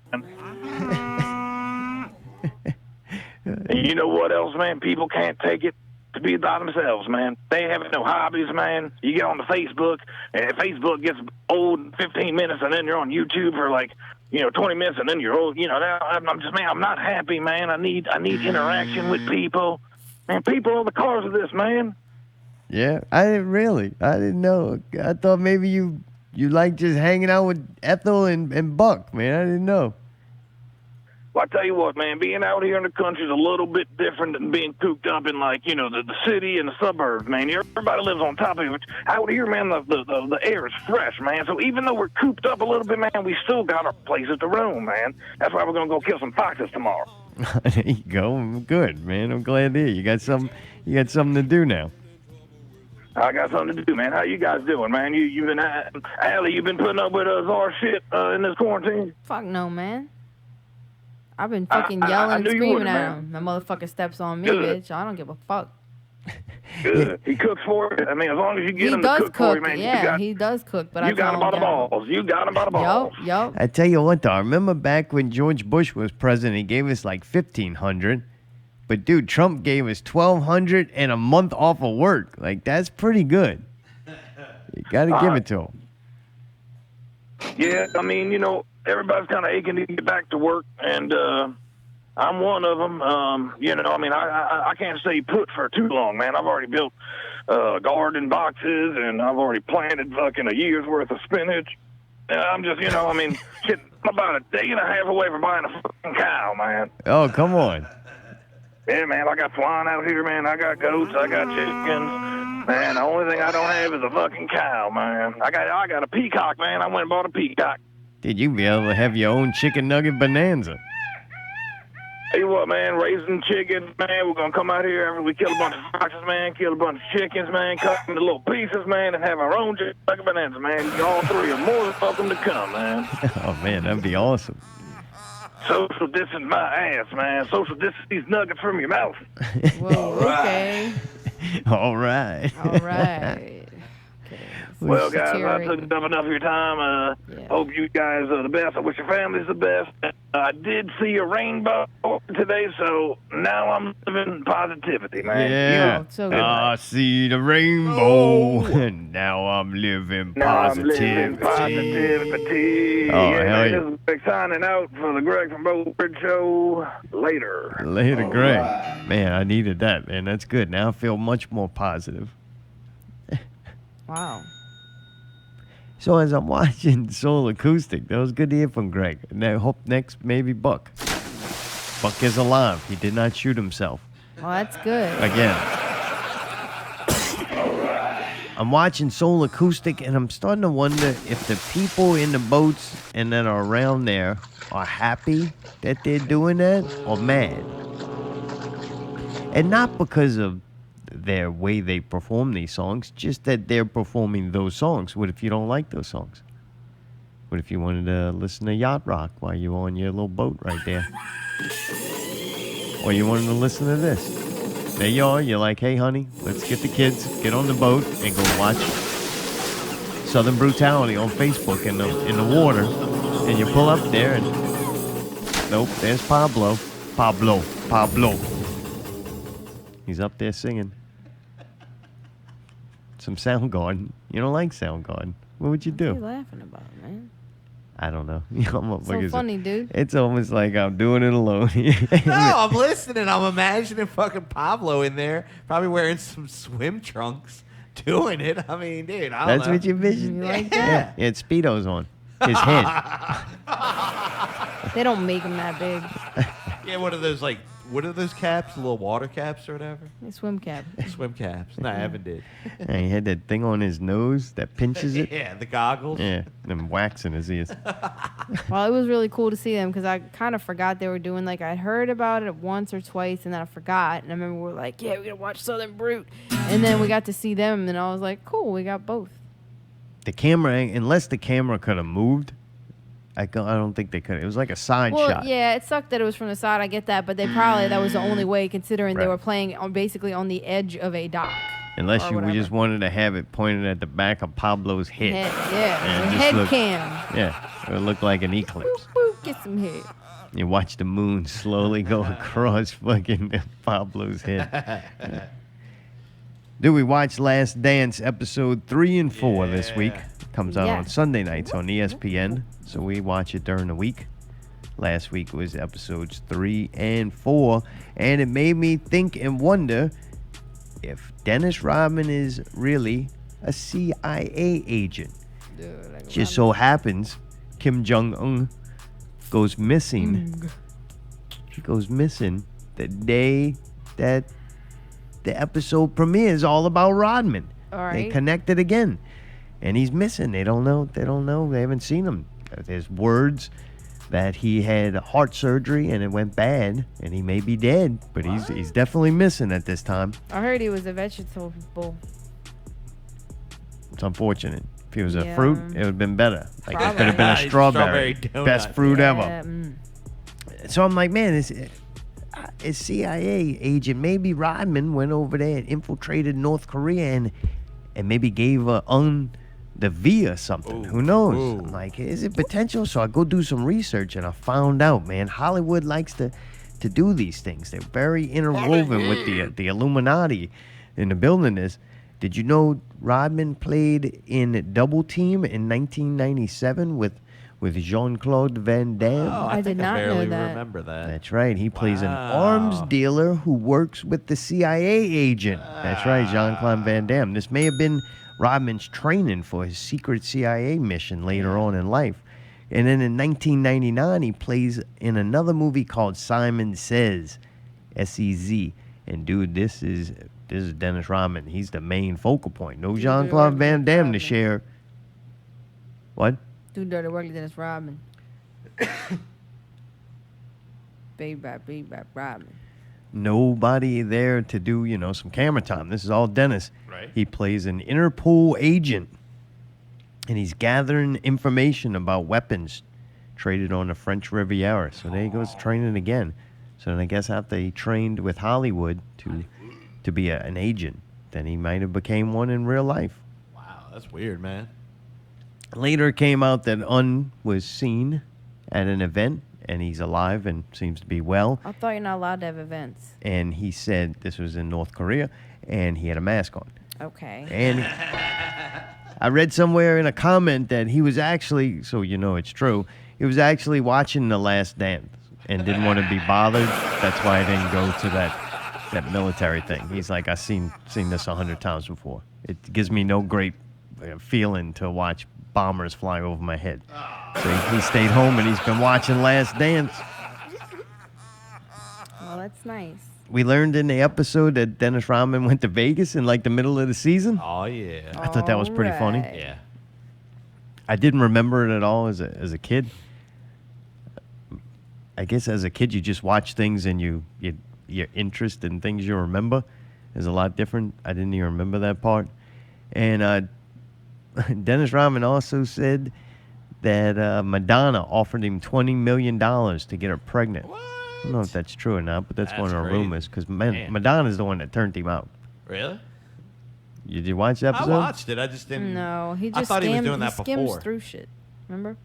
And you know what else, man? People can't take it to be by themselves, man. They have no hobbies, man. You get on the Facebook, and Facebook gets old in 15 minutes, and then you're on YouTube for like, 20 minutes, and then you're old. I'm not happy, man. I need interaction with people. Man, people are the cause of this, man. Yeah, I didn't know. I thought maybe you you like just hanging out with Ethel and Buck, man. I didn't know. Well, I tell you what, man, being out here in the country is a little bit different than being cooped up in, like, you know, the city and the suburbs, man. Everybody lives on top of it. Out here, man, the air is fresh, man. So even though we're cooped up a little bit, man, we still got our places to roam, man. That's why we're going to go kill some foxes tomorrow. There you go. Good, man. I'm glad to hear you got something to do now. I got something to do, man. How you guys doing, man? You've been, Allie, you been putting up with our shit in this quarantine? Fuck no, man. I've been fucking yelling and screaming at him. That motherfucker steps on me, bitch. I don't give a fuck. Good. He cooks for you. I mean, as long as you get him to cook for you, man. Yeah, he does cook, but you got him by the balls. You got him by the balls. Yup. I tell you what, though. I remember back when George Bush was president, he gave us like $1,500. But, dude, Trump gave us $1,200 and a month off of work. Like, that's pretty good. You got to give it to him. Yeah, I mean, you know, everybody's kind of aching to get back to work, and I'm one of them. You know, I mean, I can't stay put for too long, man. I've already built garden boxes, and I've already planted fucking a year's worth of spinach. I'm just, you know, I mean, shit, I'm about a day and a half away from buying a fucking cow, man. Oh, come on. Yeah, man, I got swine out here, man. I got goats. I got chickens. Man, the only thing I don't have is a fucking cow, man. I got a peacock, man. I went and bought a peacock. Dude, you'd be able to have your own chicken nugget bonanza. Tell you what, man, raising chickens, man, we're going to come out here after we kill a bunch of foxes, man, kill a bunch of chickens, man, cut them into little pieces, man, and have our own chicken nugget bonanza, man. All three are more than welcome to come, man. Oh, man, that'd be awesome. Social distance my ass, man. Social distance these nuggets from your mouth. Whoa, okay. All right. All right. Well, guys, I took up enough of your time. Hope you guys are the best. I wish your families the best. I did see a rainbow today, so now I'm living positivity, man. Yeah. I see the rainbow, and now I'm living positivity. Oh, Yeah, hell yeah. This is Greg signing out for the Greg from Beaufort Show. Later. Later, Greg. Man, I needed that, man. That's good. Now I feel much more positive. Wow. So as I'm watching Soul Acoustic, that was good to hear from Greg. And I hope next, maybe Buck. Buck is alive. He did not shoot himself. Well, that's good. Again. I'm watching Soul Acoustic, and I'm starting to wonder if the people in the boats and that are around there are happy that they're doing that or mad. And not because of their way they perform these songs, just that they're performing those songs. What if you don't like those songs? What if you wanted to listen to yacht rock while you're on your little boat right there? Or you wanted to listen to this? There you are. You're like, hey, honey, let's get the kids, get on the boat, and go watch Southern Brutality on Facebook in the water. And you pull up there, and nope, there's Pablo. He's up there singing. Some Soundgarden. You don't like Soundgarden. What would you do? What are you laughing about, man? I don't know. So funny, dude. It's almost like I'm doing it alone. No, I'm listening. I'm imagining fucking Pablo in there, probably wearing some swim trunks, doing it. I mean, dude, I don't know. That's what you envision? You like that? Yeah, it's Speedo's on his head. They don't make them that big. Yeah, what are those caps? Little water caps or whatever? Swim cap. Swim caps. No, Evan did. And he had that thing on his nose that pinches it. Yeah, the goggles. Yeah, and wax in his ears. Well, it was really cool to see them because I kind of forgot they were doing, like, I'd heard about it once or twice and then I forgot. And I remember we were like, yeah, we're going to watch Southern Brute. And then we got to see them and I was like, cool, we got both. The camera, unless the camera could have moved, I don't think they could. It was like a side shot. Yeah, it sucked that it was from the side. I get that, but that was the only way, considering they Right. were playing basically on the edge of a dock. Unless or you whatever. just wanted to have it pointed at the back of Pablo's head. Yeah, And a it just head looked- cam. Yeah, it would look like an eclipse. Boop, get some head. You watch the moon slowly go across fucking Pablo's head. Dude, we watched Last Dance episode 3 and 4 this week. Comes out on Yes. Sunday nights on ESPN, so we watch it during the week. Last week was episodes 3 and 4, and it made me think and wonder if Dennis Rodman is really a CIA agent. Dude, like Just so happens, Kim Jong-un goes missing. He goes missing the day that the episode premieres all about Rodman. All They right. connected again. And he's missing. They don't know. They haven't seen him. There's words that he had heart surgery and it went bad and he may be dead, but he's definitely missing at this time. I heard he was a vegetable. It's unfortunate. If he was a Yeah. fruit, it would have been better. Like it could have been Probably. a strawberry. Strawberry Best donut. fruit Yeah, ever. So I'm like, man, it's CIA agent. Maybe Rodman went over there and infiltrated North Korea and maybe gave the V or something. Who knows? I'm like, is it potential? So I go do some research and I found out, man, Hollywood likes to do these things. They're very interwoven with the Illuminati in the building is. Did you know Rodman played in Double Team in 1997 with Jean-Claude Van Damme? Oh, I did not know barely that. remember that. That's right. He plays an Wow. arms dealer who works with the CIA agent. That's right, Jean-Claude Van Damme. This may have been Rodman's training for his secret CIA mission later on in life. And then in 1999, he plays in another movie called Simon Says, S-E-Z. And dude, this is Dennis Rodman. He's the main focal point. No Jean-Claude Van Damme to share. What? Do dirty work like Dennis Rodman. Baby Rodman. Nobody there to do, some camera time. This is all Dennis. Right. He plays an Interpol agent, and he's gathering information about weapons traded on the French Riviera. So there he goes training again. So then I guess after he trained with Hollywood to be an agent, then he might have became one in real life. Wow, that's weird, man. Later it came out that Un was seen at an event, and he's alive and seems to be well. I thought you're not allowed to have events. And he said this was in North Korea, and he had a mask on. Okay. And I read somewhere in a comment that he was actually, so you know it's true, he was actually watching The Last Dance and didn't want to be bothered. That's why I didn't go to that military thing. He's like, I've seen this 100 times before. It gives me no great feeling to watch bombers fly over my head. So he stayed home and he's been watching Last Dance. Well, that's nice. We learned in the episode that Dennis Rodman went to Vegas in like the middle of the season. Oh, yeah. I thought that was pretty funny. Alright. Yeah. I didn't remember it at all as a kid. I guess as a kid you just watch things and your interest in things you remember is a lot different. I didn't even remember that part. And Dennis Rodman also said that Madonna offered him $20 million to get her pregnant. What? I don't know if that's true or not, but that's one of the crazy. rumors because Man. Madonna's the one that turned him out. Really? Did you watch the I episode? watched it. I just didn't. No, he I just thought he was doing he that skims before. through shit. Remember?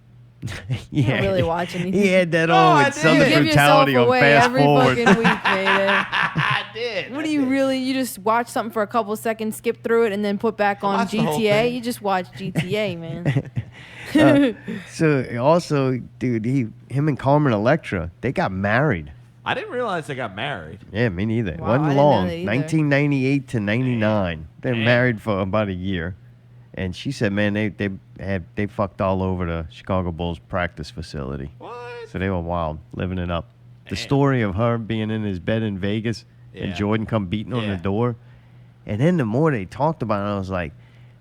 Yeah, don't really watch anything. He had that No, on I with did. Southern You give brutality yourself on away Fast every Forward. fucking week, baby. I did. What do you really? You just watch something for a couple seconds, skip through it, and then put back on watched the whole GTA? thing. You just watch GTA, man. So also, dude, him and Carmen Electra, they got married. I didn't realize they got married. Yeah, me neither. It Wow, I wasn't didn't know long. that either. 1998 to 99. They were Damn. married for about a year. And she said, man, they fucked all over the Chicago Bulls practice facility. What? So they were wild, living it up. The Damn. story of her being in his bed in Vegas and Yeah. Jordan come beating on the Yeah. door. And then the more they talked about it, I was like,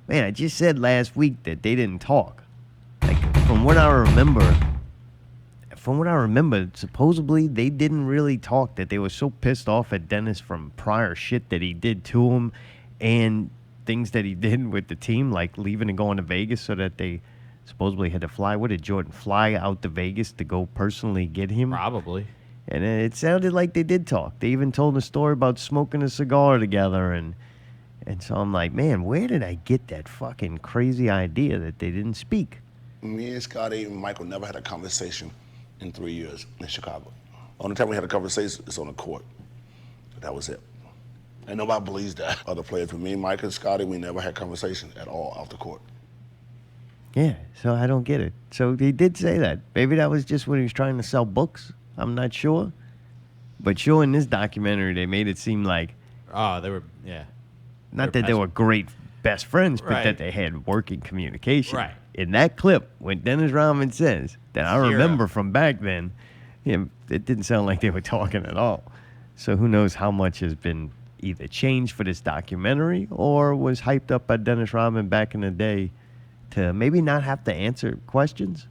man, I just said last week that they didn't talk. Like, from what I remember, supposedly they didn't really talk, that they were so pissed off at Dennis from prior shit that he did to him and things that he did with the team, like leaving and going to Vegas so that they supposedly had to fly. What did Jordan fly out to Vegas to go personally get him? Probably. And it sounded like they did talk. They even told a story about smoking a cigar together. And so I'm like, man, where did I get that fucking crazy idea that they didn't speak? Me and Scotty and Michael never had a conversation in 3 years in Chicago. Only time we had a conversation is on the court. That was it. And nobody believes that. Other players, with me, Mike and Scotty, we never had conversation at all off the court. Yeah, so I don't get it. So he did say that. Maybe that was just when he was trying to sell books. I'm not sure. But sure, in this documentary, they made it seem like, Oh, they were, yeah. not They're that they were great best friends, but Right. that they had working communication. Right. In that clip, when Dennis Rodman says that I Zero. remember from back then, it didn't sound like they were talking at all. So who knows how much has been either changed for this documentary or was hyped up by Dennis Rodman back in the day to maybe not have to answer questions.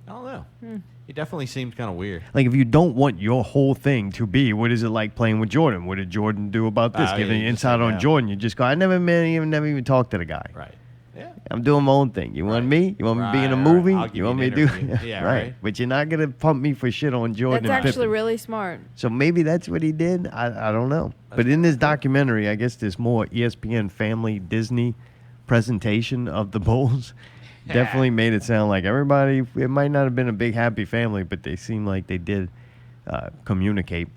I don't know. He definitely seemed kind of weird. Like, if you don't want your whole thing to be, what is it like playing with Jordan? What did Jordan do about this? Oh, Giving yeah, you just insight say on no. Jordan, you just go, I never even talked to the guy. Right. Yeah. I'm doing my own thing. You want me? You want me to be in a Right, movie? I'll give You you want an me to do? interview. Yeah, right. right. But you're not going to pump me for shit on Jordan That's and actually Pippen. really smart. So maybe that's what he did. I don't know. But in this documentary, I guess there's more ESPN Family Disney presentation of the Bulls. Definitely made it sound like everybody, it might not have been a big happy family, but they seemed like they did communicate.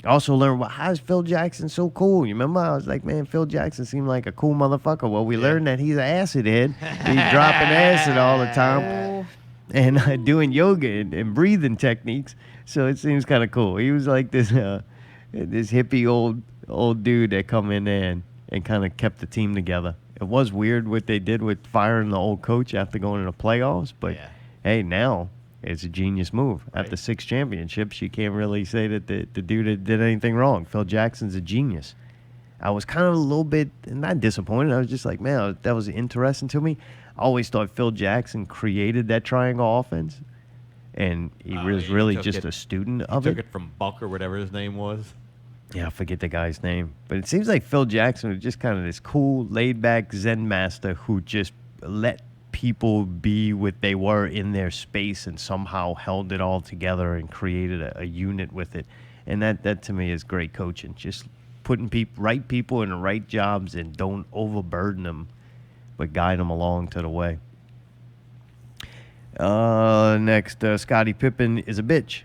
I also learned, how is Phil Jackson so cool? You remember? I was like, man, Phil Jackson seemed like a cool motherfucker. Well, we learned that he's an acid head. He's dropping acid all the time and doing yoga and breathing techniques. So it seems kind of cool. He was like this hippie old dude that come in there and kind of kept the team together. It was weird what they did with firing the old coach after going to the playoffs, but hey, now it's a genius move. After 6 championships, you can't really say that the dude did anything wrong. Phil Jackson's a genius. I was kind of a little bit, not disappointed. I was just like, man, that was interesting to me. I always thought Phil Jackson created that triangle offense, and he was really just a student of Took it. it from Buck or whatever his name was. Yeah, I forget the guy's name. But it seems like Phil Jackson was just kind of this cool, laid-back Zen master who just let people be what they were in their space and somehow held it all together and created a unit with it. And that to me is great coaching. Just putting right people in the right jobs and don't overburden them, but guide them along to the way. Next, Scottie Pippen is a bitch.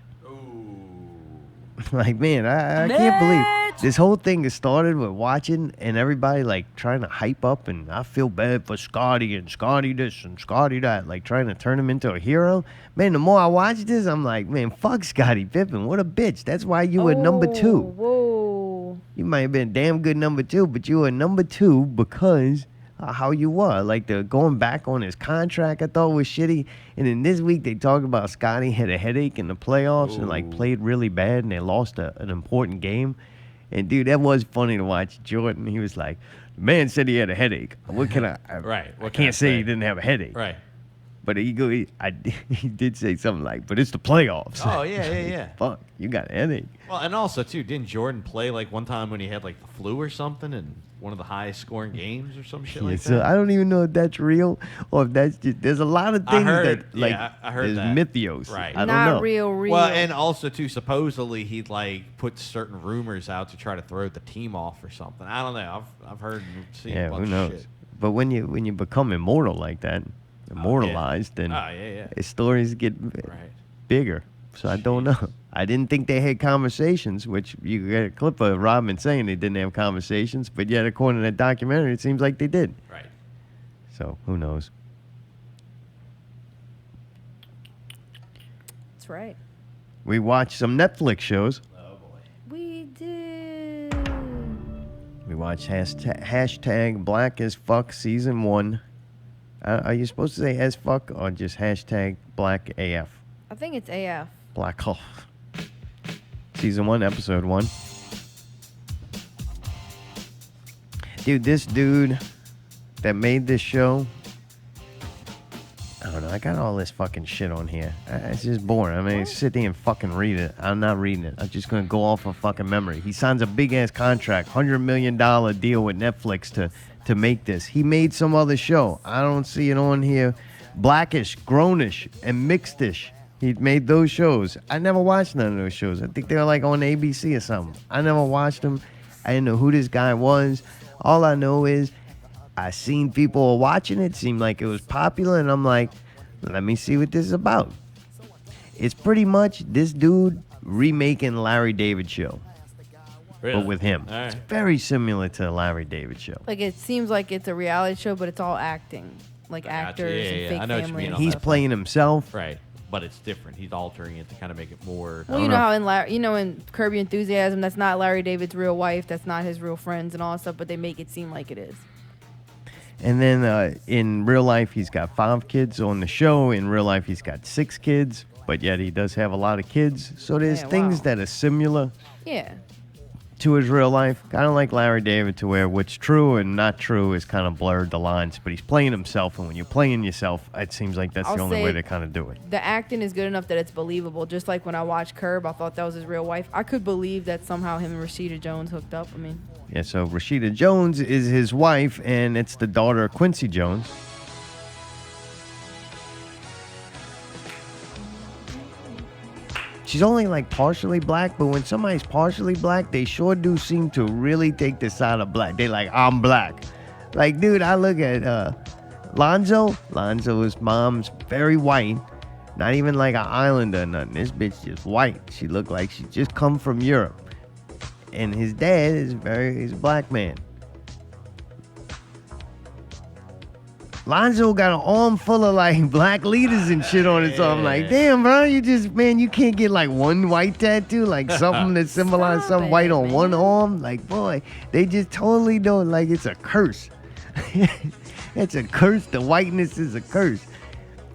Like, man, I can't believe this whole thing has started with watching and everybody like trying to hype up and I feel bad for Scotty and Scotty this and Scotty that, like trying to turn him into a hero. Man, the more I watch this, I'm like, man, fuck Scottie Pippen. What a bitch. That's why you were number 2. Whoa. You might have been a damn good number 2, but you were number 2 because how you were. Like, the going back on his contract, I thought was shitty. And then this week they talked about Scotty had a headache in the playoffs and like played really bad and they lost an important game. And dude, that was funny to watch. Jordan, he was like, the man said he had a headache. What can I Right. I can't say he didn't have a headache. Right. But he did say something like, but it's the playoffs. Oh, yeah. Fuck, you got a headache. Well, and also, too, didn't Jordan play like one time when he had like the flu or something in one of the highest scoring games or some shit Yeah, like so that? I don't even know if that's real or if that's just, there's a lot of things I heard there's that. mythos. Right. I don't Not know. real. Well, and also, too, supposedly he'd like put certain rumors out to try to throw the team off or something. I don't know. I've heard and seen a Yeah, bunch who knows? of shit. But when you become immortal like that, immortalized, then his stories get bigger. So I don't know. I didn't think they had conversations, which you get a clip of Rodman saying they didn't have conversations, but yet according to that documentary, it seems like they did. Right. So who knows? That's right. We watched some Netflix shows. We did. We watched hashtag Black as Fuck Season 1. Are you supposed to say as fuck or just hashtag Black AF? I think it's AF. BlackAf. Season 1, Episode 1. Dude, this dude that made this show, I don't know, I got all this fucking shit on here. It's just boring. I mean, sit there and fucking read it. I'm not reading it. I'm just going to go off of fucking memory. He signs a big-ass contract, $100 million deal with Netflix to make this. He made some other show. I don't see it on here. Blackish, Grownish, and Mixedish. He made those shows. I never watched none of those shows. I think they were like on ABC or something. I never watched them. I didn't know who this guy was. All I know is I seen people were watching it. Seemed like it was popular. And I'm like, let me see what this is about. It's pretty much this dude remaking Larry David show. Really? But with him. All right. It's very similar to the Larry David show. Like, it seems like it's a reality show, but it's all acting. Like actors and fake I know what you family. mean and on He's stuff. playing himself. Right. but it's different. He's altering it to kind of make it more. Well, you know how in Curb Your Enthusiasm, that's not Larry David's real wife, that's not his real friends and all that stuff, but they make it seem like it is. And then in real life, he's got 5 kids. On the show, in real life, he's got 6 kids, but yet he does have a lot of kids. So there's things that are similar to his real life. Kind of like Larry David, to where what's true and not true is kind of blurred the lines. But he's playing himself, and when you're playing yourself, it seems like that's the only way to kind of do it. The acting is good enough that it's believable. Just like when I watched Curb, I thought that was his real wife. I could believe that somehow him and Rashida Jones hooked up. I mean... Yeah, so Rashida Jones is his wife, and it's the daughter of Quincy Jones. She's only like partially black, but when somebody's partially black, they sure do seem to really take the side of black. They like, I'm black. Like, dude, I look at Lonzo. Lonzo's mom's very white. Not even like an islander or nothing. This bitch just white. She looked like she just come from Europe. And his dad is he's a black man. Lonzo got an arm full of like black leaders and shit on his arm. Like, damn, bro, you can't get like one white tattoo, like something that symbolizes something white on one arm. Like, boy, they just totally don't, like, it's a curse. It's a curse. The whiteness is a curse.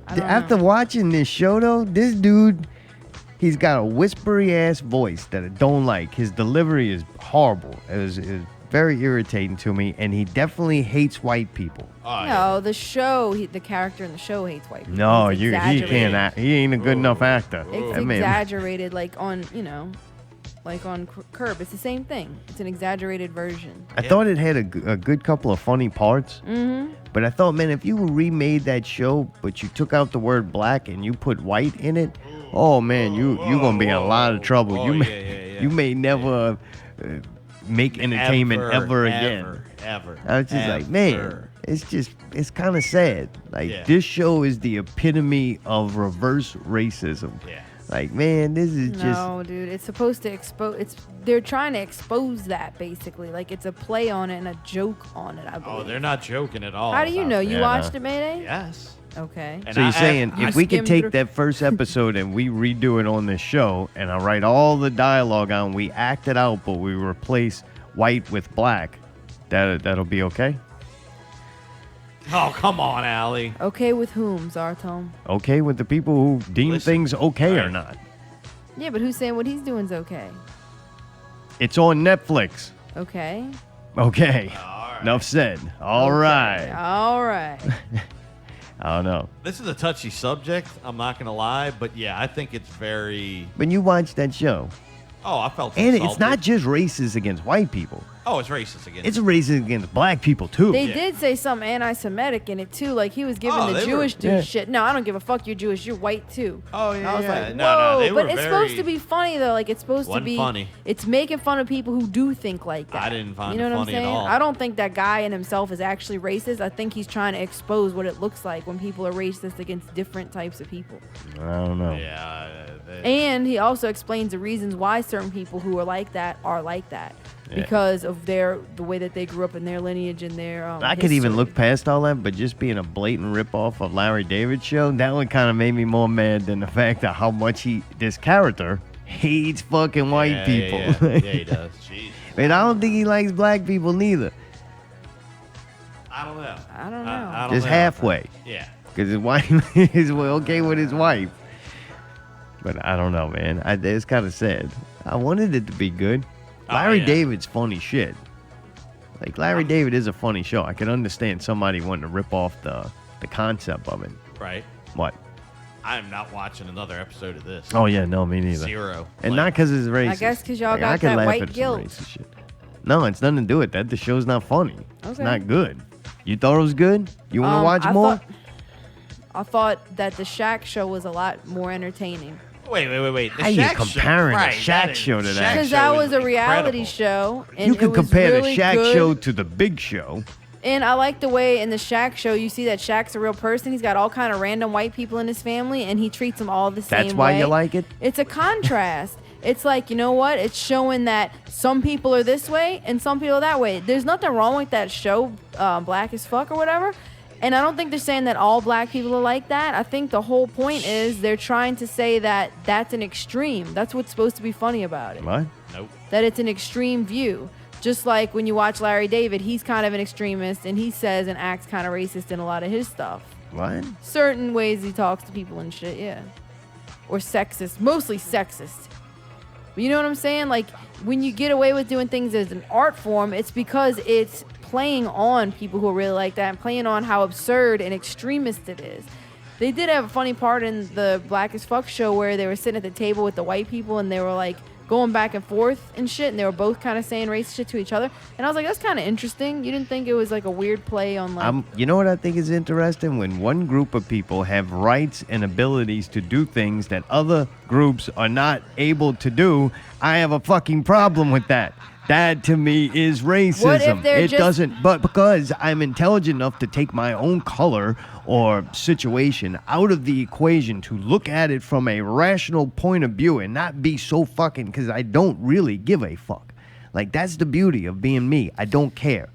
After watching this show, though, this dude, he's got a whispery ass voice that I don't like. His delivery is horrible. It was very irritating to me, and he definitely hates white people. No, the show, the character in the show hates white people. No, he can't act. He ain't a good enough actor. It's exaggerated, like on Curb. It's the same thing. It's an exaggerated version. I thought it had a good couple of funny parts. Mm-hmm. But I thought, man, if you remade that show, but you took out the word black and you put white in it, oh man, you're gonna be in a lot of trouble. You may never make entertainment ever again. Ever. I was just like, man, it's kind of sad. Like, this show is the epitome of reverse racism. Yeah. Like, man, this is just... No, dude, it's supposed to expose... They're trying to expose that, basically. Like, it's a play on it and a joke on it, I believe. Oh, they're not joking at all. How do you know? You watched it, Mayday? Yes. Okay. So you're saying if we could take that first episode and we redo it on this show, and I write all the dialogue on, we act it out, but we replace white with black, that'll be okay? Oh, come on, Allie. Okay with whom, Zartome? Okay with the people who deem things okay or not. Yeah, but who's saying what he's doing is okay? It's on Netflix. Okay. Okay. Enough said. All right. All right. I don't know. This is a touchy subject, I'm not going to lie, but yeah, I think it's very... When you watch that show... Oh, I felt And insulted. it's not just racist against white people. Oh, it's racist against... It's racist against black people, too. They did say something anti-Semitic in it, too. Like, he was giving the Jewish dude shit. No, I don't give a fuck. You're Jewish. You're white, too. Oh, And I was like, whoa. No, they but were it's supposed to be funny, though. Like, it's supposed to be... funny. It's making fun of people who do think like that. I didn't find you know it what funny I'm at saying? all. I don't think that guy in himself is actually racist. I think he's trying to expose what it looks like when people are racist against different types of people. I don't know. Yeah. And he also explains the reasons why certain people who are like that are like that. Yeah. Because of the way that they grew up in their lineage and their I could even look past all that, but just being a blatant ripoff of Larry David's show, that one kind of made me more mad than the fact of how much this character hates fucking white people. Yeah, he does. Jeez. And I don't think he likes black people neither. I don't know. I don't know. I don't Just know. halfway. Yeah. Because his wife is okay with his wife. But I don't know, man. It's kind of sad. I wanted it to be good. Larry David's funny shit. Like, Larry David is a funny show. I can understand somebody wanting to rip off the concept of it. Right. What? I'm not watching another episode of this. Oh, yeah, no, me neither. Zero. And not because it's racist. I guess because y'all I got can that laugh white at some guilt. racist shit. No, it's nothing to do with that. The show's not funny. It's Okay. not good. You thought it was good? You want to watch I more? I thought that the Shaq show was a lot more entertaining. Wait. The How you Shaq comparing show, the Shaq show to that? Because that was a reality show. And You can it was compare really the Shaq good. show to the Big Show. And I like the way in the Shaq show you see that Shaq's a real person. He's got all kind of random white people in his family, and he treats them all the same way. That's why you like it? It's a contrast. It's like, you know what? It's showing that some people are this way and some people are that way. There's nothing wrong with that show, Black as Fuck or whatever. And I don't think they're saying that all black people are like that. I think the whole point is they're trying to say that that's an extreme. That's what's supposed to be funny about it. What? Nope. That it's an extreme view. Just like when you watch Larry David, he's kind of an extremist, and he says and acts kind of racist in a lot of his stuff. What? Certain ways he talks to people and shit, yeah. Or sexist. Mostly sexist. But you know what I'm saying? Like, when you get away with doing things as an art form, it's because it's playing on people who are really like that and playing on how absurd and extremist it is. They did have a funny part in the Black as Fuck show where they were sitting at the table with the white people and they were like going back and forth and shit, and they were both kind of saying racist shit to each other. And I was like, that's kind of interesting. You didn't think it was like a weird play on like... You know what I think is interesting? When one group of people have rights and abilities to do things that other groups are not able to do, I have a fucking problem with that. That to me is racism. What if they're it just- doesn't, but because I'm intelligent enough to take my own color or situation out of the equation to look at it from a rational point of view and not be so fucking, because I don't really give a fuck. Like, that's the beauty of being me. I don't care.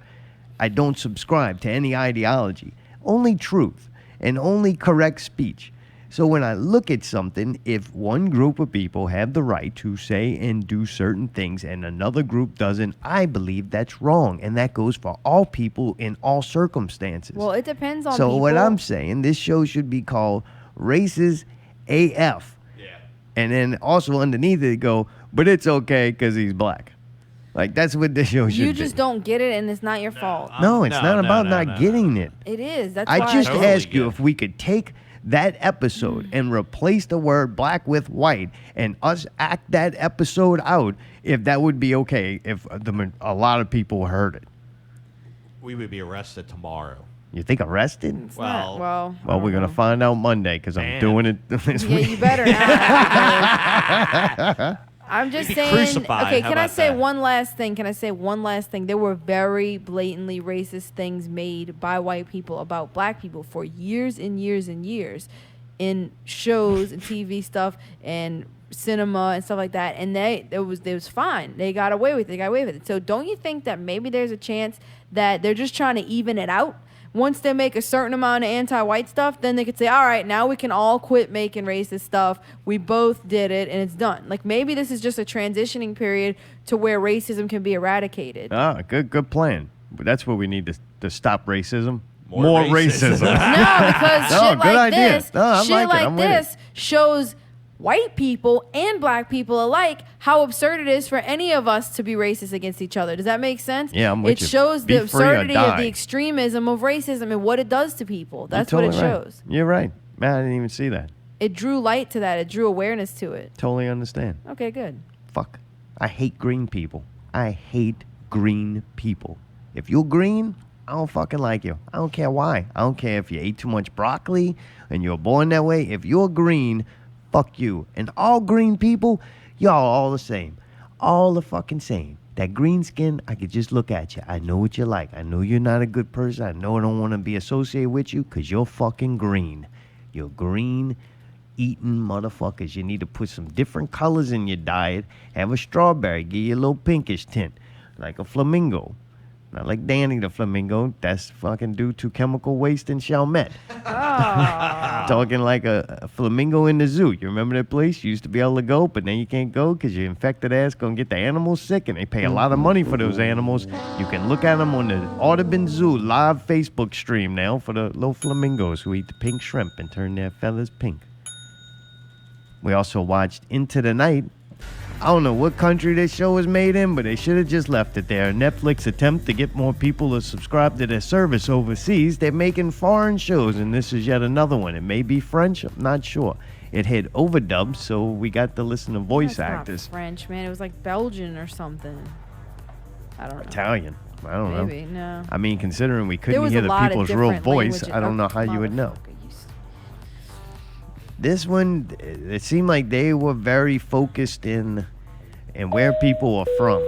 I don't subscribe to any ideology. Only truth and only correct speech. So when I look at something, if one group of people have the right to say and do certain things and another group doesn't, I believe that's wrong. And that goes for all people in all circumstances. Well, it depends on So people. what I'm saying, this show should be called Races AF. Yeah. And then also underneath it go, but it's okay because he's black. Like, that's what this show should be. You just don't get it, and it's not your fault. No, it's not about not getting it. It is. That's I why just totally asked you if we could take that episode and replace the word black with white and us act that episode out, if that would be okay if a lot of people heard it. We would be arrested tomorrow. You think arrested? Well, Well, we're going to find out Monday because I'm doing it this Yeah, week. you better not. I'm just You'd be saying. crucified. Okay, How can I about say that? one last thing? There were very blatantly racist things made by white people about black people for years and years and years in shows and TV stuff and cinema and stuff like that. And it was fine. They got away with it. So don't you think that maybe there's a chance that they're just trying to even it out? Once they make a certain amount of anti-white stuff, then they could say, all right, now we can all quit making racist stuff. We both did it, and it's done. Like, maybe this is just a transitioning period to where racism can be eradicated. Good plan. But that's what we need to stop racism. More racism. No, because shit good like idea. this, No, I'm shit like it. like I'm with it. this shows white people and black people alike how absurd it is for any of us to be racist against each other. Does that make sense? Yeah, I'm with It you. shows Be the free or absurdity of die. the extremism of racism and what it does to people. That's You're what it totally right. shows. You're right. Man, I didn't even see that. It drew light to that. It drew awareness to it. Totally understand. Okay, good. Fuck. I hate green people. I hate green people. If you're green, I don't fucking like you. I don't care why. I don't care if you ate too much broccoli and you were born that way. If you're green, fuck you. And all green people, y'all all the same. All the fucking same. That green skin, I could just look at you. I know what you like. I know you're not a good person. I know I don't want to be associated with you because you're fucking green. You're green eating motherfuckers. You need to put some different colors in your diet. Have a strawberry. Give you a little pinkish tint. Like a flamingo. Not like Danny the Flamingo. That's fucking due to chemical waste in Chalmette. Talking like a flamingo in the zoo. You remember that place? You used to be able to go, but then you can't go because your infected ass going to get the animals sick, and they pay a lot of money for those animals. You can look at them on the Audubon Zoo live Facebook stream now for the little flamingos who eat the pink shrimp and turn their feathers pink. We also watched Into the Night. I don't know what country this show was made in, but they should have just left it there. Netflix attempt to get more people to subscribe to their service overseas. They're making foreign shows, and this is yet another one. It may be French, I'm not sure. It had overdubs, so we got to listen to voice That's actors. not French, man. It was like Belgian or something. I don't know. Italian. I don't know. Maybe, no. I mean, considering we There couldn't was hear a the lot of people's real different voice, languages. I don't know how you would know. Motherfucker, you This one, it seemed like they were very focused in where people are from.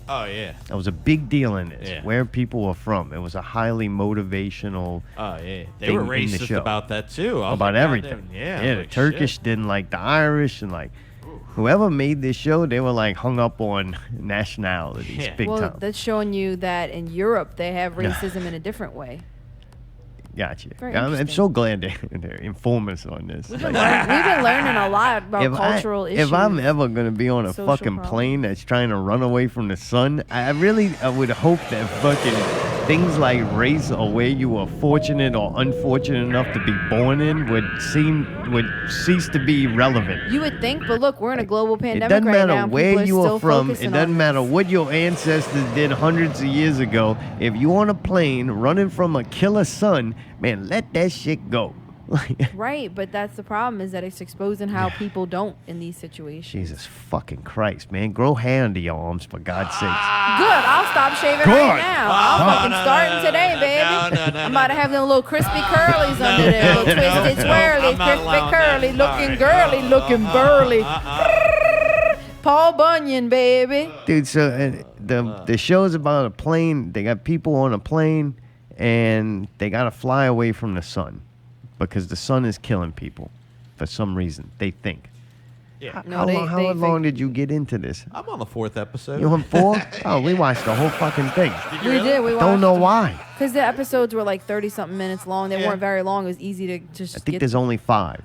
Oh, yeah. That was a big deal in this, Yeah. where people are from. It was a highly motivational Oh, yeah. They thing were in the racist show. about that, too. I was About like, everything. goddamn, yeah. Yeah, the like, Turkish shit. didn't like the Irish, and like whoever made this show, they were like hung up on nationalities big well, time. that's showing you that in Europe they have racism in a different way. Gotcha. Very I'm interesting. so glad they're informing us on this. We've been learning a lot about cultural issues. If I'm ever going to be on a social fucking problems. plane that's trying to run away from the sun, I would hope that fucking things like race or where you were fortunate or unfortunate enough to be born in would cease to be relevant. You would think, but look, we're in a global It pandemic doesn't right matter now. and where people are you are still from. focusing It doesn't on matter this. what your ancestors did hundreds of years ago. If you on a plane running from a killer sun, man, let that shit go. Right, but that's the problem is that it's exposing how people don't in these situations. Jesus fucking Christ, man. Grow hair under your arms, for God's sakes. Good, I'll stop shaving Good. right now. I'm fucking starting today, baby. I'm about to have them little crispy curlies under there. Little twisted swirly, crispy curly, looking girly, looking burly. Paul Bunyan, baby. Dude, so the show's about a plane. They got people on a plane, and they got to fly away from the sun because the sun is killing people for some reason, they think. Yeah. How long did you get into this? I'm on the 4th episode. You on 4? Oh, we watched the whole fucking thing. We did. We Don't know why. Because the episodes were like 30-something minutes long. They weren't very long. It was easy to just I think there's only 5.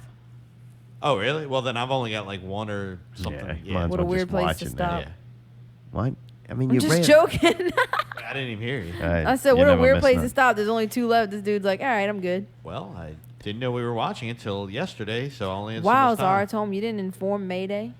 Oh, really? Well, then I've only got like 1 or something. might as What a well weird just place watch to it, stop. man. What? I mean, I'm you just ran. joking. I didn't even hear you. I said, what a weird place to stop. There's only 2 left. This dude's like, all right, I'm good. Well, I didn't know we were watching it till yesterday, so I only had so Wow, much time. Zara told me you didn't inform Mayday.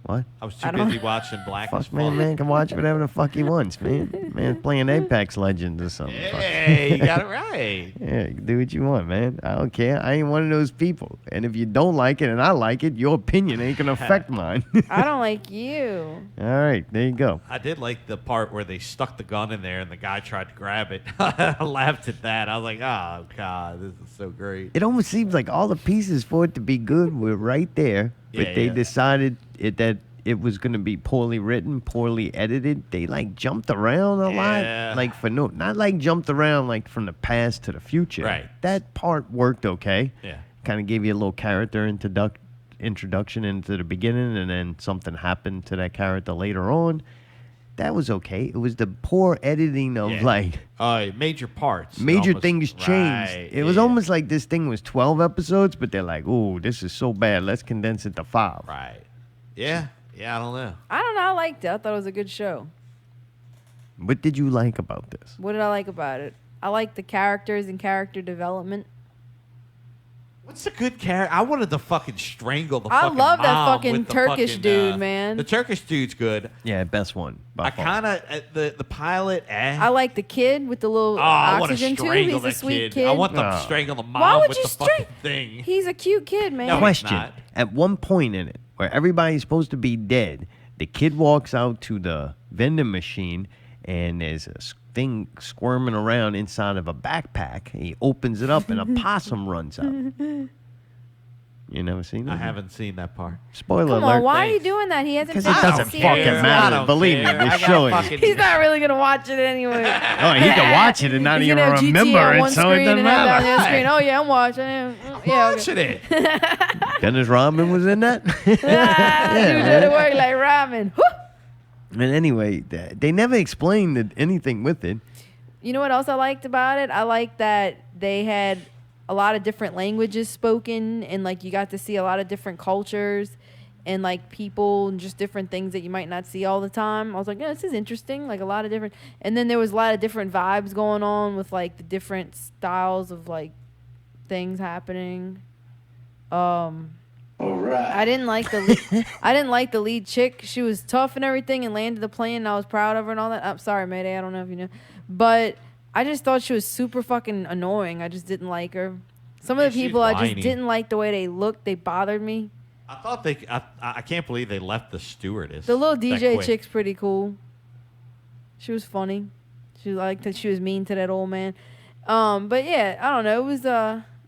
What? I was too busy watching Black as Fuck, man can watch whatever the fuck he wants, man. Man's playing Apex Legends or something. Hey, you got it right. Yeah, you can do what you want, man. I don't care. I ain't one of those people. And if you don't like it and I like it, your opinion ain't gonna affect mine. I don't like you. All right, there you go. I did like the part where they stuck the gun in there and the guy tried to grab it. I laughed at that. I was like, oh, God, this is so great. It almost seems like all the pieces for it to be good were right there, but Yeah, they yeah. decided that it was going to be poorly written, poorly edited. They like jumped around a Yeah. lot, like not like jumped around like from the past to the future. Right. That part worked okay. Yeah. Kind of gave you a little character introduction into the beginning, and then something happened to that character later on. That was okay. It was the poor editing of like major parts. major Almost- things changed. Right, It was almost like this thing was 12 episodes, but they're like, "Ooh, this is so bad. Let's condense it to 5." Right. Yeah. Yeah, I don't know. I don't know. I liked it. I thought it was a good show. What did you like about this? What did I like about it? I liked the characters and character development. What's the good character? I wanted to fucking strangle the I fucking love that mom fucking with the Turkish fucking, dude, man. The Turkish dude's good. Yeah, best one. by I far. kind of the pilot. I like the kid with the little I want to oxygen tube. strangle He's a that sweet kid. I want them to strangle the mom Why would with you the fucking thing. He's a cute kid, man. No, Question: not. at one point in it, where everybody's supposed to be dead, the kid walks out to the vending machine, and there's a thing squirming around inside of a backpack. He opens it up, and a possum runs out. You never seen that? I haven't seen that part. Spoiler Come alert. on, why are you doing that? He hasn't. Because it doesn't seen fucking it. matter. Believe me, they're showing you. He's not really gonna watch it anyway. Oh, he can watch it and not He's even gonna have GTA remember on it, one so it screen doesn't and have that on the other matter. screen. Oh yeah, I'm watching it. Yeah, watching it. Dennis Rodman was in that? You did man. it work like ramen. And anyway, they never explained anything with it. You know what else I liked about it? I liked that they had a lot of different languages spoken, and like you got to see a lot of different cultures and like people and just different things that you might not see all the time. I was like, yeah, this is interesting. Like a lot of different, and then there was a lot of different vibes going on with like the different styles of like things happening. All right. I didn't like the lead chick. She was tough and everything and landed the plane, and I was proud of her and all that. I'm sorry, Mayday. I don't know if you know, but I just thought she was super fucking annoying. I just didn't like her. Some of the she's people I whiny. just didn't like the way they looked. They bothered me. I thought I can't believe they left the stewardess. The little that DJ quick. chick's pretty cool. She was funny. She liked that she was mean to that old man. But yeah, I don't know. It was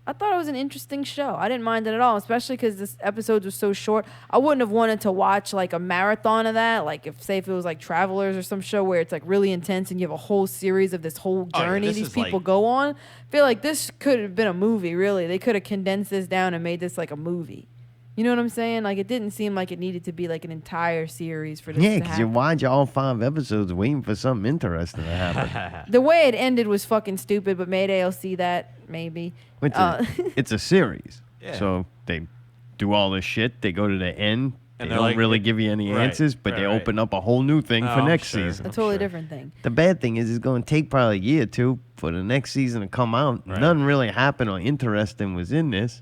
I thought it was an interesting show. I didn't mind it at all, especially because this episode was so short. I wouldn't have wanted to watch like a marathon of that. Like if it was like Travelers or some show where it's like really intense and you have a whole series of this whole journey this these is people like- go on. I feel like this could have been a movie. Really, they could have condensed this down and made this like a movie. You know what I'm saying? Like, it didn't seem like it needed to be like an entire series for this Yeah, to because you happen. watch all 5 episodes waiting for something interesting to happen. The way it ended was fucking stupid, but Mayday will see that, maybe. It's a series. Yeah. So they do all this shit. They go to the end. They And they're don't like- really give you any right, answers, but right, they right. open up a whole new thing Oh, for I'm next sure. season. A totally different thing. The bad thing is it's going to take probably a year or two for the next season to come out. Right. Nothing really happened or interesting was in this.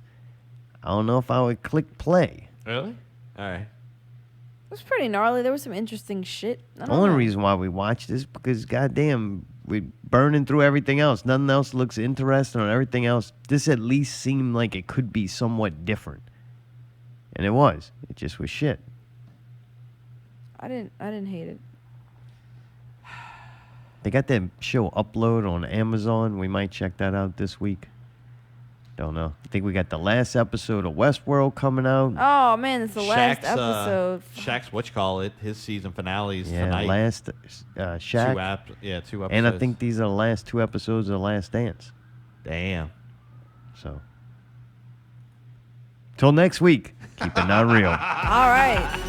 I don't know if I would click play. Really? All right. It was pretty gnarly. There was some interesting shit. I The don't only know. reason why we watched this because goddamn we're burning through everything else. Nothing else looks interesting or everything else. This at least seemed like it could be somewhat different. And it was. It just was shit. I didn't hate it. They got that show Upload on Amazon. We might check that out this week. Don't know. I think we got the last episode of Westworld coming out. Oh man, it's the last Shaq's, episode. Shaq's whatchamacallit, his season finales Yeah, tonight. last Shaq. 2 episodes. And I think these are the last 2 episodes of Last Dance. Damn. So, till next week, keep it not real. All right.